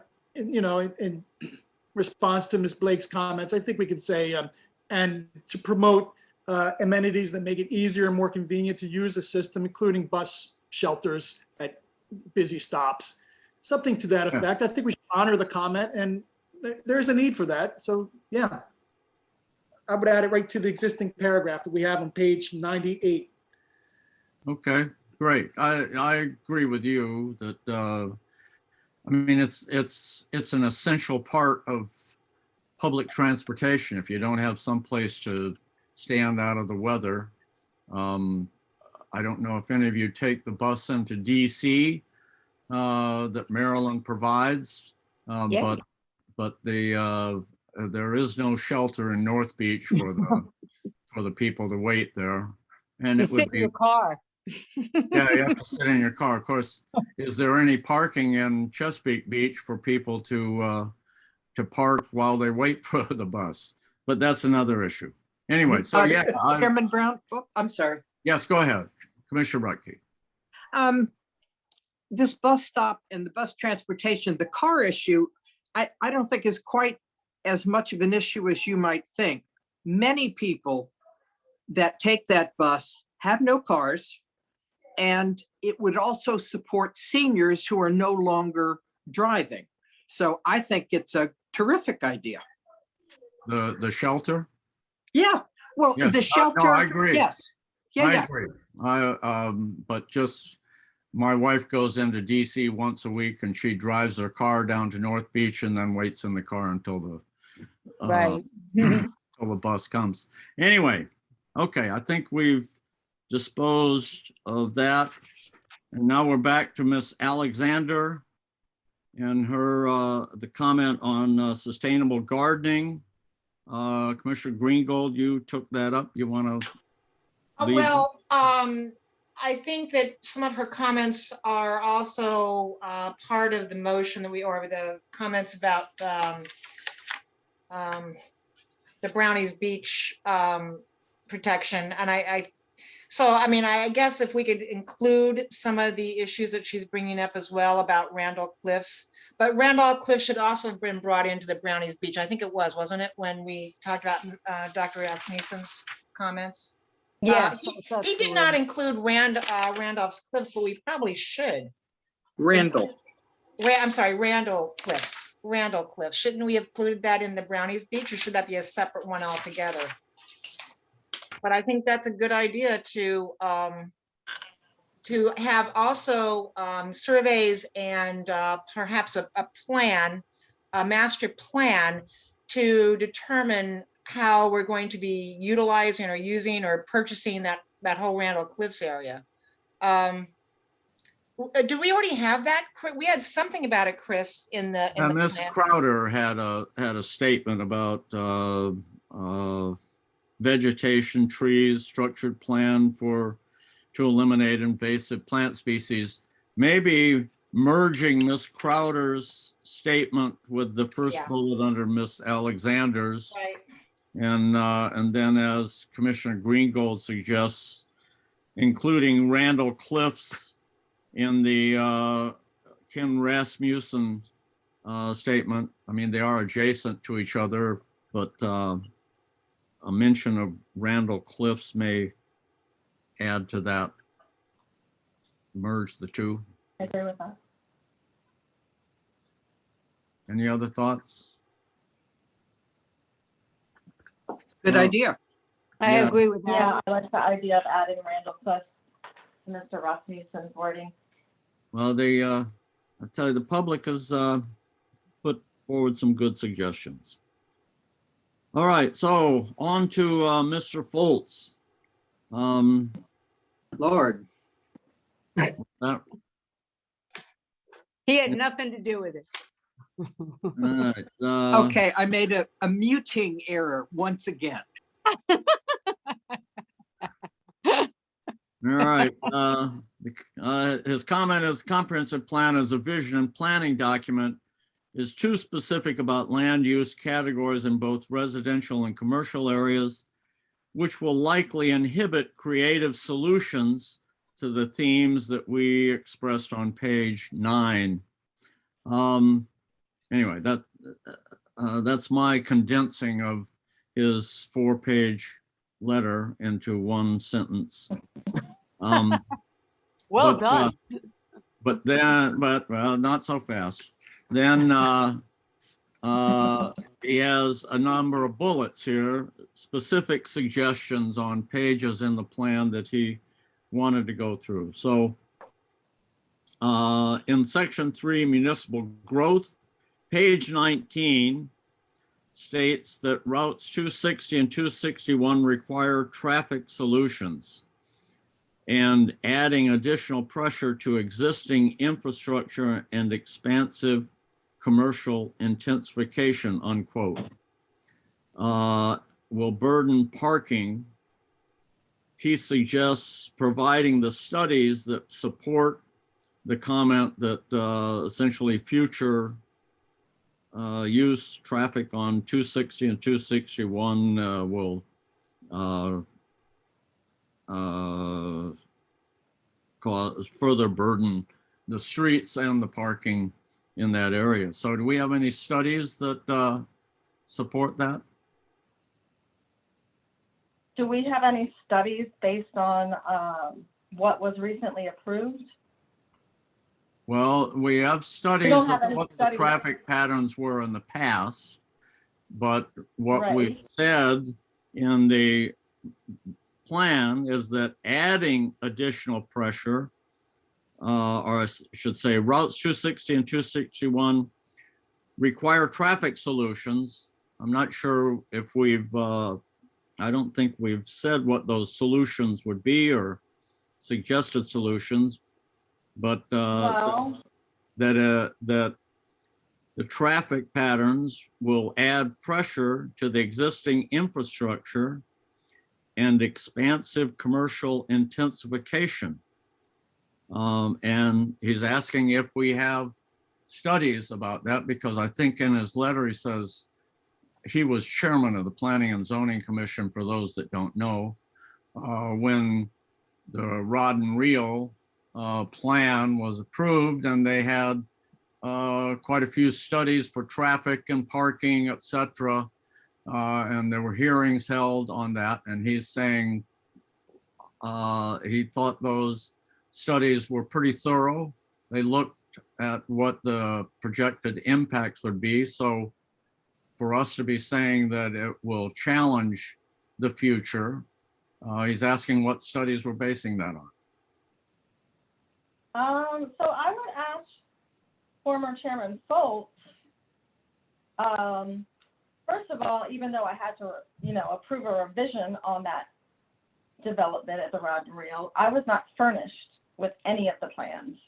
[SPEAKER 6] response to Ms. Blake's comments, I think we could say, and to promote amenities that make it easier and more convenient to use the system, including bus shelters at busy stops, something to that effect. I think we should honor the comment, and there's a need for that. So yeah, I would add it right to the existing paragraph that we have on page 98.
[SPEAKER 1] Okay, great. I agree with you that, I mean, it's an essential part of public transportation. If you don't have some place to stand out of the weather, I don't know if any of you take the bus into DC that Maryland provides,
[SPEAKER 3] Yeah.
[SPEAKER 1] but there is no shelter in North Beach for the people to wait there, and
[SPEAKER 3] You
[SPEAKER 1] it would
[SPEAKER 3] sit in
[SPEAKER 1] be.
[SPEAKER 3] your car.
[SPEAKER 1] Yeah, you have to sit in your car. Of course, is there any parking in Chesapeake Beach for people to park while they wait for the bus? But that's another issue. Anyway, so yeah,
[SPEAKER 2] Chairman Brown, I'm sorry.
[SPEAKER 1] yes, go ahead, Commissioner Rutke.
[SPEAKER 2] This bus stop and the bus transportation, the car issue, I don't think is quite as much of an issue as you might think. Many people that take that bus have no cars, and it would also support seniors who are no longer driving. So I think it's a terrific idea.
[SPEAKER 1] The shelter?
[SPEAKER 2] Yeah, well,
[SPEAKER 1] Yes.
[SPEAKER 2] the
[SPEAKER 1] No,
[SPEAKER 2] shelter.
[SPEAKER 1] I agree.
[SPEAKER 2] Yes. Yeah,
[SPEAKER 1] I
[SPEAKER 2] yeah.
[SPEAKER 1] agree. But just, my wife goes into DC once a week and she drives her car down to North Beach and then waits in the car until the
[SPEAKER 3] Right.
[SPEAKER 1] until the bus comes. Anyway, okay, I think we've disposed of that. And now we're back to Miss Alexander and her, the comment on sustainable gardening. Commissioner Greengold, you took that up. You want to? Leave.
[SPEAKER 4] Well, I think that some of her comments are also part of the motion that or the comments about the Brownies Beach protection. And I guess if we could include some of the issues that she's bringing up as well about Randall Cliffs, but Randall Cliffs should also have been brought into the Brownies Beach. I think it was, wasn't it, when we talked about Dr. Rasmussen's comments?
[SPEAKER 3] Yes.
[SPEAKER 4] He did not include Randolph's Cliffs, but we probably should.
[SPEAKER 2] Randall.
[SPEAKER 4] I'm sorry, Randall Cliffs. Randall Cliffs. Shouldn't we have included that in the Brownies Beach, or should that be a separate one altogether? But I think that's a good idea to have also surveys and perhaps a plan, a master plan to determine how we're going to be utilizing or using or purchasing that whole Randall Cliffs area. Do we already have that? We had something about it, Chris, in the
[SPEAKER 1] Ms.
[SPEAKER 4] plan.
[SPEAKER 1] Crowder had a statement about vegetation, trees, structured plan to eliminate invasive plant species. Maybe merging Ms. Crowder's statement with the first
[SPEAKER 4] Yeah.
[SPEAKER 1] bullet under Ms. Alexander's.
[SPEAKER 4] Right.
[SPEAKER 1] And then, as Commissioner Greengold suggests, including Randall Cliffs in the Ken Rasmussen statement. I mean, they are adjacent to each other, but a mention of Randall Cliffs may add to that, merge the two.
[SPEAKER 7] I agree with that.
[SPEAKER 1] Any other thoughts?
[SPEAKER 2] Good
[SPEAKER 1] Well,
[SPEAKER 2] idea.
[SPEAKER 3] I
[SPEAKER 1] Yeah.
[SPEAKER 3] agree with that.
[SPEAKER 7] Yeah, I like the idea of adding Randall Cliff to Mr. Rasmussen's wording.
[SPEAKER 1] Well, I tell you, the public has put forward some good suggestions. All right, so on to Mr. Foltz.
[SPEAKER 2] Lord.
[SPEAKER 1] That,
[SPEAKER 3] He had nothing to do with it.
[SPEAKER 1] all right,
[SPEAKER 2] Okay, I made a muting error once again.
[SPEAKER 1] All right. His comment is comprehensive plan as a vision and planning document is too specific about land use categories in both residential and commercial areas, which will likely inhibit creative solutions to the themes that we expressed on page 9. Anyway, that's my condensing of his 4-page letter into one sentence.
[SPEAKER 3] Well
[SPEAKER 1] but,
[SPEAKER 3] done.
[SPEAKER 1] But not so fast. Then he has a number of bullets here, specific suggestions on pages in the plan that he wanted to go through. So in section 3, municipal growth, page 19 states that routes 260 and 261 require traffic solutions and adding additional pressure to existing infrastructure and expansive commercial intensification, unquote, will burden parking. He suggests providing the studies that support the comment that essentially future use traffic on 260 and 261 will cause further burden the streets and the parking in that area. So do we have any studies that support that?
[SPEAKER 7] Do we have any studies based on what was recently approved?
[SPEAKER 1] Well, we have studies
[SPEAKER 7] don't
[SPEAKER 1] of
[SPEAKER 7] have any
[SPEAKER 1] what the
[SPEAKER 7] studies.
[SPEAKER 1] traffic patterns were in the past, but what we've
[SPEAKER 7] Right.
[SPEAKER 1] said in the plan is that adding additional pressure, or I should say routes 260 and 261 require traffic solutions. I'm not sure if we've, I don't think we've said what those solutions would be or suggested solutions, but
[SPEAKER 7] Well,
[SPEAKER 1] that The traffic patterns will add pressure to the existing infrastructure and expansive commercial intensification. And he's asking if we have studies about that, because I think in his letter he says he was chairman of the Planning and Zoning Commission, for those that don't know, when the rod and reel plan was approved, and they had quite a few studies for traffic and parking, et cetera. And there were hearings held on that, and he's saying he thought those studies were pretty thorough. They looked at what the projected impacts would be. So for us to be saying that it will challenge the future, he's asking what studies we're basing that on.
[SPEAKER 7] So I would ask former Chairman Foltz, first of all, even though I had to, approve a revision on that development at the Rod and Reel, I was not furnished with any of the plans.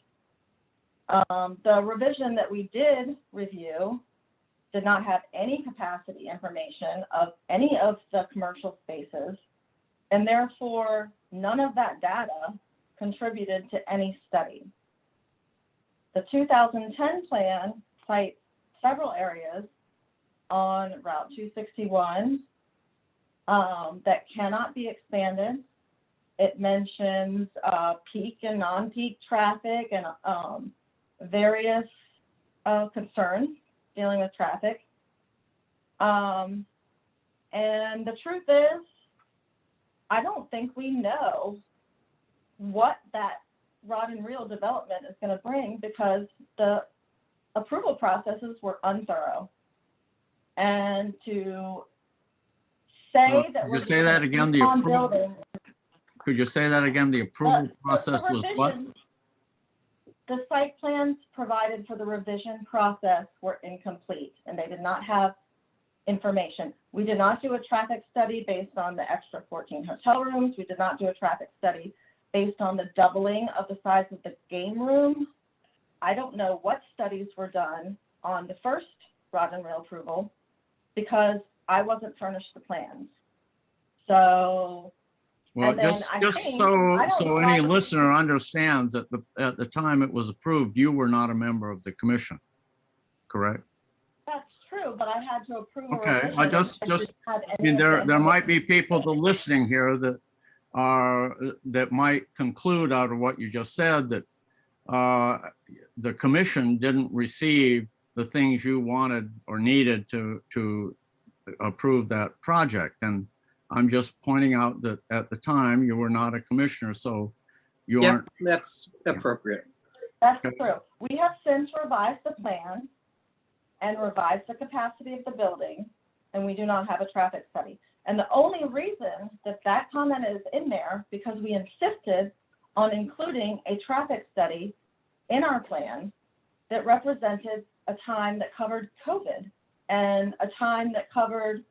[SPEAKER 7] The revision that we did review did not have any capacity information of any of the commercial spaces, and therefore none of that data contributed to any study. The 2010 plan cites several areas on Route 261 that cannot be expanded. It mentions peak and non-peak traffic and various concerns dealing with traffic. And the truth is, I don't think we know what that Rod and Reel development is going to bring, because the approval processes were unthorough. And to say that
[SPEAKER 1] Could you say that again? The approval, could you say that again? The approval process was what?
[SPEAKER 7] The site plans provided for the revision process were incomplete, and they did not have information. We did not do a traffic study based on the extra 14 hotel rooms. We did not do a traffic study based on the doubling of the size of the game room. I don't know what studies were done on the first Rod and Reel approval, because I wasn't furnished the plans. So,
[SPEAKER 1] Well,
[SPEAKER 7] and then
[SPEAKER 1] just
[SPEAKER 7] I don't
[SPEAKER 1] so
[SPEAKER 7] know
[SPEAKER 1] any
[SPEAKER 7] why-
[SPEAKER 1] listener understands that at the time it was approved, you were not a member of the commission, correct?
[SPEAKER 7] That's true, but I had to approve. a
[SPEAKER 1] Okay,
[SPEAKER 7] revision
[SPEAKER 1] I
[SPEAKER 7] that
[SPEAKER 1] just,
[SPEAKER 7] didn't have
[SPEAKER 1] I
[SPEAKER 7] any
[SPEAKER 1] mean,
[SPEAKER 7] of the
[SPEAKER 1] there might be
[SPEAKER 7] information.
[SPEAKER 1] people that listening here that might conclude out of what you just said that the commission didn't receive the things you wanted or needed to approve that project. And I'm just pointing out that at the time you were not a commissioner, so you
[SPEAKER 2] Yep,
[SPEAKER 1] aren't.
[SPEAKER 2] that's appropriate.
[SPEAKER 7] That's
[SPEAKER 1] Okay.
[SPEAKER 7] true. We have since revised the plan and revised the capacity of the building, and we do not have a traffic study. And the only reason that that comment is in there, because we insisted on including a traffic study in our plan that represented a time that covered COVID and a time that covered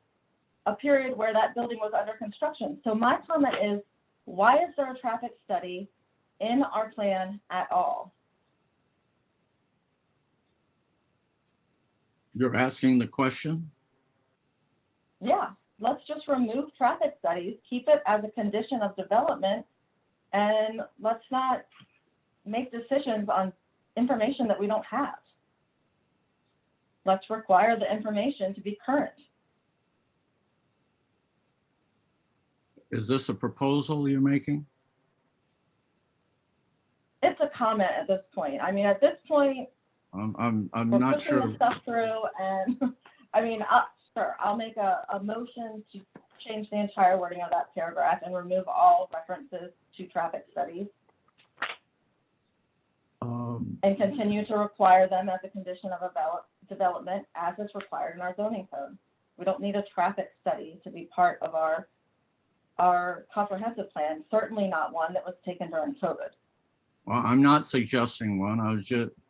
[SPEAKER 7] a period where that building was under construction. So my comment is, why is there a traffic study in our plan at all?
[SPEAKER 1] You're asking the question?
[SPEAKER 7] Yeah, let's just remove traffic studies, keep it as a condition of development, and let's not make decisions on information that we don't have. Let's require the information to be current.
[SPEAKER 1] Is this a proposal you're making?
[SPEAKER 7] It's a comment at this point. I mean, at this point,
[SPEAKER 1] I'm
[SPEAKER 7] we're
[SPEAKER 1] not
[SPEAKER 7] pushing
[SPEAKER 1] sure.
[SPEAKER 7] this stuff through, and I mean, sure, I'll make a motion to change the entire wording of that paragraph and remove all references to traffic studies and continue to require them as a condition of development as is required in our zoning code. We don't need a traffic study to be part of our comprehensive plan, certainly not one that was taken during COVID.
[SPEAKER 1] Well, I'm not suggesting one.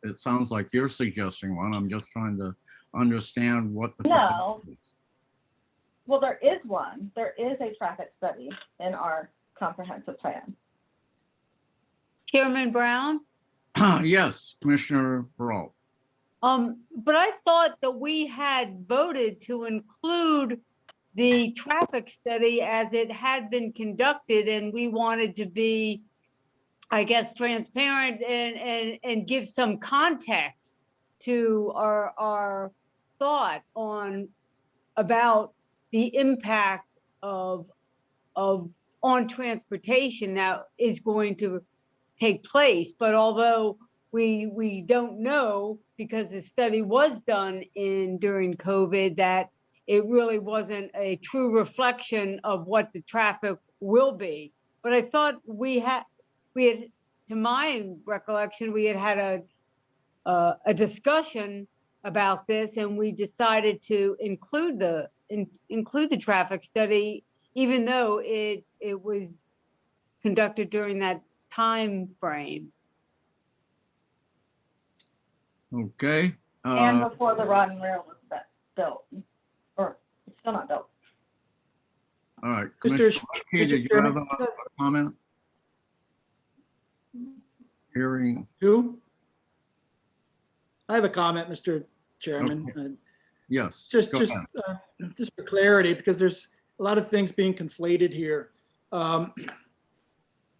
[SPEAKER 1] It sounds like you're suggesting one. I'm just trying to understand what the.
[SPEAKER 7] No. Well, there is one. There is a traffic study in our comprehensive plan.
[SPEAKER 3] Chairman Brown,
[SPEAKER 1] Yes, Commissioner Baralt.
[SPEAKER 3] But I thought that we had voted to include the traffic study as it had been conducted, and we wanted to be, I guess, transparent and give some context to our thought about the impact of on transportation that is going to take place. But although we don't know, because the study was done during COVID, that it really wasn't a true reflection of what the traffic will be. But I thought we had, to my recollection, we had a discussion about this, and we decided to include the traffic study, even though it was conducted during that time frame.
[SPEAKER 1] Okay.
[SPEAKER 7] And before the rod and rail was built, or it's still not built.
[SPEAKER 1] All right.
[SPEAKER 6] Mr.
[SPEAKER 1] Commissioner
[SPEAKER 6] Sh-
[SPEAKER 1] Lipke,
[SPEAKER 6] Mr.
[SPEAKER 1] did you have
[SPEAKER 6] Chairman,
[SPEAKER 1] a comment? Hearing,
[SPEAKER 6] Who? I have a comment, Mr. Chairman.
[SPEAKER 1] yes.
[SPEAKER 6] Just,
[SPEAKER 1] go
[SPEAKER 6] just,
[SPEAKER 1] ahead.
[SPEAKER 6] just for clarity, because there's a lot of things being conflated here.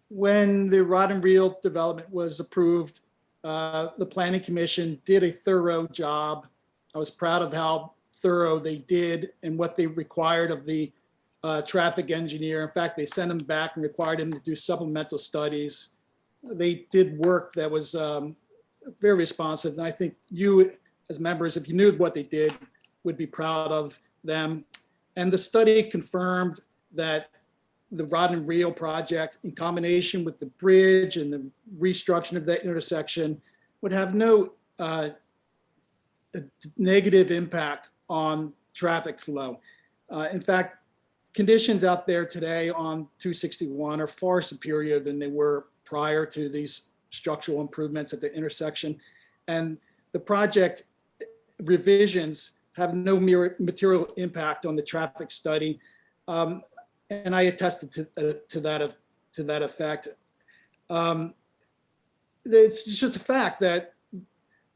[SPEAKER 6] When the rod and reel development was approved, the Planning Commission did a thorough job. I was proud of how thorough they did and what they required of the traffic engineer. In fact, they sent him back and required him to do supplemental studies. They did work that was very responsive. And I think you, as members, if you knew what they did, would be proud of them. And the study confirmed that the rod and reel project, in combination with the bridge and the restructuring of that intersection, would have no negative impact on traffic flow. In fact, conditions out there today on 261 are far superior than they were prior to these structural improvements at the intersection. And the project revisions have no material impact on the traffic study. And I attested to that effect. It's just a fact that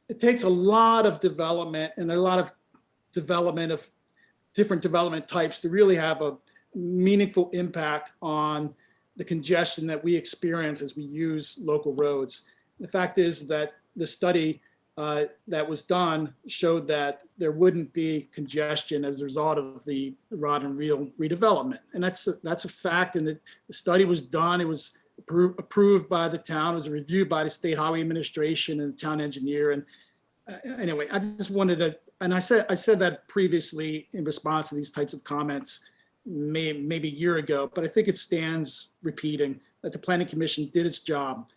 [SPEAKER 6] it takes a lot of development and a lot of development of different development types to really have a meaningful impact on the congestion that we experience as we use local roads. The fact is that the study that was done showed that there wouldn't be congestion as a result of the rod and reel redevelopment. And that's a fact. And the study was done. It was approved by the town. It was reviewed by the State Highway Administration and the town engineer. And anyway, I just wanted to, and I said that previously in response to these types of comments, maybe a year ago, but I think it stands repeating that the Planning Commission did its job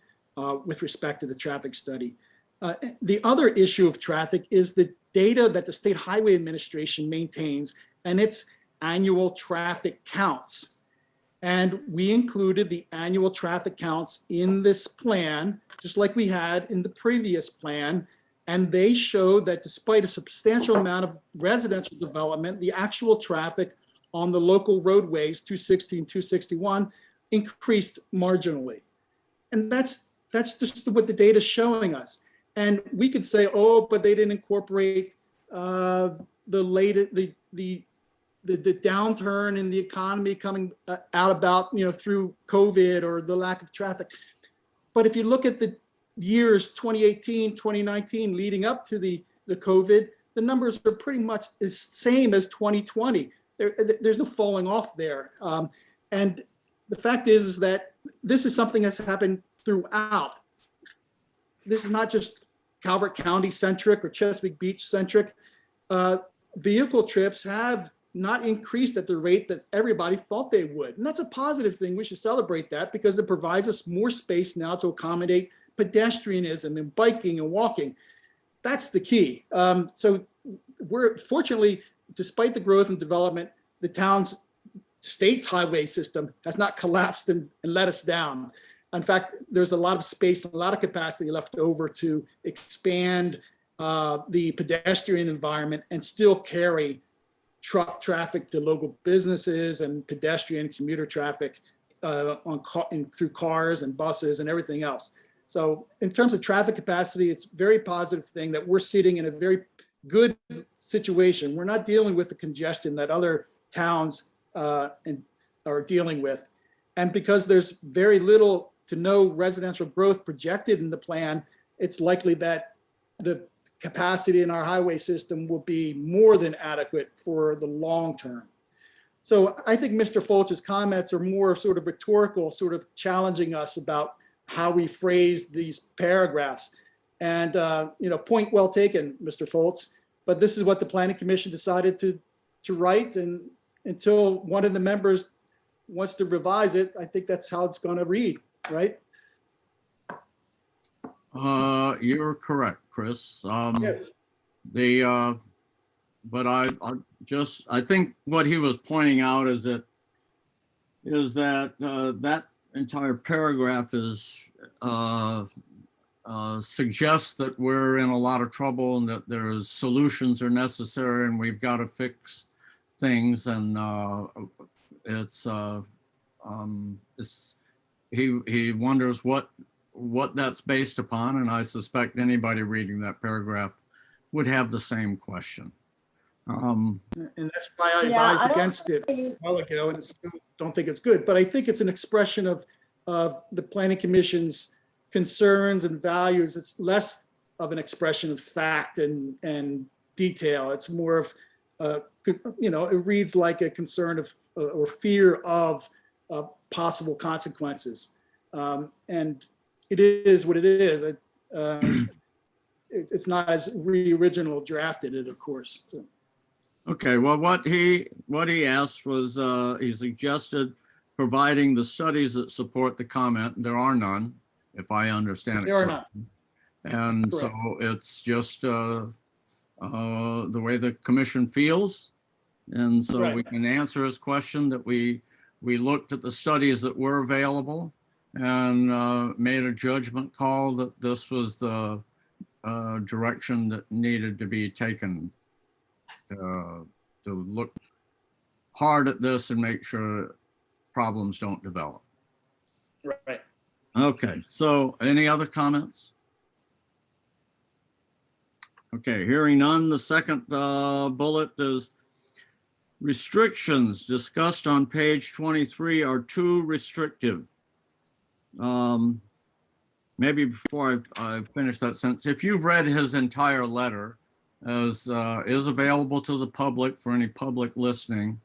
[SPEAKER 6] with respect to the traffic study. The other issue of traffic is the data that the State Highway Administration maintains and its annual traffic counts. And we included the annual traffic counts in this plan, just like we had in the previous plan. And they show that despite a substantial amount of residential development, the actual traffic on the local roadways, 260 and 261, increased marginally. And that's just what the data is showing us. And we could say, oh, but they didn't incorporate the downturn in the economy coming out about, through COVID or the lack of traffic. But if you look at the years 2018, 2019 leading up to the COVID, the numbers are pretty much the same as 2020. There's no falling off there. And the fact is that this is something that's happened throughout. This is not just Calvert County centric or Chesapeake Beach centric. Vehicle trips have not increased at the rate that everybody thought they would. And that's a positive thing. We should celebrate that because it provides us more space now to accommodate pedestrianism and biking and walking. That's the key. So we're fortunately, despite the growth and development, the state's highway system has not collapsed and let us down. In fact, there's a lot of space, a lot of capacity left over to expand the pedestrian environment and still carry truck traffic to local businesses and pedestrian commuter traffic through cars and buses and everything else. So in terms of traffic capacity, it's a very positive thing that we're sitting in a very good situation. We're not dealing with the congestion that other towns are dealing with. And because there's very little to no residential growth projected in the plan, it's likely that the capacity in our highway system will be more than adequate for the long term. So I think Mr. Foltz's comments are more sort of rhetorical, sort of challenging us about how we phrase these paragraphs. And, point well taken, Mr. Foltz, but this is what the Planning Commission decided to write. And until one of the members wants to revise it, I think that's how it's going to read, right?
[SPEAKER 1] You're correct, Chris.
[SPEAKER 6] Yes.
[SPEAKER 1] But I think what he was pointing out is that that entire paragraph suggests that we're in a lot of trouble and that there's solutions are necessary and we've got to fix things. And he wonders what that's based upon, and I suspect anybody reading that paragraph would have the same question.
[SPEAKER 6] And that's why I
[SPEAKER 7] Yeah,
[SPEAKER 6] advised
[SPEAKER 7] I don't
[SPEAKER 6] against it a
[SPEAKER 7] think-
[SPEAKER 6] while ago, and still don't think it's good. But I think it's an expression of the Planning Commission's concerns and values. It's less of an expression of fact and detail. It's more of, it reads like a concern of or fear of possible consequences. And it is what it is. It's not as original drafted it, of course. So.
[SPEAKER 1] Okay, well, what he asked was, he suggested providing the studies that support the comment. There are none, if I understand it.
[SPEAKER 6] There are none.
[SPEAKER 1] And so it's just the way the commission feels. And so
[SPEAKER 6] Right.
[SPEAKER 1] we can answer his question that we looked at the studies that were available and made a judgment call that this was the direction that needed to be taken to look hard at this and make sure problems don't develop.
[SPEAKER 6] Right.
[SPEAKER 1] Okay, so any other comments? Okay, hearing none, the second bullet is restrictions discussed on page 23 are too restrictive. Maybe before I finish that sentence, if you've read his entire letter, as is available to the public for any public listening,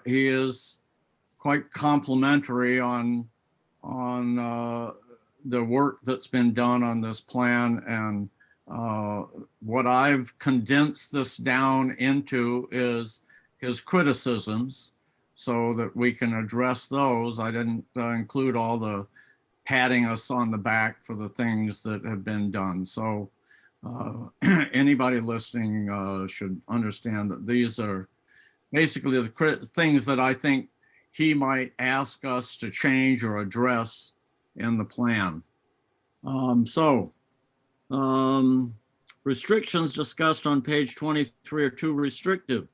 [SPEAKER 1] he is quite complimentary on the work that's been done on this plan. And what I've condensed this down into is his criticisms so that we can address those. I didn't include all the patting us on the back for the things that have been done. So anybody listening should understand that these are basically the things that I think he might ask us to change or address in the plan. Restrictions discussed on page 23 are too restrictive.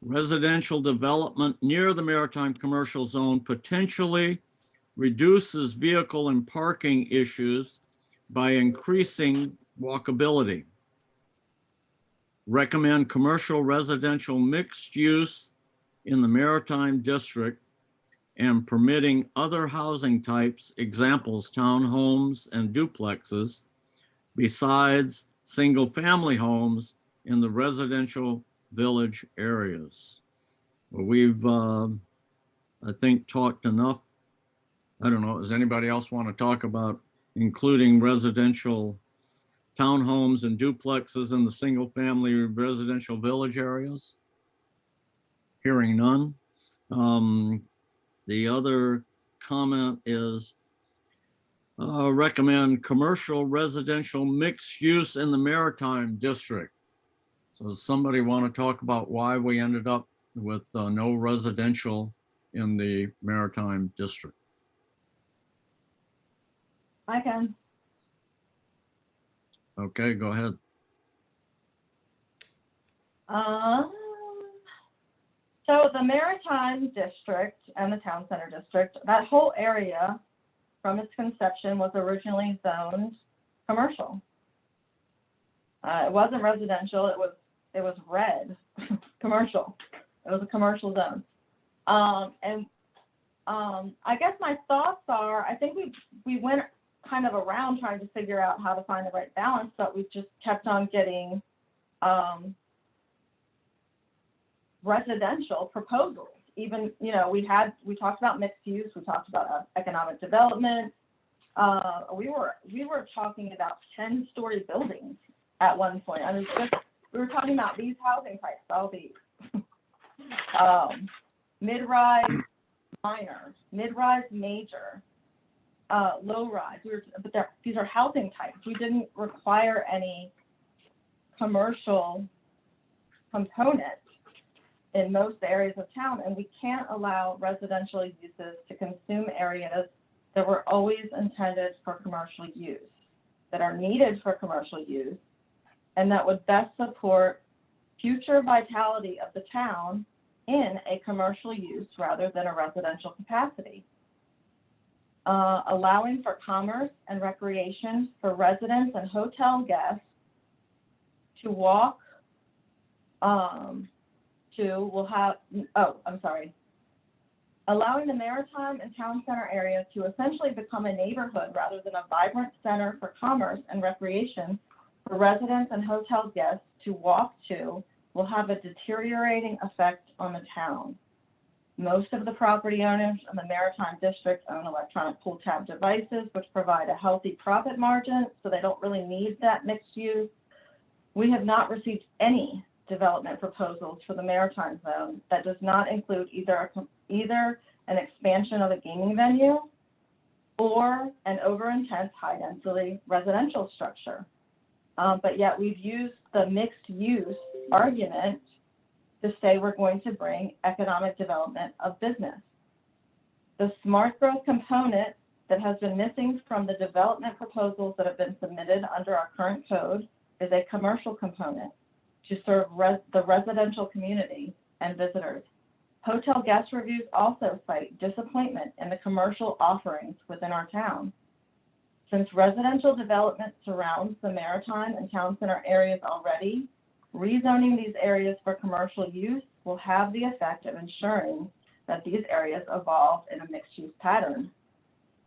[SPEAKER 1] Residential development near the maritime commercial zone potentially reduces vehicle and parking issues by increasing walkability. Recommend commercial residential mixed use in the maritime district and permitting other housing types, examples, townhomes and duplexes, besides single family homes in the residential village areas. We've, I think, talked enough. I don't know, does anybody else want to talk about including residential townhomes and duplexes in the single family residential village areas? Hearing none. The other comment is recommend commercial residential mixed use in the maritime district. So does somebody want to talk about why we ended up with no residential in the maritime district?
[SPEAKER 7] I can.
[SPEAKER 1] Okay, go ahead.
[SPEAKER 7] So the Maritime District and the Town Center District, that whole area from its conception, was originally zoned commercial. It wasn't residential, it was red, commercial. It was a commercial zone. I guess my thoughts are, I think we went kind of around trying to figure out how to find the right balance, but we just kept on getting residential proposals. Even, you know, we talked about mixed use, we talked about economic development. We were talking about 10-story buildings at one point. I mean, we were talking about these housing types, all these. Mid-rise minor, mid-rise major, low-rise. But these are housing types. We didn't require any commercial component in most areas of town, and we can't allow residential uses to consume areas that were always intended for commercial use, that are needed for commercial use, and that would best support future vitality of the town in a commercial use rather than a residential capacity. Allowing for commerce and recreation for residents and hotel guests to walk allowing the Maritime and Town Center area to essentially become a neighborhood rather than a vibrant center for commerce and recreation for residents and hotel guests to walk to will have a deteriorating effect on the town. Most of the property owners in the Maritime District own electronic pull tab devices, which provide a healthy profit margin, so they don't really need that mixed use. We have not received any development proposals for the Maritime Zone that does not include either an expansion of a gaming venue or an over-intense high-density residential structure. But yet we've used the mixed use argument to say we're going to bring economic development of business. The smart growth component that has been missing from the development proposals that have been submitted under our current code is a commercial component to serve the residential community and visitors. Hotel guest reviews also cite disappointment in the commercial offerings within our town. Since residential development surrounds the Maritime and Town Center areas already, rezoning these areas for commercial use will have the effect of ensuring that these areas evolve in a mixed-use pattern.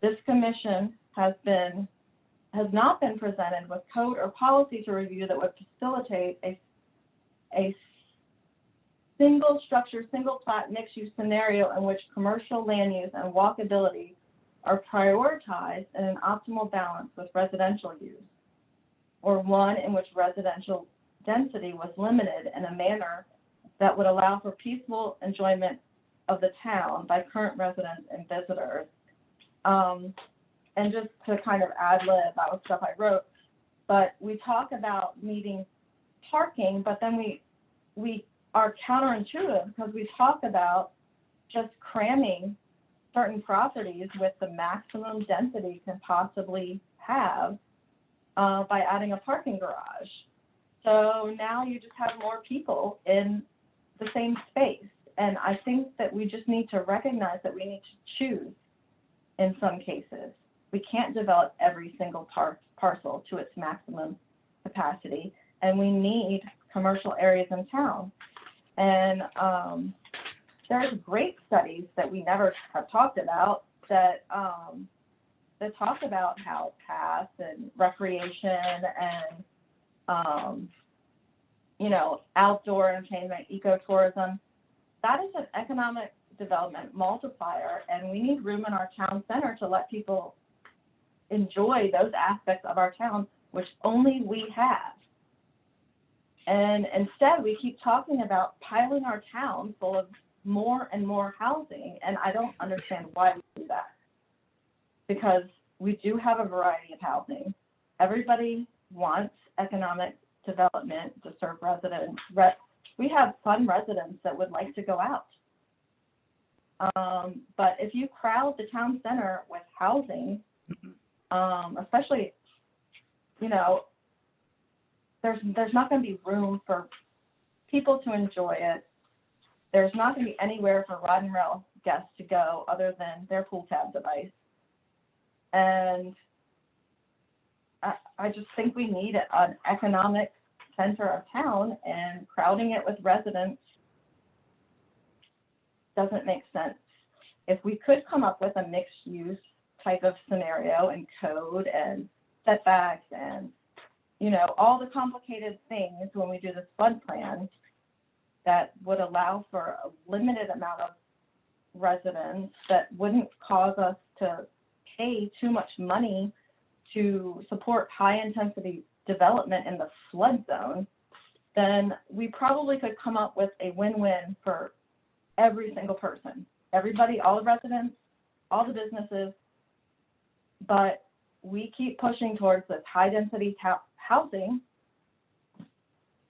[SPEAKER 7] This commission has not been presented with code or policy to review that would facilitate a single structure, single plat mixed-use scenario in which commercial land use and walkability are prioritized in an optimal balance with residential use, or one in which residential density was limited in a manner that would allow for peaceful enjoyment of the town by current residents and visitors. And just to kind of ad-lib, that was stuff I wrote, but we talk about needing parking, but then we are counterintuitive because we talk about just cramming certain properties with the maximum density you can possibly have by adding a parking garage. So now you just have more people in the same space. And I think that we just need to recognize that we need to choose in some cases. We can't develop every single parcel to its maximum capacity, and we need commercial areas in town. And there's great studies that we never have talked about that talk about how paths and recreation and outdoor entertainment, ecotourism, that is an economic development multiplier, and we need room in our town center to let people enjoy those aspects of our town, which only we have. And instead, we keep talking about piling our town full of more and more housing, and I don't understand why we do that. Because we do have a variety of housing. Everybody wants economic development to serve residents. We have fun residents that would like to go out. But if you crowd the town center with housing, especially, there's not going to be room for people to enjoy it. There's not going to be anywhere for ride and rail guests to go other than their pull tab device. And I just think we need an economic center of town, and crowding it with residents doesn't make sense. If we could come up with a mixed use type of scenario and code and setbacks and, you know, all the complicated things when we do this flood plan that would allow for a limited amount of residents, that wouldn't cause us to pay too much money to support high intensity development in the flood zone, then we probably could come up with a win-win for every single person, everybody, all the residents, all the businesses. But we keep pushing towards this high density housing.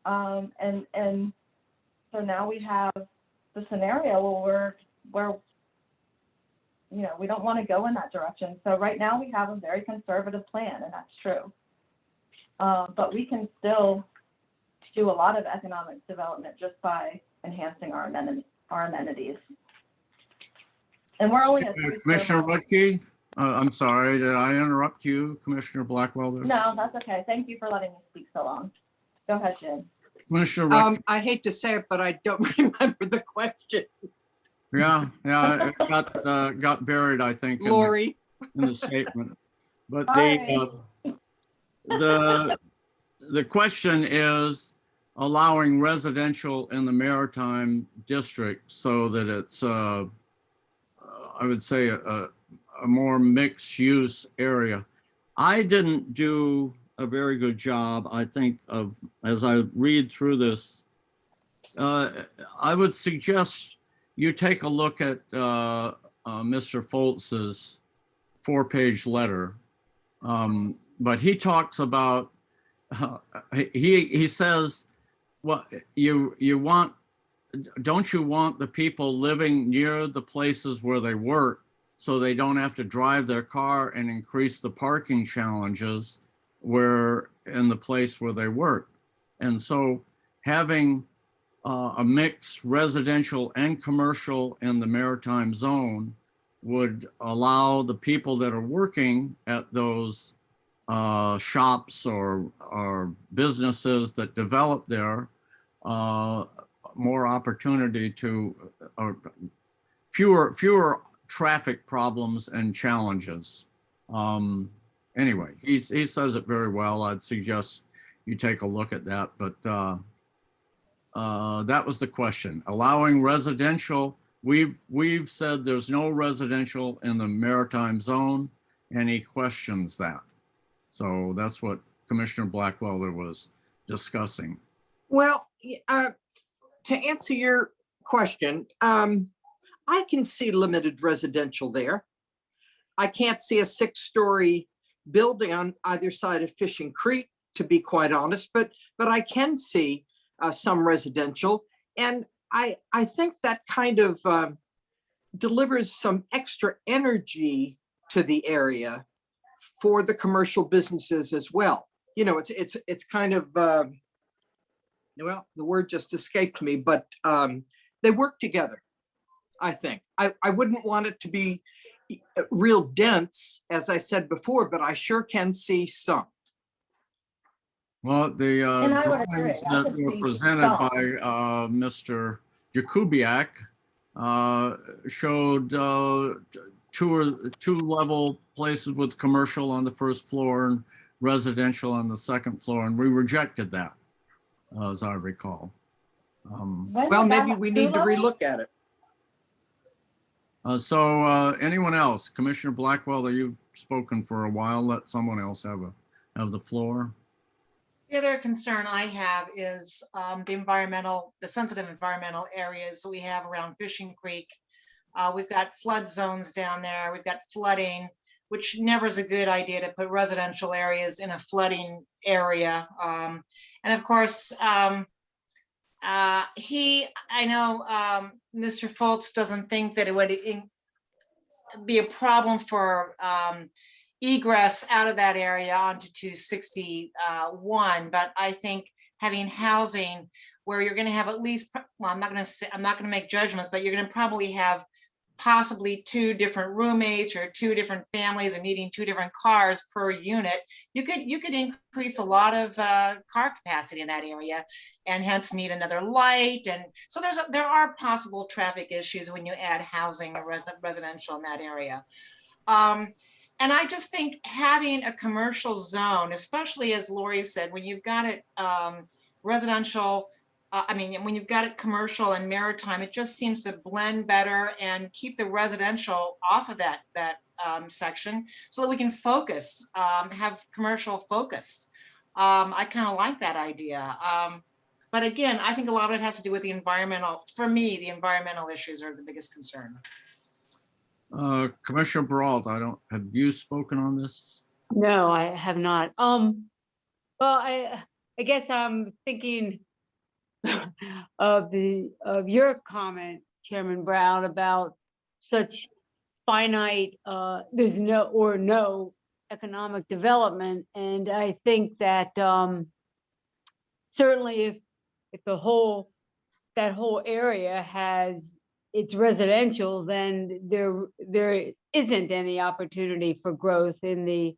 [SPEAKER 7] And so now we have the scenario where you know, we don't want to go in that direction. So right now we have a very conservative plan, and that's true. But we can still do a lot of economic development just by enhancing our amenities. And we're only at
[SPEAKER 1] Commissioner Rutke, I'm sorry, did I interrupt you, Commissioner Blackwell? There?
[SPEAKER 7] No, that's okay. Thank you for letting me speak so long. Go ahead, Jim.
[SPEAKER 1] Commissioner Rutke,
[SPEAKER 2] I hate to say it, but I don't remember the question.
[SPEAKER 1] yeah, it got buried, I think, in
[SPEAKER 2] Lori,
[SPEAKER 1] the statement. But
[SPEAKER 7] Hi.
[SPEAKER 1] the question is allowing residential in the Maritime District so that it's, I would say, a more mixed use area. I didn't do a very good job, I think, of, as I read through this, I would suggest you take a look at Mr. Foltz's 4-page letter. But he talks about, he says, well, don't you want the people living near the places where they work so they don't have to drive their car and increase the parking challenges where in the place where they work? And so having a mixed residential and commercial in the maritime zone would allow the people that are working at those shops or businesses that develop there more opportunity to, fewer traffic problems and challenges. Anyway, he says it very well. I'd suggest you take a look at that, but that was the question. Allowing residential, we've said there's no residential in the maritime zone, and he questions that. So that's what Commissioner Blackwelder was discussing.
[SPEAKER 2] well, to answer your question, I can see limited residential there. I can't see a 6-story building on either side of Fishing Creek, to be quite honest, but I can see some residential. And I think that kind of delivers some extra energy to the area for the commercial businesses as well. You know, it's kind of, well, the word just escaped me, but they work together, I think. I wouldn't want it to be real dense, as I said before, but I sure can see some.
[SPEAKER 1] Well, the
[SPEAKER 7] And I would agree.
[SPEAKER 1] drawings
[SPEAKER 7] I
[SPEAKER 1] that
[SPEAKER 7] could
[SPEAKER 1] were
[SPEAKER 7] see
[SPEAKER 1] presented
[SPEAKER 7] some.
[SPEAKER 1] by Mr. Jakubiak showed two level places with commercial on the first floor and residential on the second floor, and we rejected that, as I recall.
[SPEAKER 7] When
[SPEAKER 2] Well,
[SPEAKER 7] did that
[SPEAKER 2] maybe
[SPEAKER 7] have
[SPEAKER 2] we
[SPEAKER 7] two
[SPEAKER 2] need to
[SPEAKER 7] levels?
[SPEAKER 2] relook at it.
[SPEAKER 1] So anyone else? Commissioner Blackwell, you've spoken for a while. Let someone else have the floor.
[SPEAKER 4] The other concern I have is the sensitive environmental areas that we have around Fishing Creek. We've got flood zones down there. We've got flooding, which never is a good idea to put residential areas in a flooding area. And of course, I know Mr. Foltz doesn't think that it would be a problem for egress out of that area onto 261, but I think having housing where you're going to have at least, well, I'm not going to make judgments, but you're going to probably have possibly 2 different roommates or 2 different families and needing 2 different cars per unit, you could increase a lot of car capacity in that area, and hence need another light. And so there are possible traffic issues when you add housing or residential in that area. And I just think having a commercial zone, especially as Lori said, when you've got it residential, when you've got it commercial and maritime, it just seems to blend better and keep the residential off of that section so that we can focus, have commercial focused. I kind of like that idea. But again, I think a lot of it has to do with the environmental, for me, the environmental issues are the biggest concern.
[SPEAKER 1] Commissioner Brault, have you spoken on this?
[SPEAKER 3] No, I have not. Well, I guess I'm thinking of your comment, Chairman Brown, about such finite, there's no economic development. And I think that certainly if that whole area has it's residential, then there isn't any opportunity for growth in the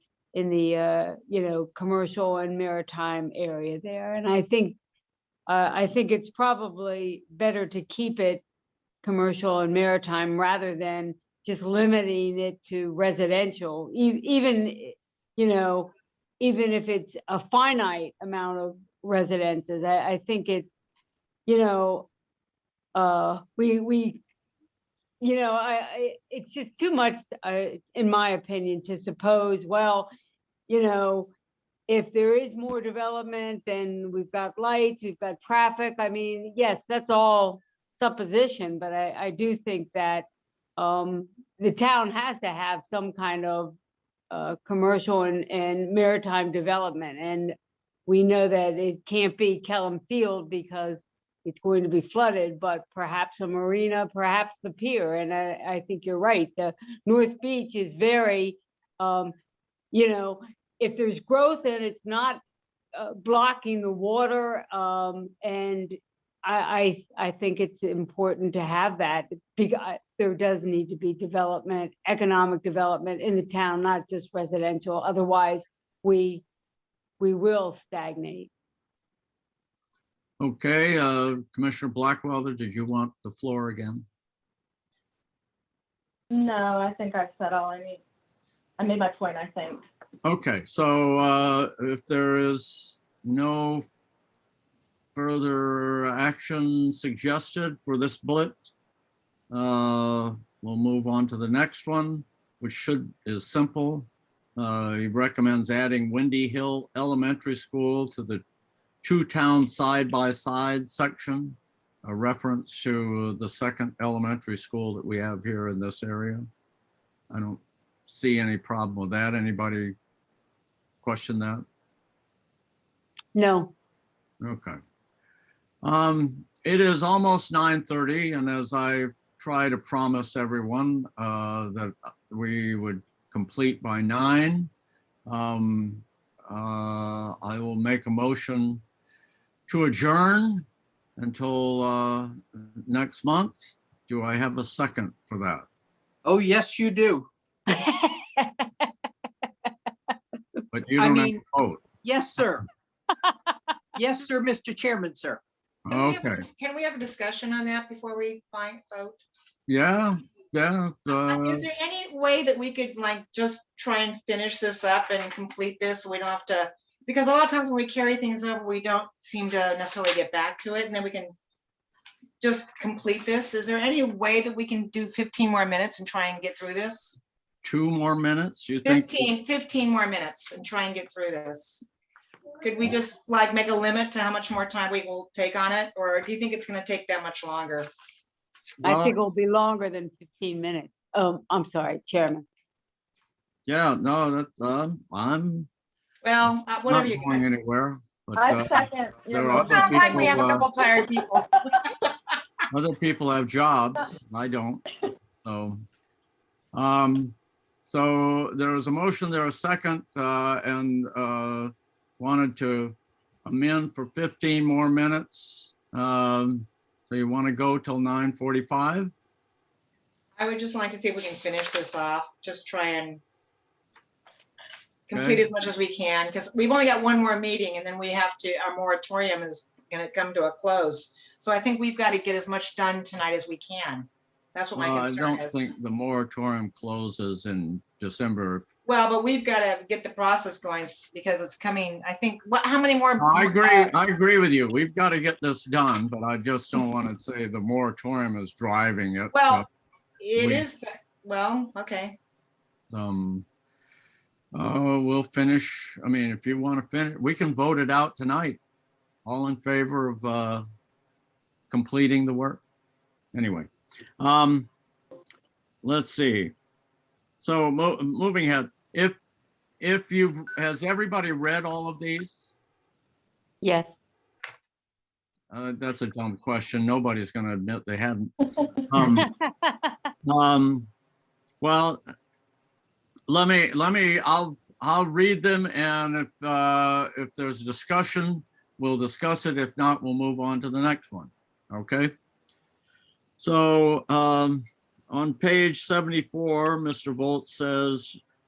[SPEAKER 3] commercial and maritime area there. And I think it's probably better to keep it commercial and maritime rather than just limiting it to residential, even if it's a finite amount of residences. I think it's, it's just too much, in my opinion, to suppose, well, if there is more development, then we've got lights, we've got traffic. I mean, yes, that's all supposition, but I do think that the town has to have some kind of commercial and maritime development. And we know that it can't be Kellum Field because it's going to be flooded, but perhaps a marina, perhaps the pier. And I think you're right. The North Beach is very, if there's growth and it's not blocking the water, and I think it's important to have that, because there does need to be development, economic development in the town, not just residential. Otherwise, we will stagnate.
[SPEAKER 1] Okay, Commissioner Blackwelder, did you want the floor again?
[SPEAKER 7] No, I think I've said all I need. I made my point, I think.
[SPEAKER 1] Okay, so if there is no further action suggested for this bullet, we'll move on to the next one, which is simple. He recommends adding Windy Hill Elementary School to the two-town side-by-side section, a reference to the second elementary school that we have here in this area. I don't see any problem with that. Anybody question that?
[SPEAKER 3] No.
[SPEAKER 1] Okay. It is almost 9:30, and as I've tried to promise everyone that we would complete by 9, I will make a motion to adjourn until next month. Do I have a second for that?
[SPEAKER 2] Oh, yes, you do.
[SPEAKER 1] But you
[SPEAKER 2] I
[SPEAKER 1] don't have
[SPEAKER 2] mean-
[SPEAKER 1] to vote.
[SPEAKER 2] Yes, sir. Yes, sir, Mr. Chairman, sir.
[SPEAKER 1] Okay,
[SPEAKER 4] Can we have a discussion on that before we vote?
[SPEAKER 1] yeah.
[SPEAKER 4] Is there any way that we could just try and finish this up and complete this so we don't have to, because a lot of times when we carry things over, we don't seem to necessarily get back to it, and then we can just complete this. Is there any way that we can do 15 more minutes and try and get through this?
[SPEAKER 1] 2 more minutes, you think?
[SPEAKER 4] 15 more minutes and try and get through this. Could we just make a limit to how much more time we will take on it? Or do you think it's going to take that much longer?
[SPEAKER 3] I
[SPEAKER 1] Well,
[SPEAKER 3] think it'll be longer than 15 minutes. I'm sorry, Chairman.
[SPEAKER 1] yeah, no, that's, I'm
[SPEAKER 4] Well, whatever
[SPEAKER 1] not
[SPEAKER 4] you
[SPEAKER 1] going
[SPEAKER 4] got.
[SPEAKER 1] anywhere. But
[SPEAKER 7] I second your
[SPEAKER 1] there are
[SPEAKER 4] It sounds like we have a
[SPEAKER 1] people,
[SPEAKER 4] couple tired people.
[SPEAKER 1] other people have jobs, I don't, so. So there is a motion, there a second, and wanted to amend for 15 more minutes. So you want to go till 9:45?
[SPEAKER 4] I would just like to see if we can finish this off, just try and complete as much as we can, because we've only got one more meeting and then we have to, our moratorium is gonna come to a close. So I think we've got to get as much done tonight as we can. That's what my
[SPEAKER 1] I
[SPEAKER 4] concern
[SPEAKER 1] don't
[SPEAKER 4] is.
[SPEAKER 1] think the moratorium closes in December.
[SPEAKER 4] Well, but we've got to get the process going because it's coming, I think, how many more?
[SPEAKER 1] I agree with you. We've got to get this done, but I just don't want to say the moratorium is driving it.
[SPEAKER 4] Well, it
[SPEAKER 1] we-
[SPEAKER 4] is, well, okay.
[SPEAKER 1] We'll finish. I mean, if you want to finish, we can vote it out tonight. All in favor of completing the work? Anyway, let's see. So moving ahead, has everybody read all of these?
[SPEAKER 3] Yes.
[SPEAKER 1] That's a dumb question. Nobody's going to admit they hadn't. Well, I'll read them, and if there's discussion, we'll discuss it. If not, we'll move on to the next one. Okay. So on page 74, Mr. Volt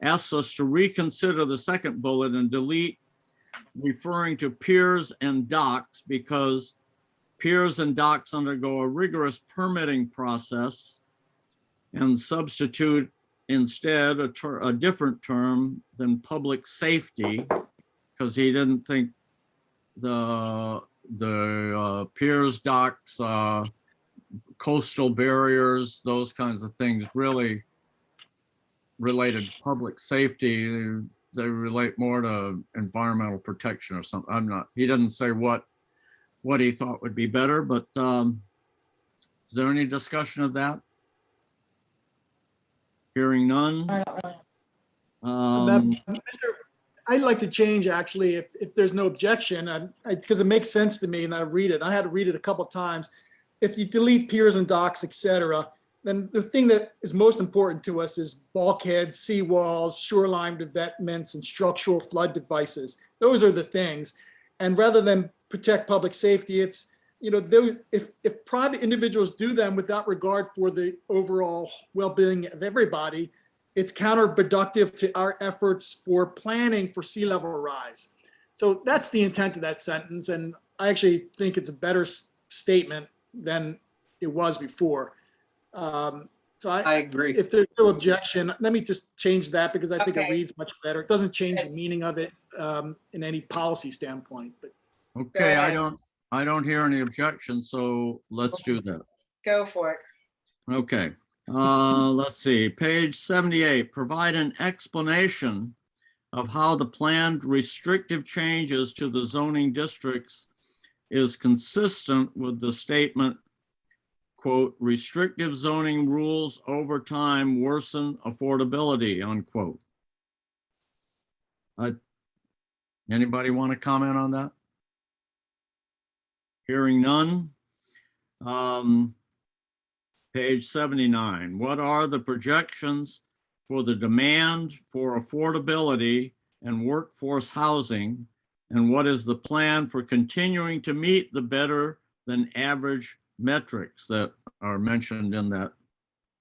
[SPEAKER 1] asks us to reconsider the second bullet and delete referring to piers and docks, because piers and docks undergo a rigorous permitting process, and substitute instead a different term than public safety, because he didn't think the piers, docks, coastal barriers, those kinds of things really related to public safety. They relate more to environmental protection or something. He didn't say what he thought would be better, but is there any discussion of that? Hearing none.
[SPEAKER 7] I don't really.
[SPEAKER 6] I'd like to change, actually, if there's no objection, because it makes sense to me and I read it. I had to read it a couple of times. If you delete piers and docks, et cetera, then the thing that is most important to us is bulkheads, seawalls, shoreline revetments, and structural flood devices. Those are the things. And rather than protect public safety, it's, if private individuals do them without regard for the overall well-being of everybody, it's counterproductive to our efforts for planning for sea level rise. So that's the intent of that sentence. And I actually think it's a better statement than it was before. So
[SPEAKER 2] I agree.
[SPEAKER 6] if there's no objection, let me just change that, because I think it
[SPEAKER 4] Okay.
[SPEAKER 6] reads much better. It doesn't change the meaning of it in any policy standpoint, but
[SPEAKER 1] Okay,
[SPEAKER 4] ahead.
[SPEAKER 1] I don't hear any objection, so let's do that.
[SPEAKER 4] Go for it.
[SPEAKER 1] Okay, let's see, page 78, provide an explanation of how the planned restrictive changes to the zoning districts is consistent with the statement, quote, restrictive zoning rules over time worsen affordability, unquote. Anybody want to comment on that? Hearing none. Page 79, what are the projections for the demand for affordability and workforce housing? And what is the plan for continuing to meet the better than average metrics that are mentioned in that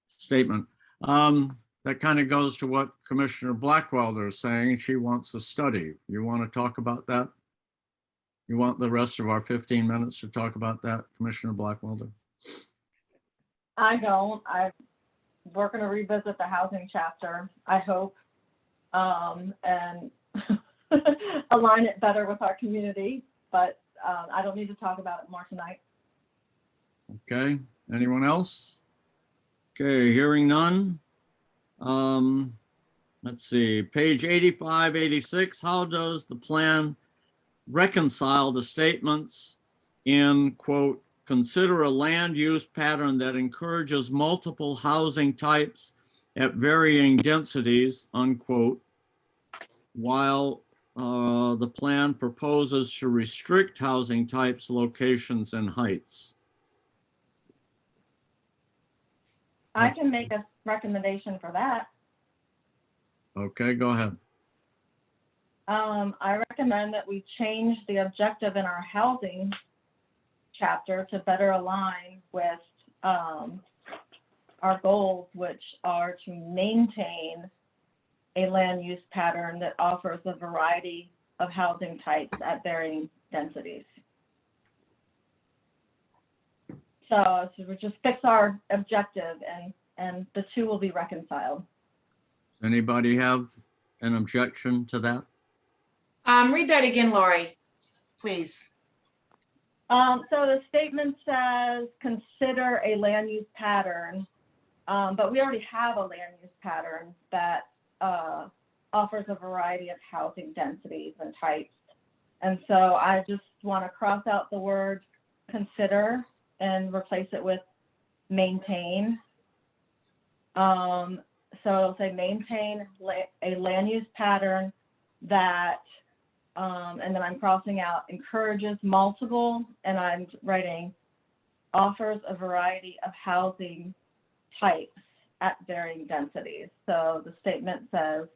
[SPEAKER 1] statement? That kind of goes to what Commissioner Blackwelder is saying. She wants a study. You want to talk about that? You want the rest of our 15 minutes to talk about that, Commissioner Blackwelder?
[SPEAKER 7] I don't. We're going to revisit the housing chapter, I hope, and align it better with our community. But I don't need to talk about it more tonight.
[SPEAKER 1] Okay, anyone else? Okay, hearing none. Let's see, page 85, 86, how does the plan reconcile the statements in, quote, consider a land use pattern that encourages multiple housing types at varying densities, unquote, while the plan proposes to restrict housing types, locations, and heights?
[SPEAKER 7] I can make a recommendation for that.
[SPEAKER 1] Okay, go ahead.
[SPEAKER 7] I recommend that we change the objective in our housing chapter to better align with our goals, which are to maintain a land use pattern that offers a variety of housing types at varying densities. So we just fix our objective and the two will be reconciled.
[SPEAKER 1] Does anybody have an objection to that?
[SPEAKER 4] Read that again, Lori, please.
[SPEAKER 7] So the statement says, consider a land use pattern, but we already have a land use pattern that offers a variety of housing densities and types. And so I just want to cross out the word consider and replace it with maintain. So it'll say maintain a land use pattern that, and then I'm crossing out encourages multiple, and I'm writing offers a variety of housing types at varying densities. So the statement says,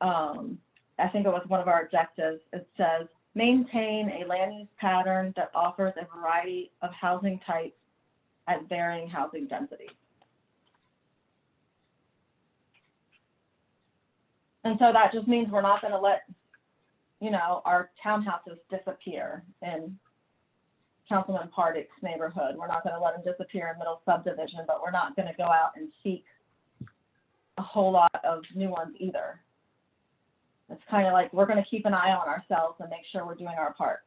[SPEAKER 7] I think it was one of our objectives, it says, maintain a land use pattern that offers a variety of housing types at varying housing densities. And so that just means we're not going to let, you know, our townhouses disappear in Councilman Pardick's neighborhood. We're not going to let them disappear in Middle Subdivision, but we're not going to go out and seek a whole lot of new ones either. It's kind of like we're going to keep an eye on ourselves and make sure we're doing our part.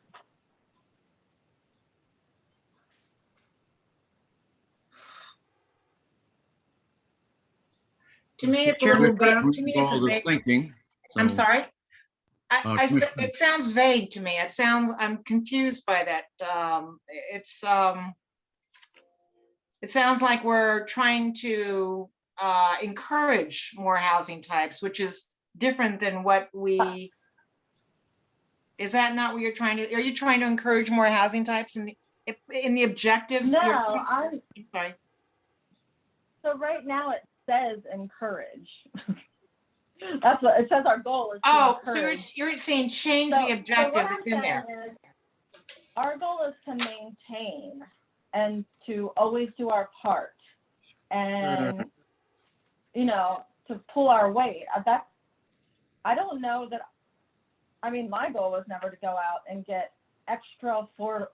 [SPEAKER 4] To me, it's a
[SPEAKER 1] Chairman,
[SPEAKER 4] little vague. To me, it's a
[SPEAKER 1] all this
[SPEAKER 4] vague.
[SPEAKER 1] thinking.
[SPEAKER 4] I'm
[SPEAKER 1] so-
[SPEAKER 4] sorry.
[SPEAKER 1] Commissioner.
[SPEAKER 4] It sounds vague to me. I'm confused by that. It sounds like we're trying to encourage more housing types, which is different than what we. Is that not what you're trying to? Are you trying to encourage more housing types in the objectives?
[SPEAKER 7] No,
[SPEAKER 4] I'm sorry.
[SPEAKER 7] So right now it says encourage. That's what it says. Our goal is to
[SPEAKER 4] Oh, so
[SPEAKER 7] encourage.
[SPEAKER 4] you're saying change
[SPEAKER 7] So-
[SPEAKER 4] the
[SPEAKER 7] so
[SPEAKER 4] objective
[SPEAKER 7] what
[SPEAKER 4] that's
[SPEAKER 7] I'm
[SPEAKER 4] in there.
[SPEAKER 7] saying is, our goal is to maintain and to always do our part and, you know, to pull our weight. I don't know that, I mean, my goal was never to go out and get extra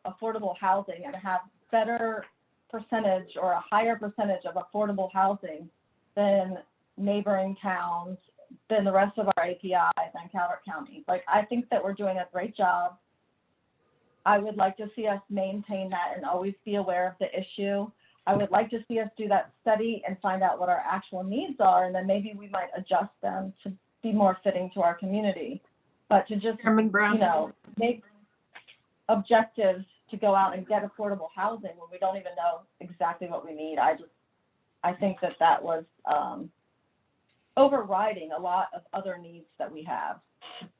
[SPEAKER 7] affordable housing and have better percentage or a higher percentage of affordable housing than neighboring towns, than the rest of our APIs and Calvert County. Like, I think that we're doing a great job. I would like to see us maintain that and always be aware of the issue. I would like to see us do that study and find out what our actual needs are, and then maybe we might adjust them to be more fitting to our community. But to just,
[SPEAKER 2] Chairman Brown?
[SPEAKER 7] you know, make objectives to go out and get affordable housing when we don't even know exactly what we need. I think that was overriding a lot of other needs that we have.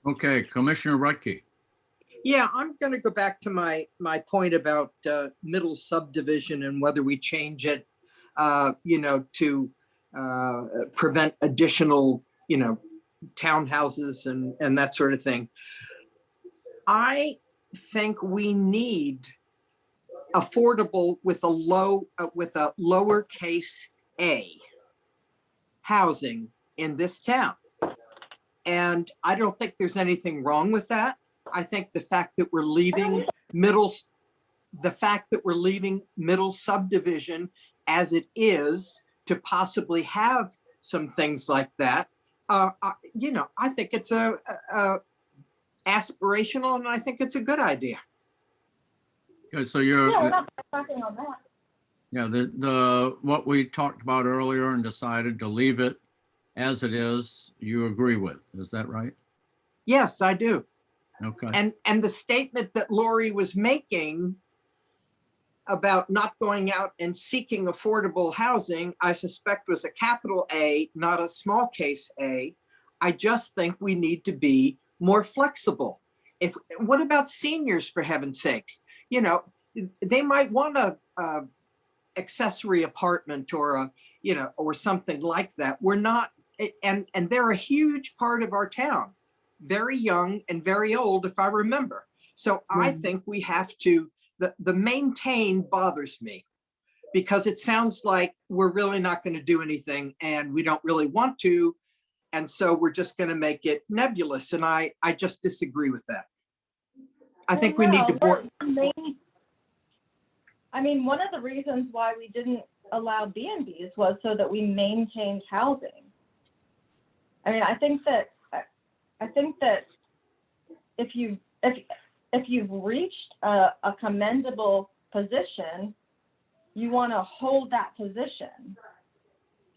[SPEAKER 1] Okay, Commissioner Rutke.
[SPEAKER 2] Yeah, I'm going to go back to my point about middle subdivision and whether we change it, you know, to prevent additional, you know, townhouses and that sort of thing. I think we need affordable with a lowercase a housing in this town. And I don't think there's anything wrong with that. I think the fact that we're leaving middle subdivision as it is to possibly have some things like that, you know, I think it's a aspirational, and I think it's a good idea.
[SPEAKER 1] Okay, so you're,
[SPEAKER 7] Yeah, we're not talking on that.
[SPEAKER 1] yeah, the what we talked about earlier and decided to leave it as it is, you agree with, is that right?
[SPEAKER 2] Yes, I do.
[SPEAKER 1] Okay.
[SPEAKER 2] And the statement that Lori was making about not going out and seeking affordable housing, I suspect was a capital A, not a small case A. I just think we need to be more flexible. What about seniors, for heaven's sakes? You know, they might want a accessory apartment or a, you know, or something like that. We're not, and they're a huge part of our town. Very young and very old, if I remember. So I think we have to, the maintain bothers me Because it sounds like we're really not going to do anything and we don't really want to. And so we're just going to make it nebulous. And I just disagree with that. I think we need to board.
[SPEAKER 7] I mean, one of the reasons why we didn't allow B&Bs was so that we maintained housing. I mean, I think that if you've reached a commendable position, you want to hold that position.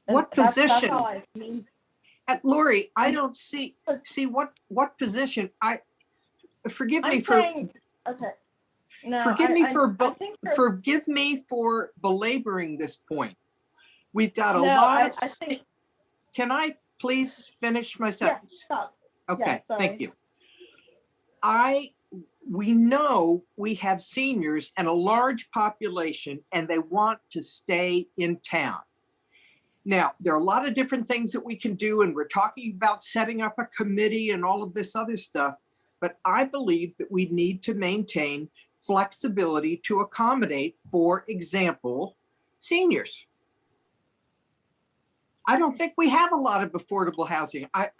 [SPEAKER 2] What
[SPEAKER 7] That's
[SPEAKER 2] position?
[SPEAKER 7] how I mean.
[SPEAKER 2] Lori, I don't see what position. Forgive me
[SPEAKER 7] I'm
[SPEAKER 2] for,
[SPEAKER 7] saying, okay. No,
[SPEAKER 2] forgive me for,
[SPEAKER 7] I think
[SPEAKER 2] forgive me for belaboring this point. We've got a
[SPEAKER 7] no,
[SPEAKER 2] lot of,
[SPEAKER 7] I think,
[SPEAKER 2] can I please finish my
[SPEAKER 7] yeah,
[SPEAKER 2] sentence?
[SPEAKER 7] stop.
[SPEAKER 2] Okay,
[SPEAKER 7] Yeah,
[SPEAKER 2] thank
[SPEAKER 7] sorry.
[SPEAKER 2] you. We know we have seniors and a large population and they want to stay in town. Now, there are a lot of different things that we can do and we're talking about setting up a committee and all of this other stuff. But I believe that we need to maintain flexibility to accommodate, for example, seniors. I don't think we have a lot of affordable housing. I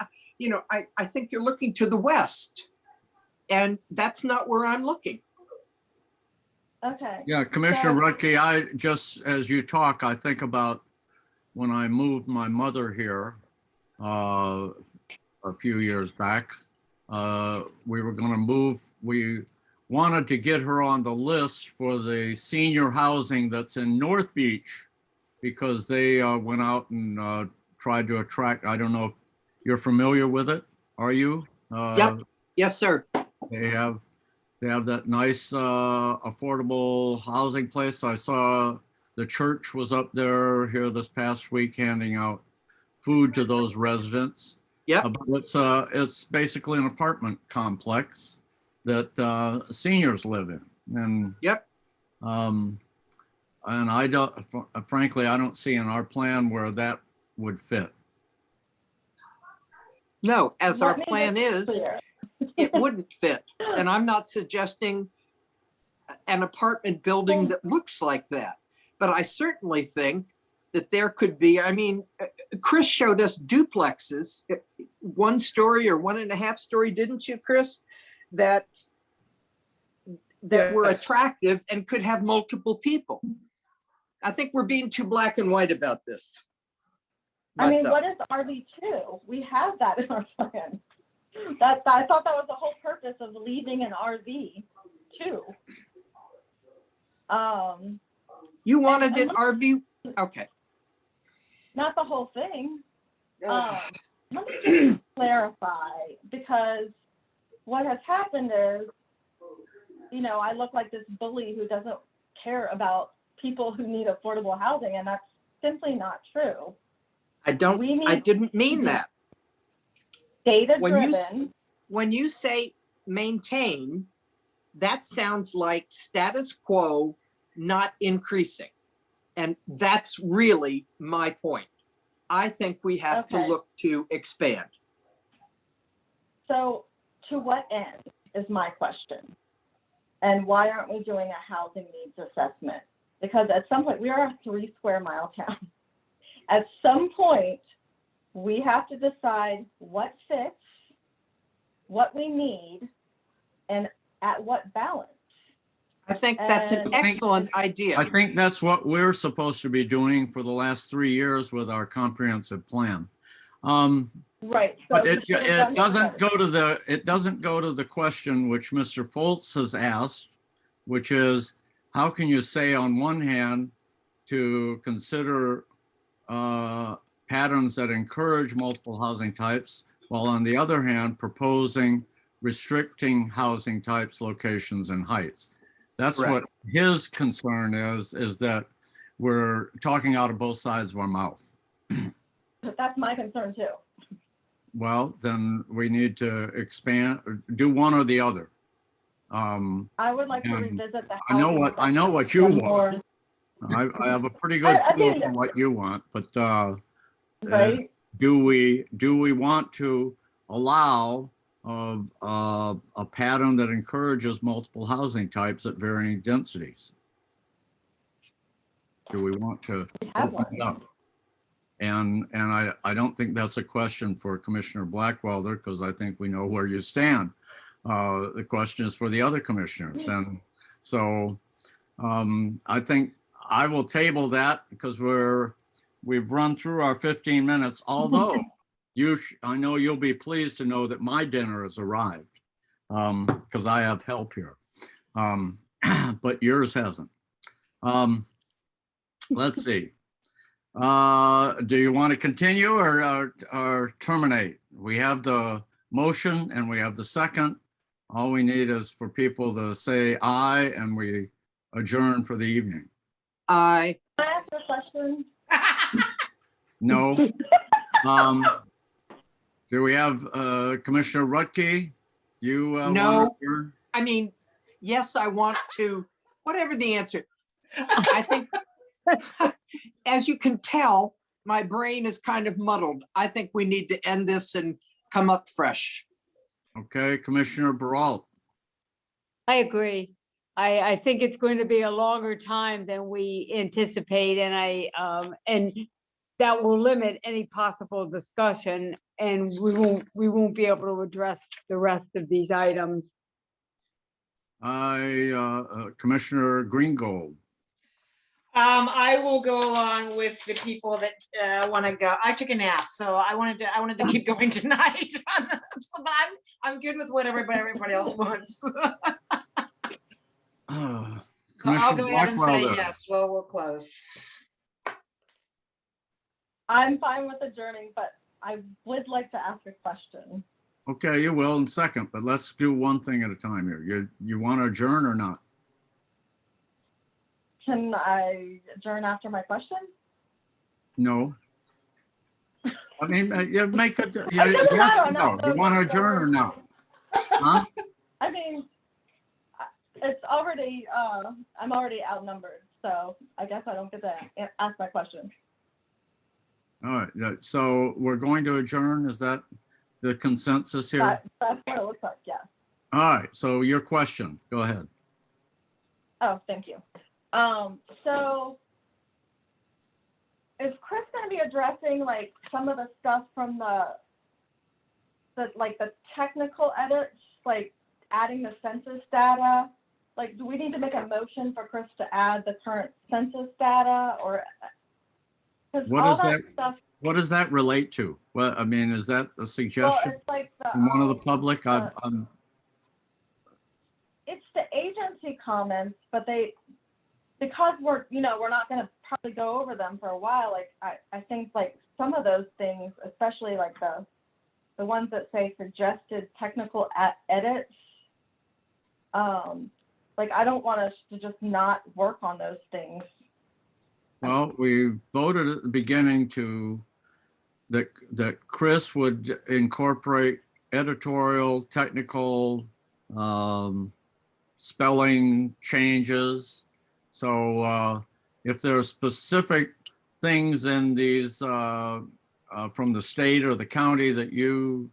[SPEAKER 2] think you're looking to the west, and that's not where I'm looking.
[SPEAKER 7] Okay.
[SPEAKER 1] Yeah, Commissioner
[SPEAKER 7] So-
[SPEAKER 1] Rutke, I just, as you talk, I think about when I moved my mother here a few years back. We were going to move, we wanted to get her on the list for the senior housing that's in North Beach because they went out and tried to attract, I don't know if you're familiar with it, are you?
[SPEAKER 2] Yep. Yes, sir.
[SPEAKER 1] They have that nice affordable housing place. I saw the church was up there here this past week handing out food to those residents.
[SPEAKER 2] Yep.
[SPEAKER 1] But it's basically an apartment complex that seniors live in. And
[SPEAKER 2] Yep.
[SPEAKER 1] and I don't, frankly, I don't see in our plan where that would fit.
[SPEAKER 2] No, as our
[SPEAKER 7] Let me
[SPEAKER 2] plan
[SPEAKER 7] make
[SPEAKER 2] is,
[SPEAKER 7] clear.
[SPEAKER 2] it wouldn't fit. And I'm not suggesting an apartment building that looks like that. But I certainly think that there could be, I mean, Chris showed us duplexes, 1 story or 1.5 story, didn't you, Chris? That were
[SPEAKER 6] Yes.
[SPEAKER 2] attractive and could have multiple people. I think we're being too black and white about this.
[SPEAKER 7] I mean,
[SPEAKER 2] myself.
[SPEAKER 7] what is RV2? We have that in our plan. I thought that was the whole purpose of leaving an RV too.
[SPEAKER 2] You wanted
[SPEAKER 7] and
[SPEAKER 2] an RV? Okay.
[SPEAKER 7] Not the whole thing. Let me just clarify, because what has happened is, I look like this bully who doesn't care about people who need affordable housing, and that's simply not true.
[SPEAKER 2] I didn't mean that.
[SPEAKER 7] Data-driven.
[SPEAKER 2] When you say maintain, that sounds like status quo, not increasing. And that's really my point. I think we have to
[SPEAKER 7] Okay.
[SPEAKER 2] look to expand.
[SPEAKER 7] So to what end is my question? And why aren't we doing a housing needs assessment? Because at some point, we are a 3 square mile town. At some point, we have to decide what fits, what we need, and at what balance.
[SPEAKER 2] I think that's an
[SPEAKER 7] And-
[SPEAKER 2] excellent idea.
[SPEAKER 1] I think that's what we're supposed to be doing for the last 3 years with our comprehensive plan.
[SPEAKER 7] Right. So
[SPEAKER 1] But
[SPEAKER 7] we
[SPEAKER 1] it
[SPEAKER 7] should have done
[SPEAKER 1] doesn't
[SPEAKER 7] that.
[SPEAKER 1] go to the question which Mr. Foltz has asked, which is, how can you say on one hand to consider patterns that encourage multiple housing types, while on the other hand proposing restricting housing types, locations, and heights? That's
[SPEAKER 2] Correct.
[SPEAKER 1] what his concern is that we're talking out of both sides of our mouth.
[SPEAKER 7] That's my concern too.
[SPEAKER 1] Well, then we need to expand, or do one or the other.
[SPEAKER 7] I would like to
[SPEAKER 1] And
[SPEAKER 7] revisit the.
[SPEAKER 1] I know what you
[SPEAKER 7] housing
[SPEAKER 1] want.
[SPEAKER 7] more,
[SPEAKER 1] I have a pretty good
[SPEAKER 7] I
[SPEAKER 1] feel
[SPEAKER 7] mean-
[SPEAKER 1] for what you want, but
[SPEAKER 7] Right?
[SPEAKER 1] do we want to allow a pattern that encourages multiple housing types at varying densities? Do we want to
[SPEAKER 7] We have
[SPEAKER 1] open
[SPEAKER 7] one.
[SPEAKER 1] it up? And I don't think that's a question for Commissioner Blackwelder, because I think we know where you stand. The question is for the other commissioners. And so I think I will table that because we've run through our 15 minutes, although I know you'll be pleased to know that my dinner has arrived because I have help here. But yours hasn't. Let's see. Do you want to continue or terminate? We have the motion and we have the second. All we need is for people to say aye and we adjourn for the evening.
[SPEAKER 2] I,
[SPEAKER 7] Can I ask a question?
[SPEAKER 1] No. Do we have Commissioner Rutke? You?
[SPEAKER 2] No.
[SPEAKER 1] wanna-
[SPEAKER 2] I mean, yes, I want to, whatever the answer. I think, as you can tell, my brain is kind of muddled. I think we need to end this and come up fresh.
[SPEAKER 1] Okay, Commissioner Baralt.
[SPEAKER 3] I agree. I think it's going to be a longer time than we anticipate and that will limit any possible discussion and we won't be able to address the rest of these items.
[SPEAKER 1] Commissioner Greengold.
[SPEAKER 4] I will go along with the people that want to go. I took a nap, so I wanted to keep going tonight. But I'm good with what everybody else wants. I'll
[SPEAKER 1] Commissioner
[SPEAKER 4] go ahead and say
[SPEAKER 1] Blackwelder.
[SPEAKER 4] yes. Well, we'll close.
[SPEAKER 7] I'm fine with adjourning, but I would like to ask a question.
[SPEAKER 1] Okay, you will in a second, but let's do one thing at a time here. You want to adjourn or not?
[SPEAKER 7] Can I adjourn after my question?
[SPEAKER 1] No. I mean, you make it,
[SPEAKER 7] It
[SPEAKER 1] yes
[SPEAKER 7] doesn't
[SPEAKER 1] or
[SPEAKER 7] matter,
[SPEAKER 1] no. You
[SPEAKER 7] no,
[SPEAKER 1] want to
[SPEAKER 7] no,
[SPEAKER 1] adjourn or
[SPEAKER 7] no.
[SPEAKER 1] not? Huh?
[SPEAKER 7] I mean, it's already, I'm already outnumbered, so I guess I don't get to ask my question.
[SPEAKER 1] All right, so we're going to adjourn. Is that the consensus here?
[SPEAKER 7] That's what it looks like, yeah.
[SPEAKER 1] All right, so your question, go ahead.
[SPEAKER 7] Oh, thank you. So is Chris gonna be addressing like some of the stuff from the technical edits, like adding the census data? Like, do we need to make a motion for Chris to add the current census data or? 'Cause
[SPEAKER 1] What
[SPEAKER 7] all
[SPEAKER 1] is that?
[SPEAKER 7] stuff,
[SPEAKER 1] What does that relate to? Well, I mean, is that a
[SPEAKER 7] well,
[SPEAKER 1] suggestion
[SPEAKER 7] it's like the.
[SPEAKER 1] from one of the public?
[SPEAKER 7] the-
[SPEAKER 1] I'm,
[SPEAKER 7] It's the agency comments, but because we're not gonna probably go over them for a while, like, I think like some of those things, especially like the ones that say suggested technical edits, like, I don't want us to just not work on those things.
[SPEAKER 1] well, we voted at the beginning that Chris would incorporate editorial, technical, spelling changes. So if there are specific things in these from the state or the county that you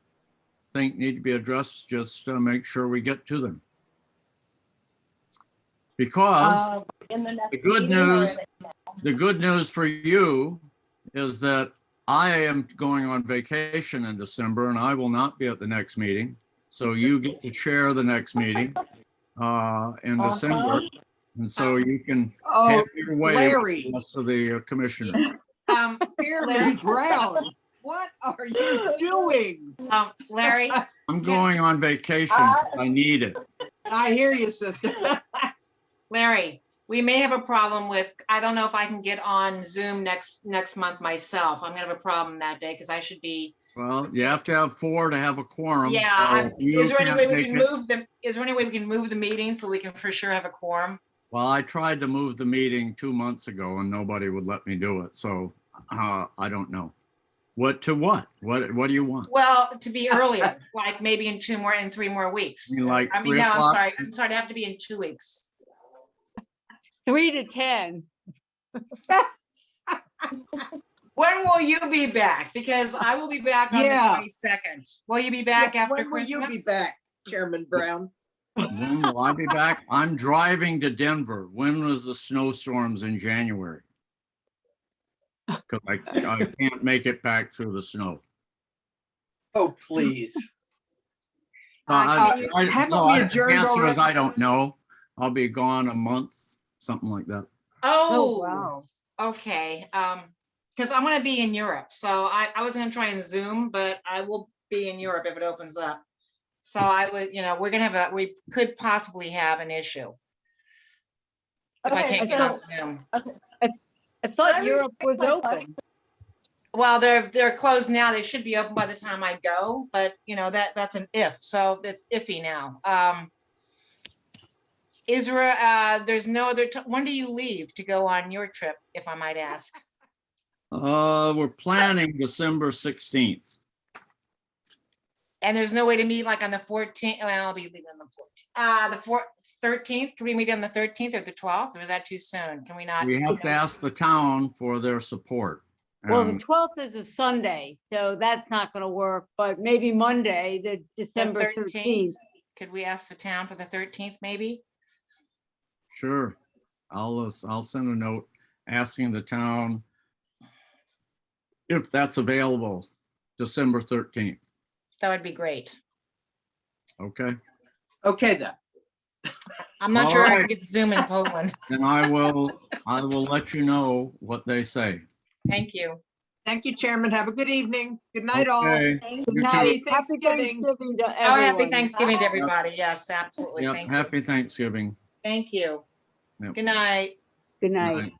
[SPEAKER 1] think need to be addressed, just make sure we get to them. Because
[SPEAKER 7] In the next
[SPEAKER 1] the good
[SPEAKER 7] meeting or
[SPEAKER 1] news- the good news for you is that I am going on vacation in December and I will not be at the next meeting. So you get to chair the next meeting in December. And so you can
[SPEAKER 2] Oh,
[SPEAKER 1] have your way with
[SPEAKER 2] Larry.
[SPEAKER 1] the rest of the commissioners.
[SPEAKER 2] Chairman Brown, what are you doing?
[SPEAKER 4] Larry,
[SPEAKER 1] I'm going on vacation. 'Cause I need it.
[SPEAKER 2] I hear you, sister.
[SPEAKER 4] Larry, we may have a problem with, I don't know if I can get on Zoom next month myself. I'm gonna have a problem that day because I should be.
[SPEAKER 1] Well, you have to have 4 to have a quorum.
[SPEAKER 4] Yeah,
[SPEAKER 1] so if you
[SPEAKER 4] is there any
[SPEAKER 1] can't
[SPEAKER 4] way we
[SPEAKER 1] make
[SPEAKER 4] can
[SPEAKER 1] it-
[SPEAKER 4] move them? Is there any way we can move the meeting so we can for sure have a quorum?
[SPEAKER 1] Well, I tried to move the meeting 2 months ago and nobody would let me do it. So I don't know. What do you want?
[SPEAKER 4] Well, to be earlier, like maybe in 3 more weeks.
[SPEAKER 1] You mean like
[SPEAKER 4] I mean,
[SPEAKER 1] 3
[SPEAKER 4] no, I'm
[SPEAKER 1] o'clock?
[SPEAKER 4] sorry. I'm sorry, to have to be in 2 weeks.
[SPEAKER 3] 3 to 10.
[SPEAKER 4] When will you be back? Because I will be back on the
[SPEAKER 2] Yeah.
[SPEAKER 4] 22nd. Will you be back after
[SPEAKER 2] When will
[SPEAKER 4] Christmas?
[SPEAKER 2] you be back, Chairman Brown?
[SPEAKER 1] When will I be back? I'm driving to Denver. When was the snowstorms in January? because I can't make it back through the snow.
[SPEAKER 2] Oh, please. Haven't
[SPEAKER 1] no,
[SPEAKER 2] we
[SPEAKER 1] the
[SPEAKER 2] adjourned
[SPEAKER 1] answer is
[SPEAKER 2] already?
[SPEAKER 1] I don't know. I'll be gone a month, something like that.
[SPEAKER 3] Oh,
[SPEAKER 4] Oh,
[SPEAKER 3] wow.
[SPEAKER 4] okay. Because I'm gonna be in Europe, so I was gonna try and Zoom, but I will be in Europe if it opens up. So I would, we could possibly have an issue if I
[SPEAKER 7] Okay,
[SPEAKER 4] can't get on
[SPEAKER 7] so-
[SPEAKER 4] Zoom.
[SPEAKER 3] I thought Europe was open.
[SPEAKER 4] Well, they're closed now. They should be open by the time I go, but that's an if, so it's iffy now. Isra, there's no other, when do you leave to go on your trip, if I might ask?
[SPEAKER 1] We're planning December 16th.
[SPEAKER 4] And there's no way to meet like on the 14th, well, I'll be leaving on the 14th. The 13th, can we meet on the 13th or the 12th, or is that too soon? Can we not?
[SPEAKER 1] We have to ask the town for their support.
[SPEAKER 3] Well, the
[SPEAKER 1] And
[SPEAKER 3] 12th is a Sunday, so that's not going to work, but maybe Monday, the
[SPEAKER 4] The
[SPEAKER 3] December 13th.
[SPEAKER 4] Could we ask the town for the 13th, maybe?
[SPEAKER 1] Sure, I'll send a note asking the town if that's available, December 13th.
[SPEAKER 4] That would be great.
[SPEAKER 1] Okay,
[SPEAKER 2] Okay, then.
[SPEAKER 4] I'm not sure I can
[SPEAKER 1] Alright.
[SPEAKER 4] get Zoom in Poland.
[SPEAKER 1] and I will let you know what they say.
[SPEAKER 4] Thank you.
[SPEAKER 2] Thank you, Chairman. Have a good evening. Good night, all.
[SPEAKER 1] Okay,
[SPEAKER 7] Thank
[SPEAKER 3] Good
[SPEAKER 1] you
[SPEAKER 3] night.
[SPEAKER 1] too.
[SPEAKER 2] Happy
[SPEAKER 3] Happy
[SPEAKER 2] Thanksgiving.
[SPEAKER 3] Thanksgiving to
[SPEAKER 4] Oh, happy
[SPEAKER 3] everyone.
[SPEAKER 4] Thanksgiving to
[SPEAKER 7] Bye.
[SPEAKER 4] everybody. Yes, absolutely.
[SPEAKER 1] Yep,
[SPEAKER 4] Thank you.
[SPEAKER 1] happy Thanksgiving.
[SPEAKER 4] Thank you.
[SPEAKER 1] Yep.
[SPEAKER 4] Good night.
[SPEAKER 3] Good
[SPEAKER 1] Good
[SPEAKER 3] night.
[SPEAKER 1] night.